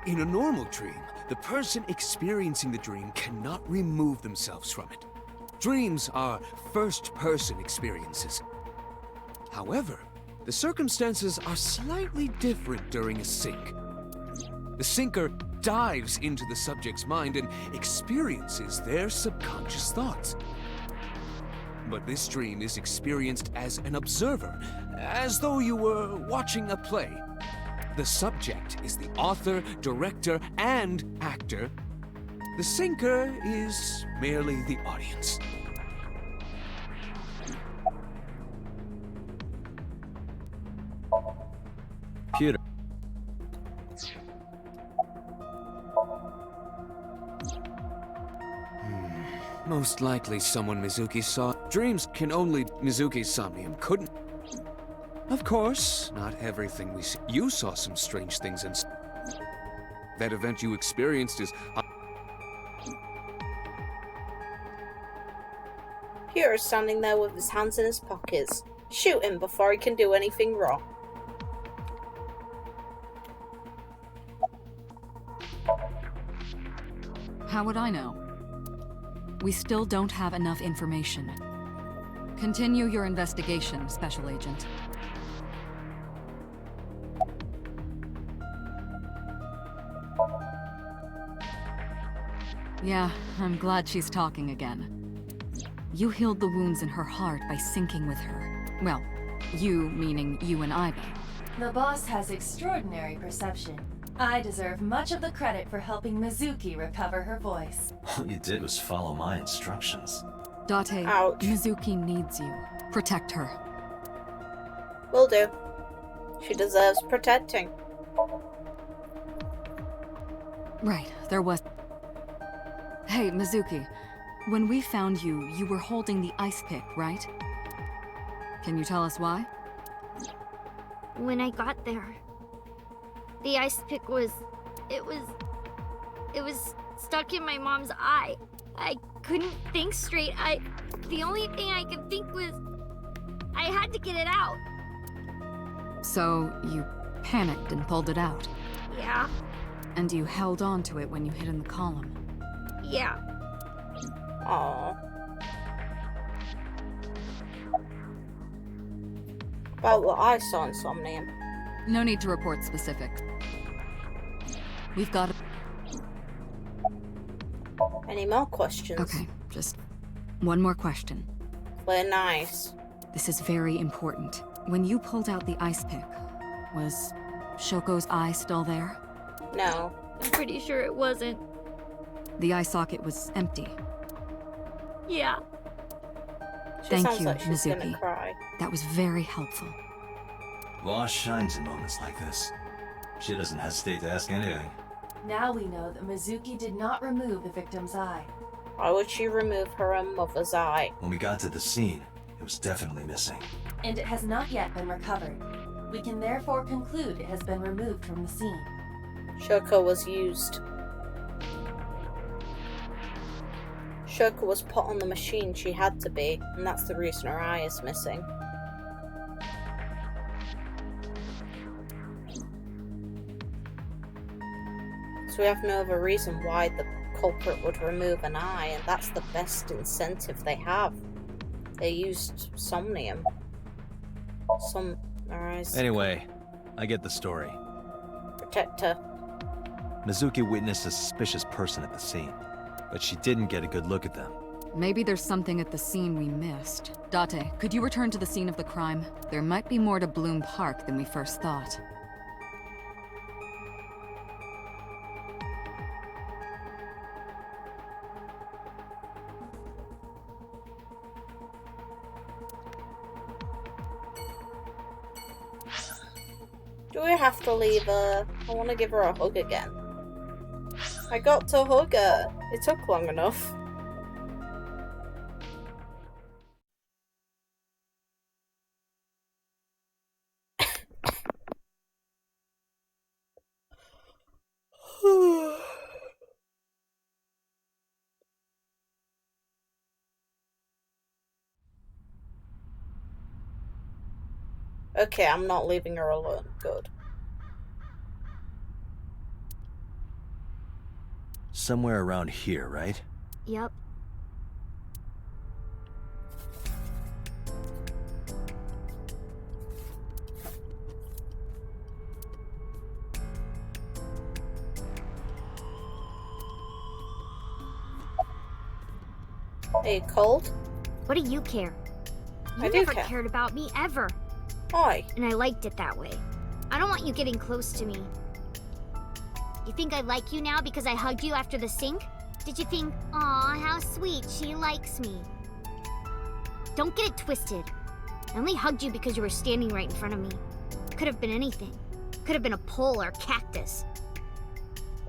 In a normal dream, the person experiencing the dream cannot remove themselves from it. Dreams are first-person experiences. However, the circumstances are slightly different during a sync. The sinker dives into the subject's mind and experiences their subconscious thoughts. But this dream is experienced as an observer, as though you were watching a play. The subject is the author, director, and actor. The sinker is merely the audience. Computer. Most likely someone Mizuki saw. Dreams can only... Mizuki's Somnium couldn't. Of course, not everything we see. You saw some strange things and... That event you experienced is... Pure is standing there with his hands in his pockets. Shoot him before he can do anything wrong. How would I know? We still don't have enough information. Continue your investigation, Special Agent. Yeah, I'm glad she's talking again. You healed the wounds in her heart by syncing with her. Well, you meaning you and Aiba. The boss has extraordinary perception. I deserve much of the credit for helping Mizuki recover her voice. All you did was follow my instructions. Date, Ouch. Mizuki needs you. Protect her. Will do. She deserves protecting. Right, there was... Hey, Mizuki. When we found you, you were holding the ice pick, right? Can you tell us why? When I got there, the ice pick it was stuck in my mom's eye. I couldn't think straight. The only thing I could think was I had to get it out. So, you panicked and pulled it out. Yeah. And you held on to it when you hid in the column. Yeah. Aww. About what I saw in Somnium. No need to report specifics. We've got... Any more questions? Okay, just one more question. Play nice. This is very important. When you pulled out the ice pick, was Shoko's eye still there? No. I'm pretty sure it wasn't. The eye socket was empty. Yeah. Thank sounds you, like she's Mizuki. gonna cry. That was very helpful. Lost shines in moments like this. She doesn't hesitate to ask anything. Now we know that Mizuki did not remove the victim's eye. Why would she remove her own mother's eye? When we got to the scene, it was definitely missing. And it has not yet been recovered. We can therefore conclude it has been removed from the scene. Shoko was used. Shoko was put on the machine she had to be, and that's the reason her eye is missing. So we have no other reason why the culprit would remove an eye, and that's the best incentive they have. They used Somnium. Anyway, I get the story. Protector. Mizuki witnessed a suspicious person at the scene, but she didn't get a good look at them. Maybe there's something at the scene we missed. Date, could you return to the scene of the crime? There might be more to Bloom Park than we first thought. Do we have to leave her? I want to give her a hug again. I got to hug her. It took long enough. Okay, I'm not leaving her alone. Good. Somewhere around here, right? Yep. Hey, cold? What do you care? You I do never care. cared about me, ever. Why? And I liked it that way. I don't want you getting close to me. You think I like you now because I hugged you after the sink? Did you think, aw, how sweet, she likes me? Don't get it twisted. I only hugged you because you were standing right in front of me. Could have been anything. Could have been a pole or a cactus.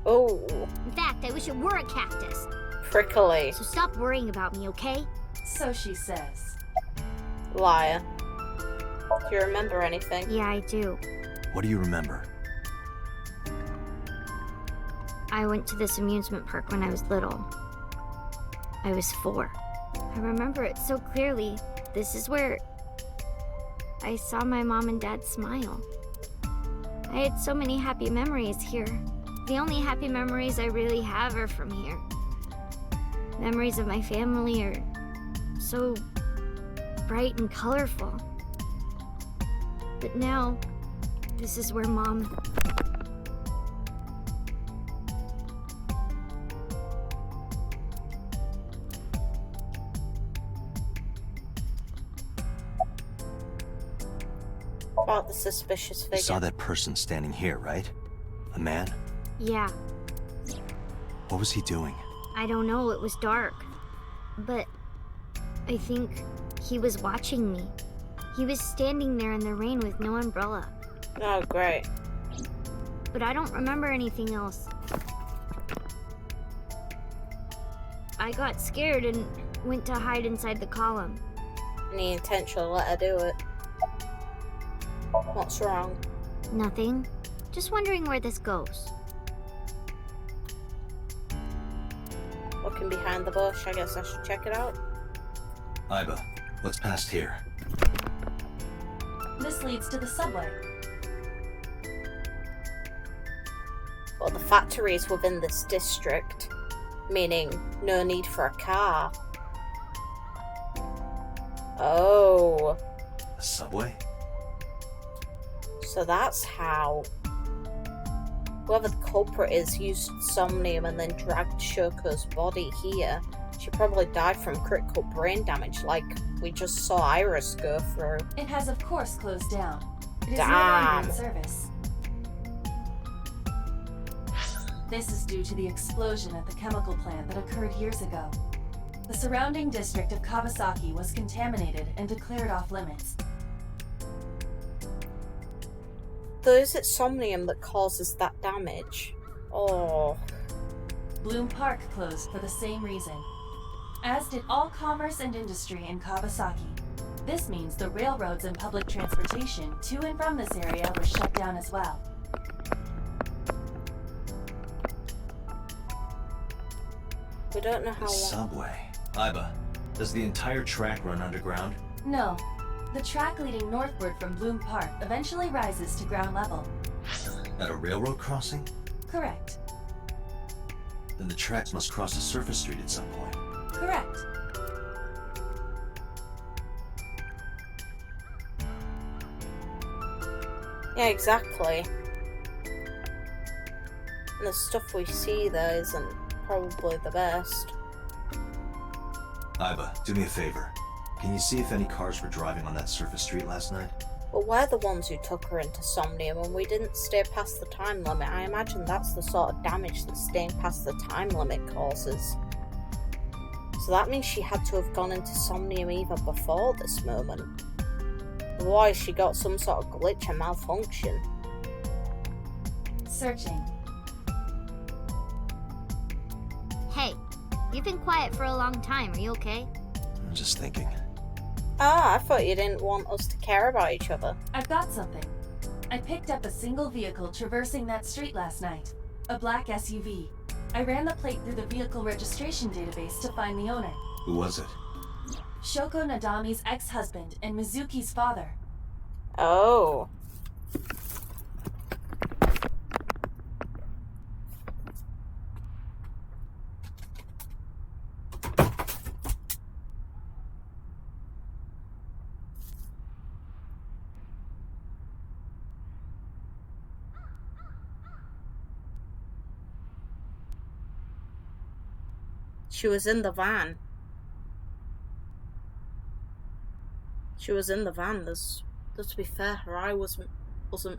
Oh. In fact, I wish it were a cactus. Prickly. So stop worrying about me, okay? So she says. Liar. Do you remember anything? Yeah, I do. What do you remember? I went to this amusement park when I was little. I was 4. I remember it so clearly. This is where I saw my mom and dad smile. I had so many happy memories here. The only happy memories I really have are from here. Memories of my family are so bright and colorful. But now, this is where Mom... About the suspicious figure. You saw that person standing here, right? A man? Yeah, What was he doing? I don't know, it was dark. But I think he was watching me. He was standing there in the rain with no umbrella. Oh, great. But I don't remember anything else. I got scared and went to hide inside the column. Any intention to let her do it? What's wrong? Nothing. Just wondering where this goes. Looking behind the bush, I guess I should check it out. Aiba, what's past here? This leads to the subway. But the factory is within this district, meaning no need for a car. Oh. The subway? So that's how whoever the culprit is used Somnium and then dragged Shoko's body here. She probably died from critical brain damage like we just saw Iris go through. It has of course closed down. It is no Damn. longer in service. This is due to the explosion at the chemical plant that occurred years ago. The surrounding district of Kawasaki was contaminated and declared off limits. Though is it Somnium that causes that damage? Oh. Bloom Park closed for the same reason, as did all commerce and industry in Kawasaki. This means the railroads and public transportation to and from this area were shut down as well. We don't know how long. Subway. Aiba, does the entire track run underground? No. The track leading northward from Bloom Park eventually rises to ground level. At a railroad crossing? Correct. Then the tracks must cross a surface street at some point. Correct. Yeah, exactly. And the stuff we see there isn't probably the best. Aiba, do me a favor. Can you see if any cars were driving on that surface street last night? But we're the ones who took her into Somnium and we didn't stay past the time limit. I imagine that's the sort of damage that staying past the time limit causes. So that means she had to have gone into Somnium even before this moment. Otherwise she got some sort of glitch and malfunction. Searching. Hey, you've been quiet for a long time. Are you okay? I'm just thinking. Ah, I thought you didn't want us to care about each other. I've got something. I picked up a single vehicle traversing that street last night. A black SUV. I ran the plate through the vehicle registration database to find the owner. Who was it? Shoko Nadami's ex-husband and Mizuki's father. Oh. She was in the van. She was in the van. Though to be fair, her eye wasn't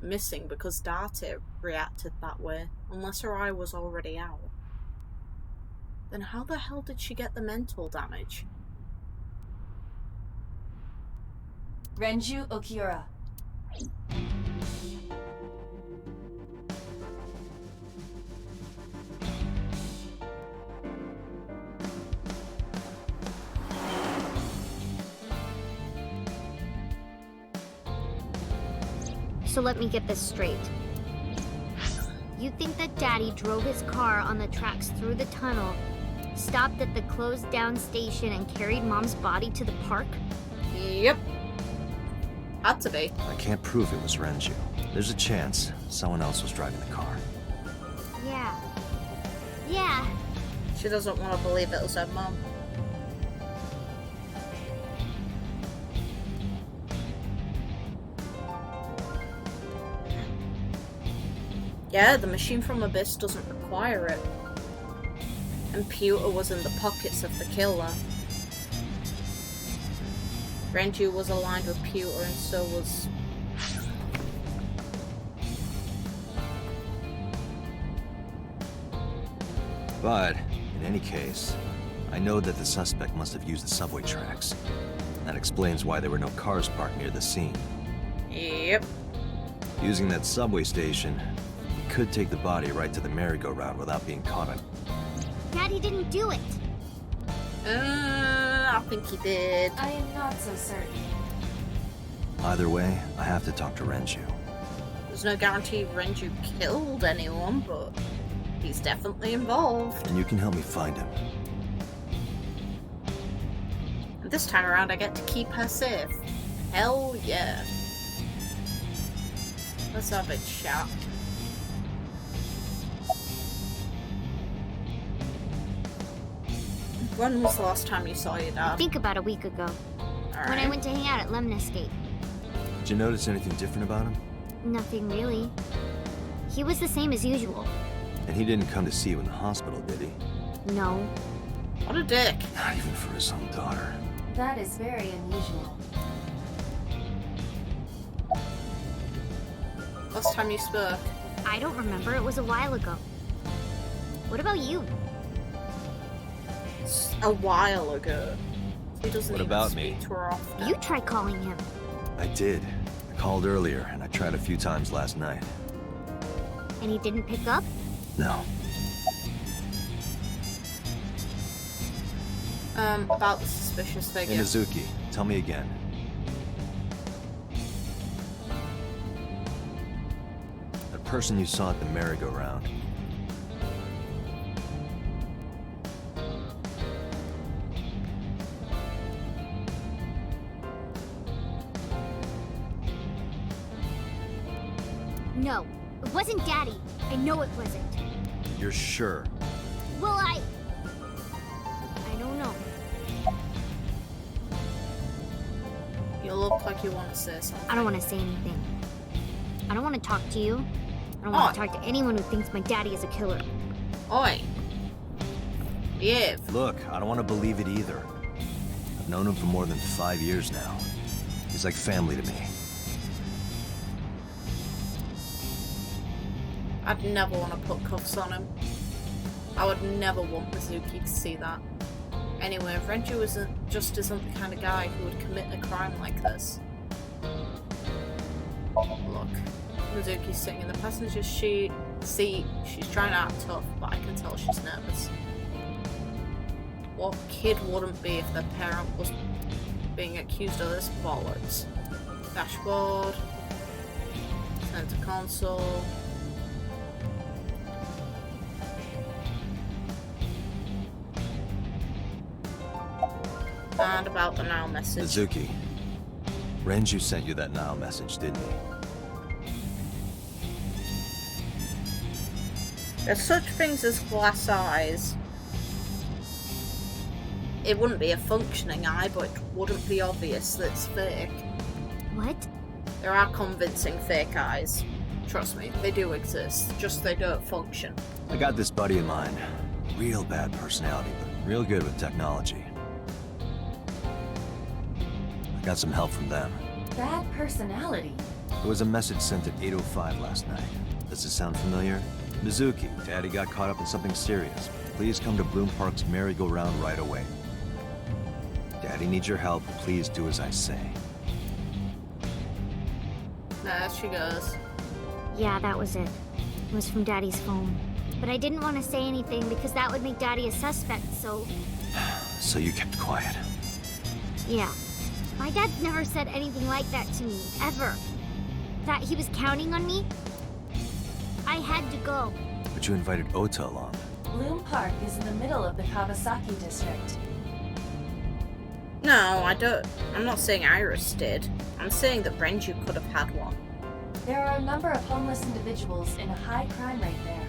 missing because Date reacted that way, unless her eye was already out. Then how the hell did she get the mental damage? Renju Okiura. So let me get this straight. You think that Daddy drove his car on the tracks through the tunnel, stopped at the closed down station, and carried Mom's body to the park? Yep. Had to be. I can't prove it was Renju. There's a chance someone else was driving the car. Yeah. Yeah. She doesn't want to believe it was her mom. Yeah, the machine from Abyss doesn't require it. And pewter was in the pockets of the killer. Renju was aligned with pewter and so was... But, in any case, I know that the suspect must have used the subway tracks. That explains why there were no cars parked near the scene. Yep. Using that subway station, we could take the body right to the merry-go-round without being caught on. Daddy didn't do it. I think he did. I am not so certain. Either way, I have to talk to Renju. There's no guarantee Renju killed anyone, but he's definitely involved. And you can help me find him. And this time around I get to keep her safe. Hell yeah. Let's have a chat. When was the last time you saw your dad? I think about a week ago. When I went to hang out at Lemnis Gate. Did you notice anything different about him? Nothing really. He was the same as usual. And he didn't come to see you in the hospital, did he? No. What a dick. Not even for his own daughter. That is very unusual. Last time you spoke? I don't remember. It was a while ago. What about you? It's a while ago. He doesn't What even about speak me? to her often. You tried calling him. I did. I called earlier, and I tried a few times last night. And he didn't pick up? No. About the suspicious figure. Hey, Mizuki, tell me again. That person you saw at the merry-go-round. No. It wasn't Daddy. I know it wasn't. You're sure? Well, I don't know. You look like you want to say something. I don't want to say anything. I don't want to talk to you. I don't want to talk to anyone who thinks my daddy is a killer. Oi. Behave. Look, I don't want to believe it either. I've known him for more than 5 years now. He's like family to me. I'd never want to put cuffs on him. I would never want Mizuki to see that. Anyway, Renju isn't the kind of guy who would commit a crime like this. Look, Mizuki's sitting in the passenger seat. She's trying to act tough, but I can tell she's nervous. What kid wouldn't be if their parent was being accused of this bollocks? Dashboard. Center console. And about the now message. Mizuki, Renju sent you that now message, didn't he? There's such things as glass eyes. It wouldn't be a functioning eye, but it wouldn't be obvious that it's fake. What? There are convincing fake eyes. Trust me, they do exist, just they don't function. I got this buddy of mine. Real bad personality, but real good with technology. I got some help from them. Bad personality? There was a message sent at 8:05 last night. Does this sound familiar? Mizuki, Daddy got caught up in something serious. Please come to Bloom Park's merry-go-round right away. Daddy needs your help. Please do as I say. There she goes. Yeah, that was it. It was from Daddy's phone. But I didn't want to say anything because that would make Daddy a suspect, so... So you kept quiet. Yeah. My dad never said anything like that to me, ever. That he was counting on me. I had to go. But you invited Ota along. Bloom Park is in the middle of the Kawasaki district. No, I don't. I'm not saying Iris did. I'm saying that Renju could have had one. There are a number of homeless individuals in a high crime rate there.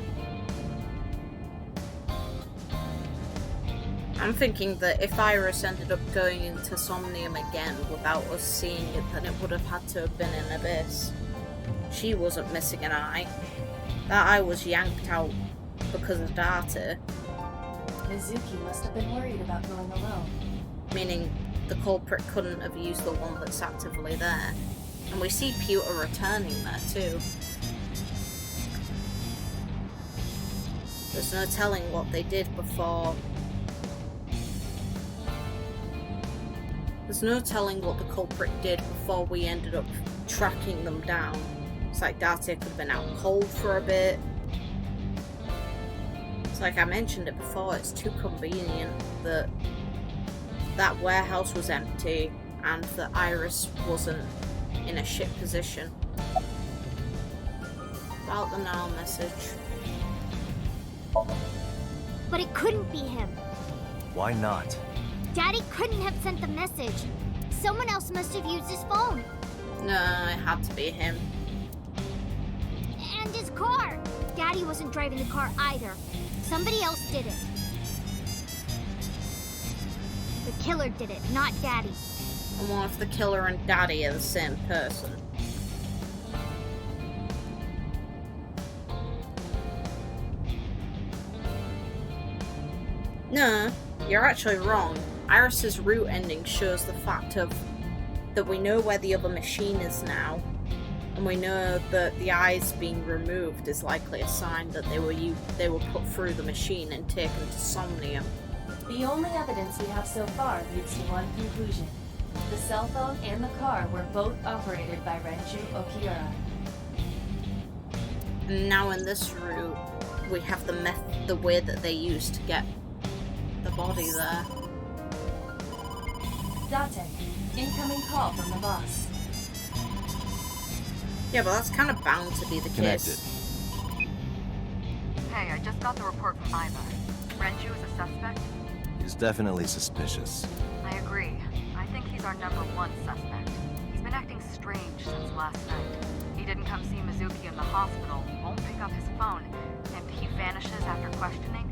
I'm thinking that if Iris ended up going into Somnium again without us seeing it, then it would have had to have been in Abyss. She wasn't missing an eye. That eye was yanked out because of data. Mizuki must have been worried about going alone. Meaning the culprit couldn't have used the one that's actively there. And we see Pewter returning there too. There's no telling what they did before. There's no telling what the culprit did before we ended up tracking them down. It's like Date could have been out cold for a bit. It's like I mentioned it before, it's too convenient that that warehouse was empty and that Iris wasn't in a shit position. About the now message. But it couldn't be him. Why not? Daddy couldn't have sent the message. Someone else must have used his phone. No, it had to be him. And his car. Daddy wasn't driving the car either. Somebody else did it. killer did it, not Daddy. And what if the killer and Daddy are the same person? No, you're actually wrong. Iris's route ending shows the fact of that we know where the other machine is now, and we know that the eyes being removed is likely a sign that they were put through the machine and taken to Somnium. The only evidence we have so far leads to one conclusion. The cell phone and the car were both operated by Renju Okiura. And now in this route, we have the way that they used to get the body there. Date, incoming call from the boss. Yeah, but that's kind of bound to be the Connected. case. Hey, I just got the report from Aiba. Renju is a suspect? He's definitely suspicious. I agree. I think he's our #1 suspect. He's been acting strange since last night. He didn't come see Mizuki in the hospital, won't pick up his phone, and he vanishes after questioning.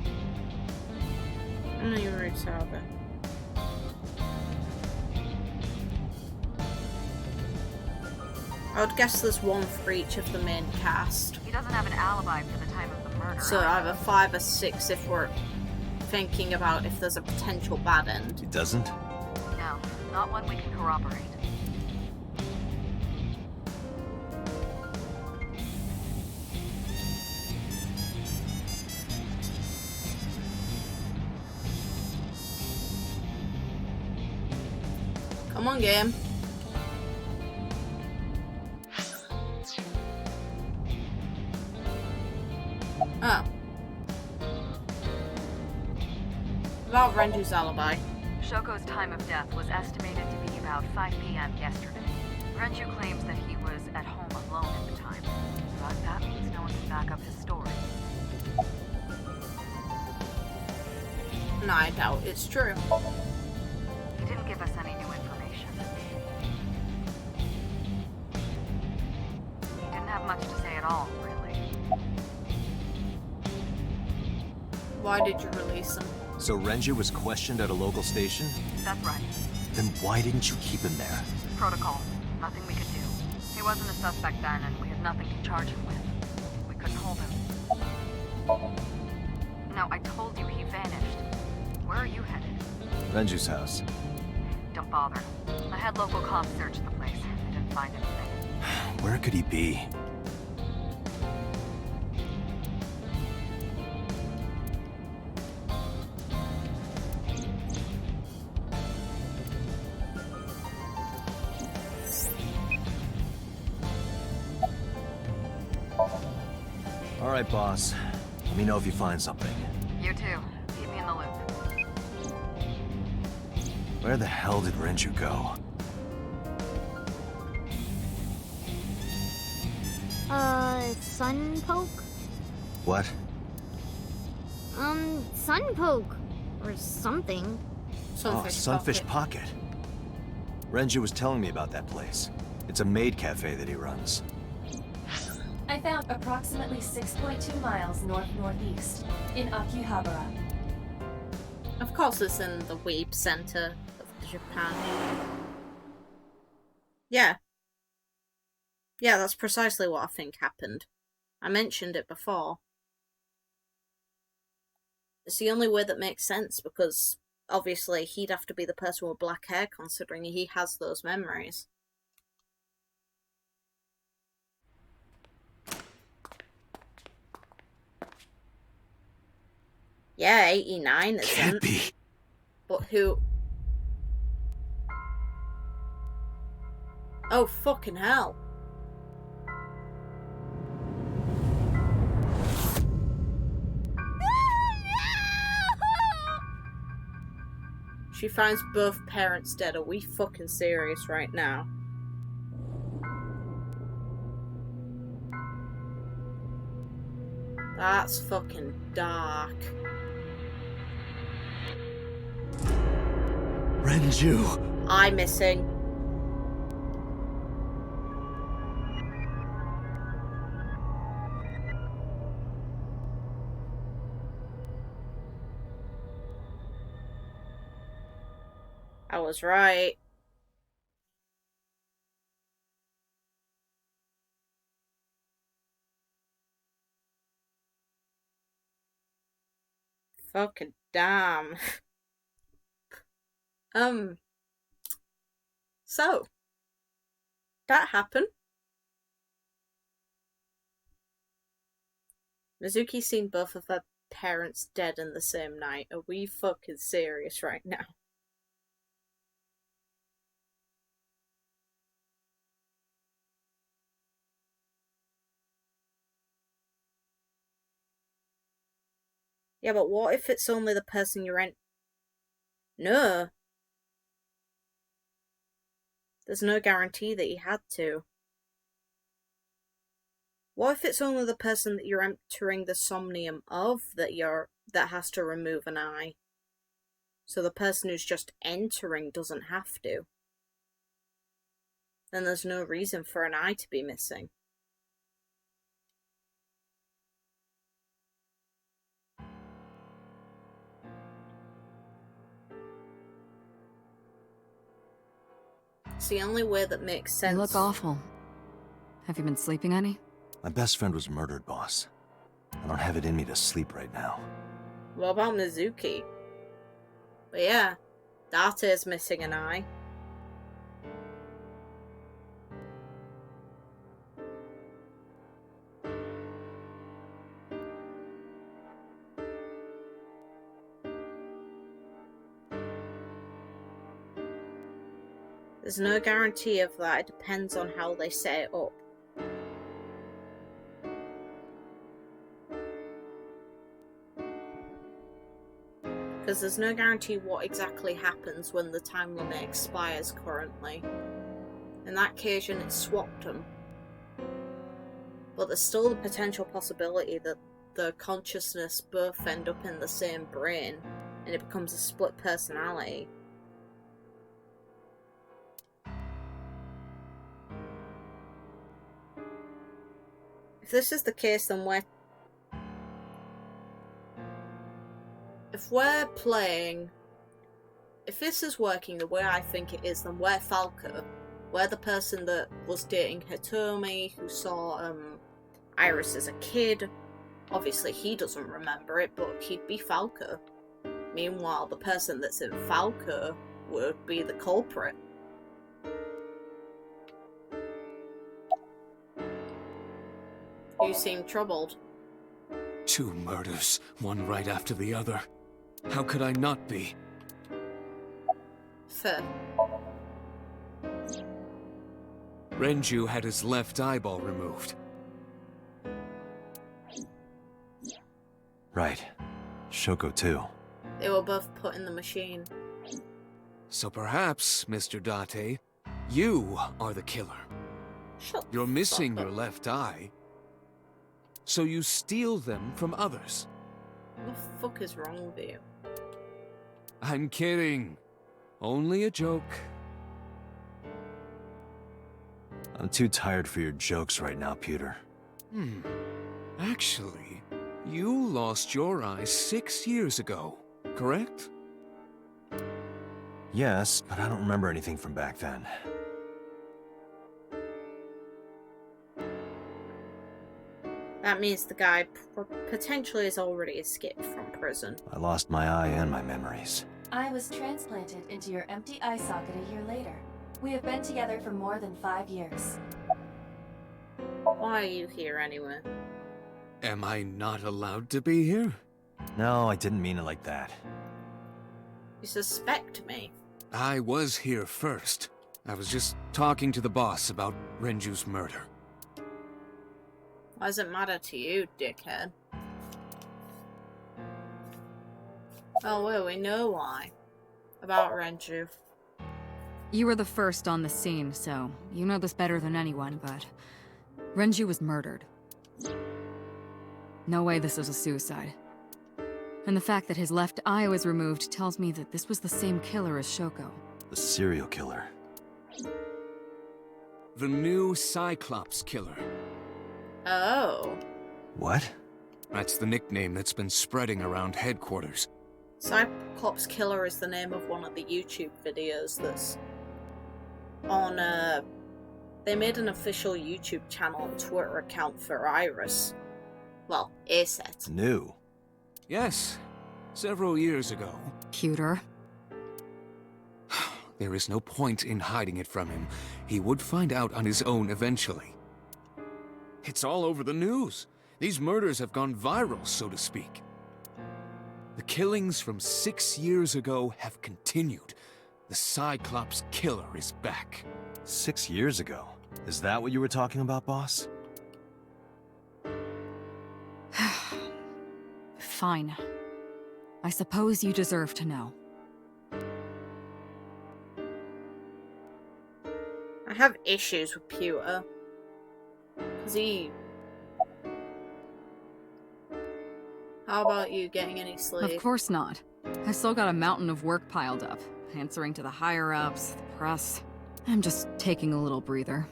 I know you're right, Salva. I would guess there's one for each of the main cast. He doesn't have an alibi for the time of the murder. So either 5 or 6 if we're thinking about if there's a potential bad end. He doesn't? No, not one we can corroborate. Come on, game. Oh. About Renju's alibi. Shoko's time of death was estimated to be about 5 p.m. yesterday. Renju claims that he was at home alone at the time, but that means no one can back up his story. No, I doubt it's true. He didn't give us any new information. He didn't have much to say at all, really. Why did you release him? So Renju was questioned at a local station? That's right. Then why didn't you keep him there? Protocol. Nothing we could do. He wasn't a suspect then, and we had nothing to charge him with. We couldn't hold him. No, I told you he vanished. Where are you headed? Renju's house. Don't bother. I had local cops search the place. They didn't find anything. Where could he be? All right, boss. Let me know if you find something. You too. Keep me in the loop. Where the hell did Renju go? Sunpoke? What? Sunpoke. Or something. Sunfish Pocket. Renju was telling me about that place. It's a maid cafe that he runs. I found approximately 6.2 miles north-northeast in Akihabara. Of course it's in the Weeb Center of Japan. Yeah. Yeah, that's precisely what I think happened. I mentioned it before. It's the only way that makes sense, because obviously he'd have to be the person with black hair, considering he has those memories. Yeah, 89 isn't. Can't be. But who? Oh, fucking hell. She finds both parents dead. Are we fucking serious right now? That's fucking dark. Renju! I'm missing. was right. Fucking damn. So, that happened. Mizuki's seen both of her parents dead in the same night. Are we fucking serious right now? Yeah, but what if it's only the person you're in? No. There's no guarantee that he had to. What if it's only the person that you're entering the somnium of that has to remove an eye? So the person who's just entering doesn't have to. Then there's no reason for an eye to be missing. It's the only way that makes sense. You look awful. Have you been sleeping any? My best friend was murdered, boss. I don't have it in me to sleep right now. What about Mizuki? But yeah, Date's missing an eye. There's no guarantee of that. It depends on how they set it up. Because there's no guarantee what exactly happens when the time limit expires currently. In that occasion, it swapped them. But there's still the potential possibility that the consciousness both end up in the same brain, and it becomes a split personality. If this is the case, then if this is working the way I think it is, then we're Falco. We're the person that was dating Hitomi, who saw Iris as a kid. Obviously he doesn't remember it, but he'd be Falco. Meanwhile, the person that's in Falco would be the culprit. You seem troubled. 2 murders, one right after the other. How could I not be? Fair. Renju had his left eyeball removed. Right. Shoko too. They were both put in the machine. So perhaps, Mr. Date, you are the killer. You're missing your left eye, so you steal them from others. What the fuck is wrong with you? I'm kidding. Only a joke. I'm too tired for your jokes right now, Pewter. Actually, you lost your eye 6 years ago, correct? Yes, but I don't remember anything from back then. That means the guy potentially has already escaped from prison. I lost my eye and my memories. I was transplanted into your empty eye socket a year later. We have been together for more than 5 years. Why are you here anyway? Am I not allowed to be here? No, I didn't mean it like that. You suspect me? I was here first. I was just talking to the boss about Renju's murder. Why does it matter to you, dickhead? Oh, well, we know why. About Renju. You were the first on the scene, so you know this better than anyone, but Renju was murdered. No way this was a suicide. And the fact that his left eye was removed tells me that this was the same killer as Shoko. The serial killer. The new Cyclops killer. Oh. What? That's the nickname that's been spreading around headquarters. Cyclops Killer is the name of one of the YouTube videos that's on, they made an official YouTube channel and Twitter account for Iris. Well, a set. New? Yes, several years ago. Cuter. There is no point in hiding it from him. He would find out on his own eventually. It's all over the news. These murders have gone viral, so to speak. The killings from 6 years ago have continued. The Cyclops Killer is back. 6 years ago? Is that what you were talking about, boss? Fine. I suppose you deserve to know. I have issues with Pewter. Cause How about you getting any sleep? Of course not. I still got a mountain of work piled up, answering to the higher-ups, the press. I'm just taking a little breather.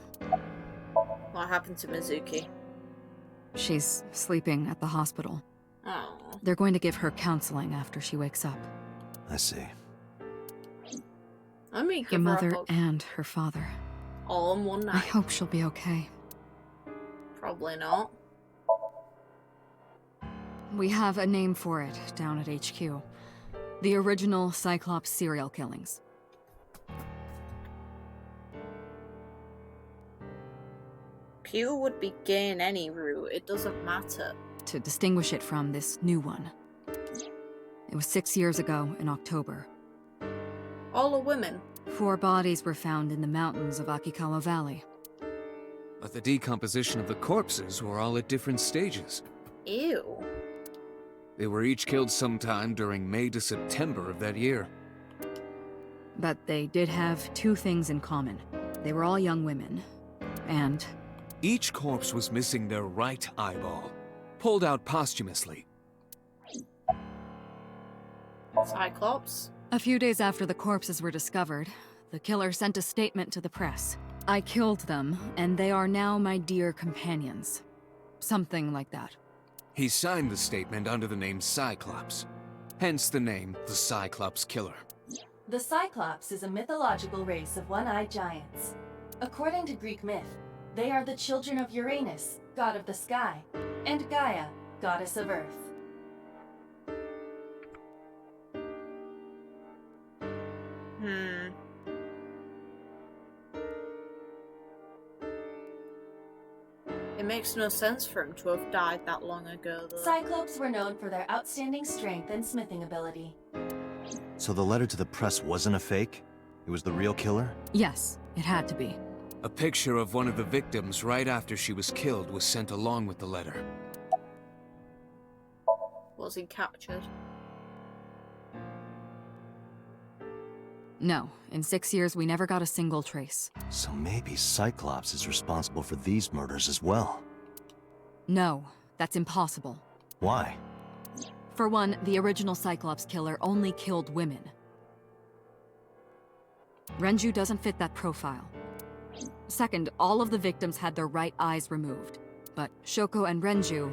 What happened to Mizuki? She's sleeping at the hospital. Oh. They're going to give her counseling after she wakes up. I see. Let me Her give her a mother hug. and her father. All in one I night. hope she'll be okay. Probably not. We have a name for it down at HQ. The original Cyclops serial killings. Pew would be gain any route, it doesn't matter. To distinguish it from this new one. It was 6 years ago in October. All are women. 4 bodies were found in the mountains of Akikawa Valley. But the decomposition of the corpses were all at different stages. Ew. They were each killed sometime during May to September of that year. But they did have 2 things in common. They were all young women. And each corpse was missing their right eyeball, pulled out posthumously. Cyclops? a few days after the corpses were discovered, the killer sent a statement to the press. I killed them, and they are now my dear companions. Something like that. He signed the statement under the name Cyclops. Hence the name, the Cyclops Killer. The Cyclops is a mythological race of one-eyed giants. According to Greek myth, they are the children of Uranus, god of the sky, and Gaia, goddess of earth. It makes no sense for him to have died that long ago, though. Cyclops were known for their outstanding strength and smithing ability. So the letter to the press wasn't a fake? It was the real killer? Yes, it had to be. A picture of one of the victims right after she was killed was sent along with the letter. Was he captured? No, in 6 years we never got a single trace. So maybe Cyclops is responsible for these murders as well. No, that's impossible. Why? For one, the original Cyclops killer only killed women. Renju doesn't fit that profile. Second, all of the victims had their right eyes removed. But Shoko and Renju...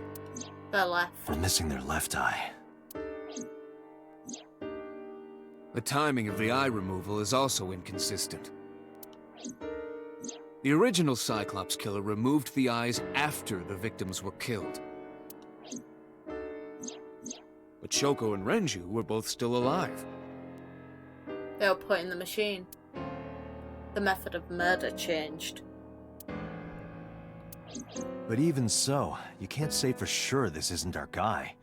They're left. They're missing their left eye. The timing of the eye removal is also inconsistent. The original Cyclops killer removed the eyes after the victims were killed. But Shoko and Renju were both still alive. They were put in the machine. The method of murder changed. But even so, you can't say for sure this isn't our guy.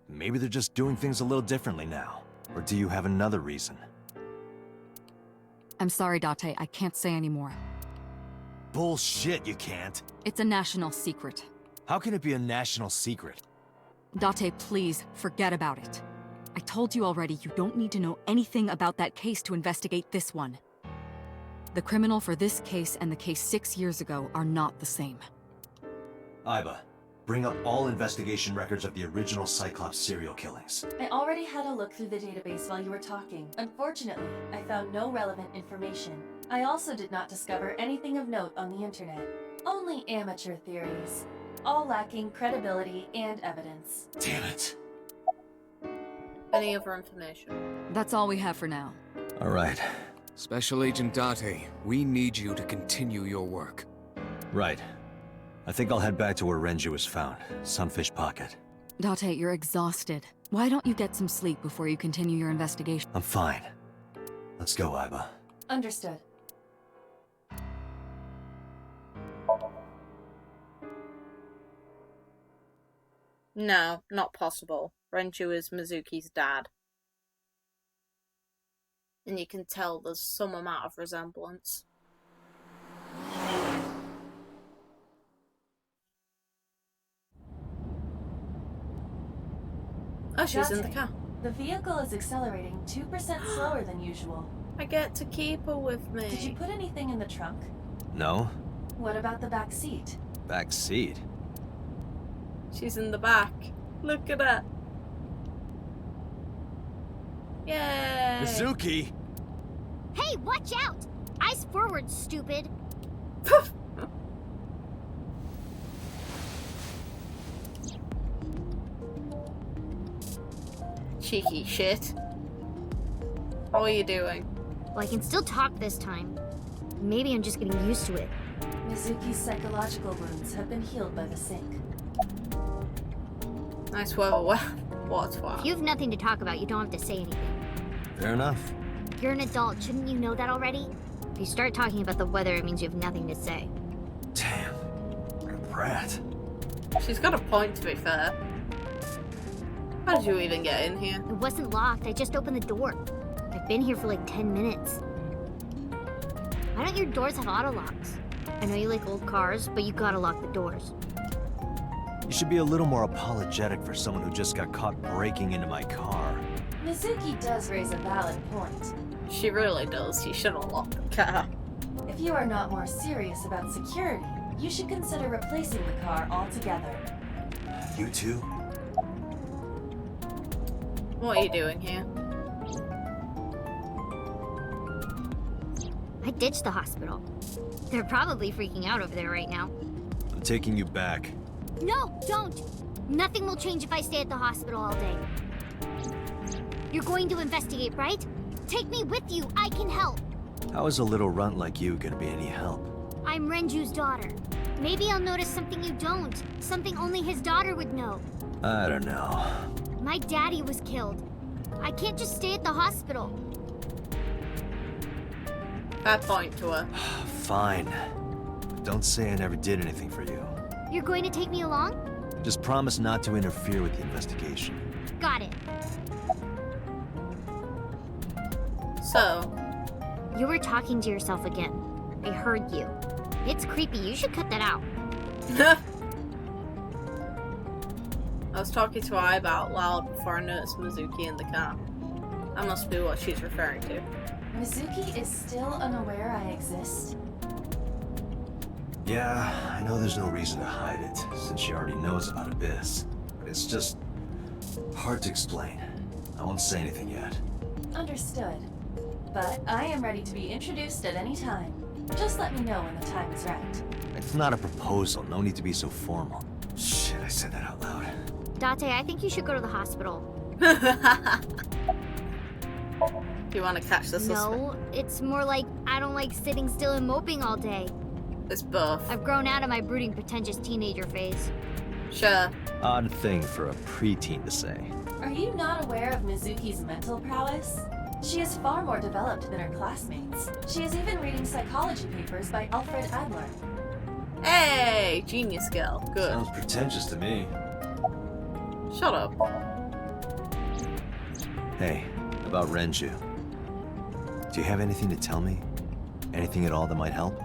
Maybe they're just doing things a little differently now. Or do you have another reason? I'm sorry, Date, I can't say anymore. Bullshit, you can't. It's a national secret. How can it be a national secret? Date, please, forget about it. I told you already, you don't need to know anything about that case to investigate this one. The criminal for this case and the case 6 years ago are not the same. Aiba, bring up all investigation records of the original Cyclops serial killings. I already had a look through the database while you were talking. Unfortunately, I found no relevant information. I also did not discover anything of note on the internet. Only amateur theories, all lacking credibility and evidence. Damn it. Any other information? That's all we have for now. All right. Special Agent Date, we need you to continue your work. Right. I think I'll head back to where Renju was found. Sunfish Pocket. Date, you're exhausted. Why don't you get some sleep before you continue your investigation? I'm fine. Let's go, Aiba. Understood. No, not possible. Renju is Mizuki's dad. And you can tell there's some amount of resemblance. Oh, she's in the car. The vehicle is accelerating 2% slower than usual. I get to keep her with me. Did you put anything in the trunk? No? What about the back seat? Back seat? She's in the back. Look at her. Yay! Mizuki! Hey, watch out! Eyes forward, stupid. Cheeky shit. How are you doing? Well, I can still talk this time. Maybe I'm just getting used to it. Mizuki's psychological wounds have been healed by the sink. Nice weather. What a twat. If you have nothing to talk about, you don't have to say anything. Fair enough. You're an adult, shouldn't you know that already? If you start talking about the weather, it means you have nothing to say. Damn. What a brat. She's got a point, to be fair. How did you even get in here? It wasn't locked, I just opened the door. I've been here for like 10 minutes. Why don't your doors have auto locks? I know you like old cars, but you gotta lock the doors. You should be a little more apologetic for someone who just got caught breaking into my car. Mizuki does raise a valid point. She really does. You should have locked the car. If you are not more serious about security, you should consider replacing the car altogether. You too? What are you doing here? I ditched the hospital. They're probably freaking out over there right now. I'm taking you back. No, don't! Nothing will change if I stay at the hospital all day. You're going to investigate, right? Take me with you, I can help. How is a little runt like you gonna be any help? I'm Renju's daughter. Maybe I'll notice something you don't. Something only his daughter would know. I don't know. My daddy was killed. I can't just stay at the hospital. Fair point to her. Fine. Don't say I never did anything for you. You're going to take me along? Just promise not to interfere with the investigation. Got it. So? You were talking to yourself again. I heard you. It's creepy. You should cut that out. I was talking to Aiba out loud before I noticed Mizuki in the car. That must be what she's referring to. Mizuki is still unaware I exist? Yeah, I know there's no reason to hide it, since she already knows about Abyss. But it's just hard to explain. I won't say anything yet. Understood. But I am ready to be introduced at any time. Just let me know when the time is right. It's not a proposal, no need to be so formal. Shit, I said that out loud. Date, I think you should go to the hospital. Do you want to catch the suspect? No, it's more like I don't like sitting still and moping all day. It's both. I've grown out of my brooding, pretentious teenager phase. Sure. Odd thing for a preteen to say. Are you not aware of Mizuki's mental prowess? She is far more developed than her classmates. She is even reading psychology papers by Alfred Adler. Hey! Genius girl. Good. Sounds pretentious to me. Shut up. Hey, about Renju. Do you have anything to tell me? Anything at all that might help?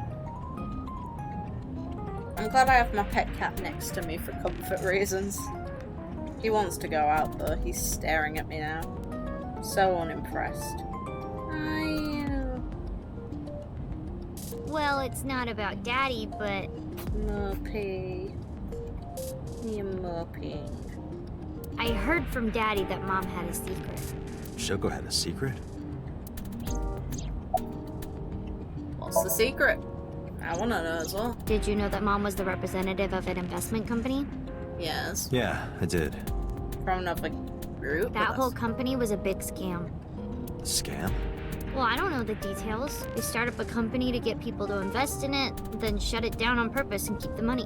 I'm glad I have my pet cat next to me for comfort reasons. He wants to go out though. He's staring at me now. So unimpressed. Well, it's not about Daddy, but... Mopey. You're moping. I heard from Daddy that Mom had a secret. Shoko had a secret? What's the secret? I want to know as well. Did you know that Mom was the representative of an investment company? Yes. Yeah, I did. From another root. That whole company was a big scam. Scam? Well, I don't know the details. They start up a company to get people to invest in it, then shut it down on purpose and keep the money.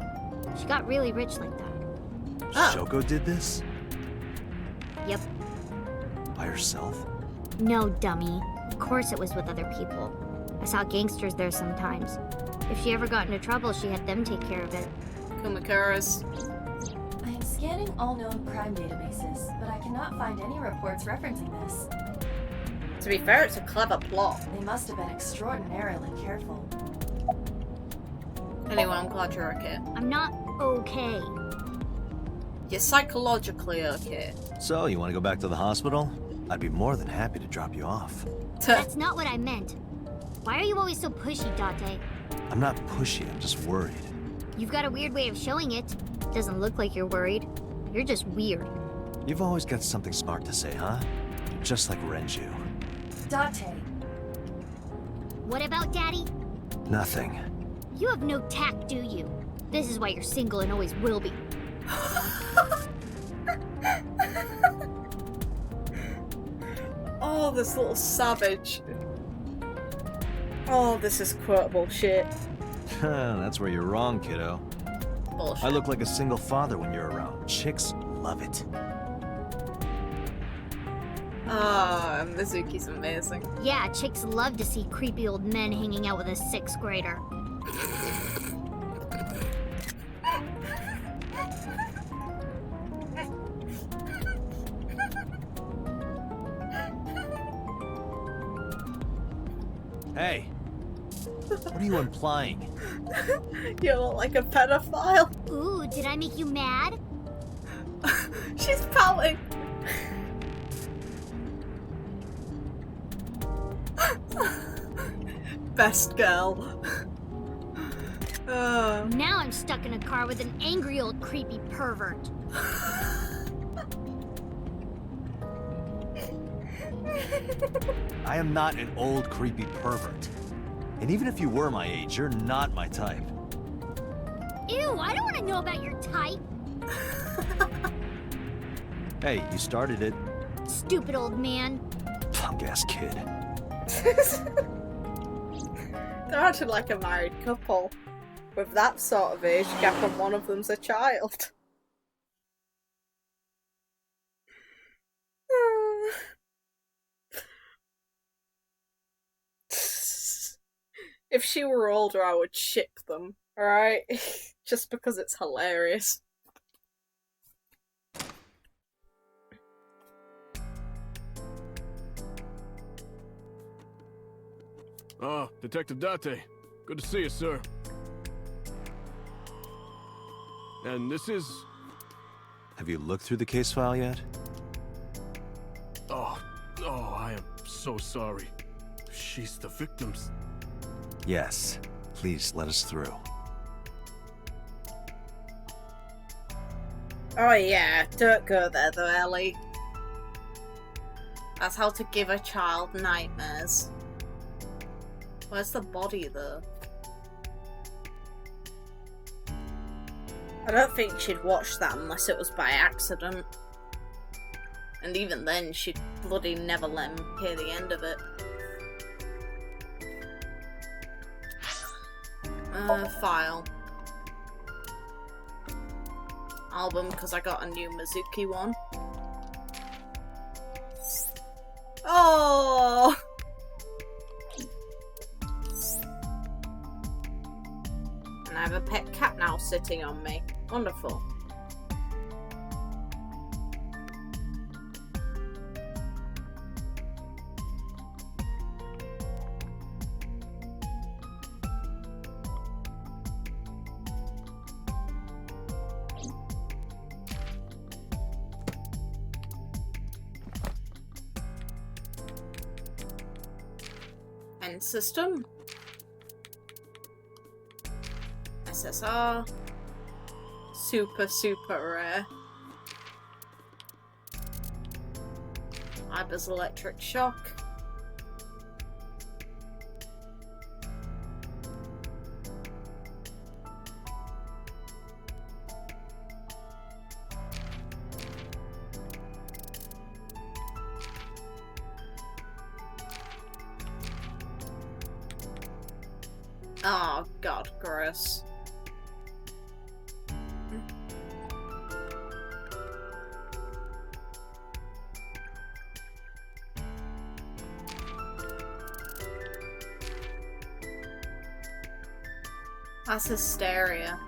She got really rich like that. Shoko did this? Yep. By herself? No, dummy. Of course it was with other people. I saw gangsters there sometimes. If she ever got into trouble, she had them take care of it. Kumakaras. I am scanning all known crime databases, but I cannot find any reports referencing this. To be fair, it's a clever plot. They must have been extraordinarily careful. Anyway, I'm glad you're okay. I'm not okay. You're psychologically okay. So, you want to go back to the hospital? I'd be more than happy to drop you off. That's not what I meant. Why are you always so pushy, Date? I'm not pushy, I'm just worried. You've got a weird way of showing it. Doesn't look like you're worried. You're just weird. You've always got something smart to say, huh? Just like Renju. Date. What about Daddy? Nothing. You have no tact, do you? This is why you're single and always will be. Oh, this little savage. Oh, this is quotable shit. That's where you're wrong, kiddo. Bullshit. I look like a single father when you're around. Chicks love it. Ah, Mizuki's amazing. Yeah, chicks love to see creepy old men hanging out with a 6th grader. Hey, what are you implying? You look like a pedophile. Ooh, did I make you mad? She's pouting. Best girl. Now I'm stuck in a car with an angry old creepy pervert. I am not an old creepy pervert. And even if you were my age, you're not my type. Ew, I don't want to know about your type. Hey, you started it. Stupid old man. Punk-ass kid. They're actually like a married couple. With that sort of age gap and one of them's a child. If she were older, I would ship them, alright? Just because it's hilarious. Ah, Detective Date. Good to see you, sir. And this is... Have you looked through the case file yet? Oh, I am so sorry. She's the victim's... Yes. Please, let us through. Oh yeah, don't go there though, Ellie. That's how to give a child nightmares. Where's the body though? I don't think she'd watch that unless it was by accident. And even then, she'd bloody never let him hear the end of it. File. Album, because I got a new Mizuki one. Oh! And I have a pet cat now sitting on me. Wonderful. End system. SSR. Super rare. Aiba's electric shock. Oh god, gross. That's hysteria.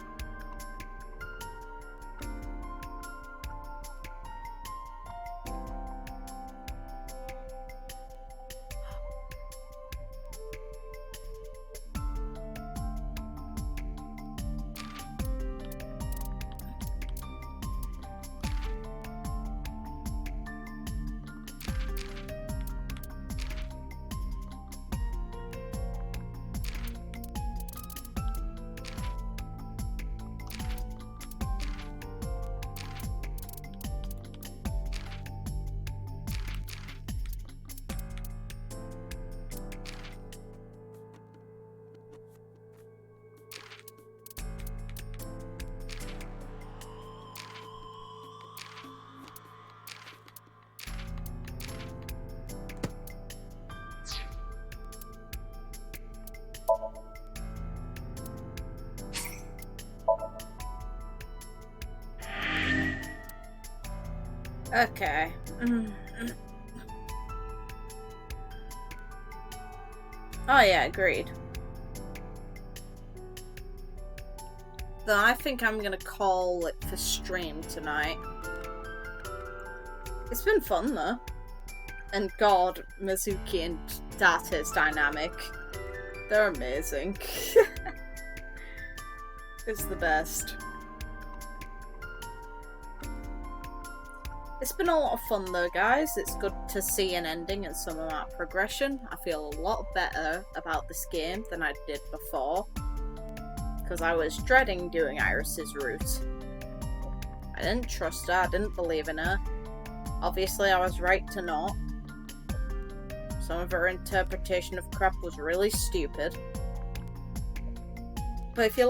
Okay. Oh yeah, agreed. Then I think I'm gonna call it for stream tonight. It's been fun though. And god, Mizuki and Data's dynamic. They're amazing. It's the best. It's been a lot of fun though, guys. It's good to see an ending and some amount of progression. I feel a lot better about this game than I did before. Because I was dreading doing Iris's route. I didn't trust her, I didn't believe in her. Obviously I was right to not. Some of her interpretation of crap was really stupid. But if you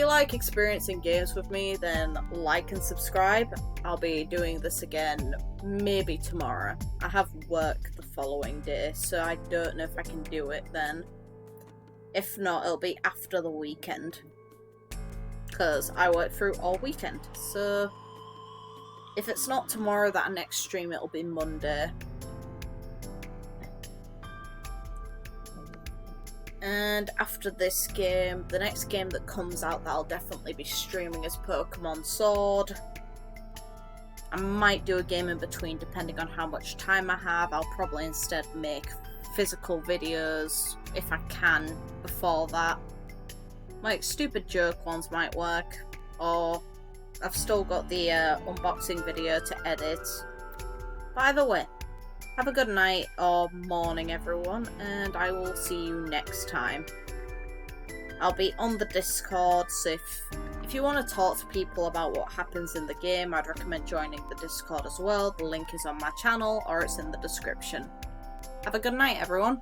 like experiencing games with me, then like and subscribe. I'll be doing this again maybe tomorrow. I have work the following day, so I don't know if I can do it then. If not, it'll be after the weekend. Because I work through all weekend. So if it's not tomorrow that next stream, it'll be Monday. And after this game, the next game that comes out that I'll definitely be streaming is Pokemon Sword. I might do a game in between depending on how much time I have. I'll probably instead make physical videos if I can before that. Like stupid joke ones might work, or I've still got the unboxing video to edit. By the way, have a good night or morning everyone, and I will see you next time. I'll be on the Discord, so if you want to talk to people about what happens in the game, I'd recommend joining the Discord as well. The link is on my channel or it's in the description. Have a good night everyone.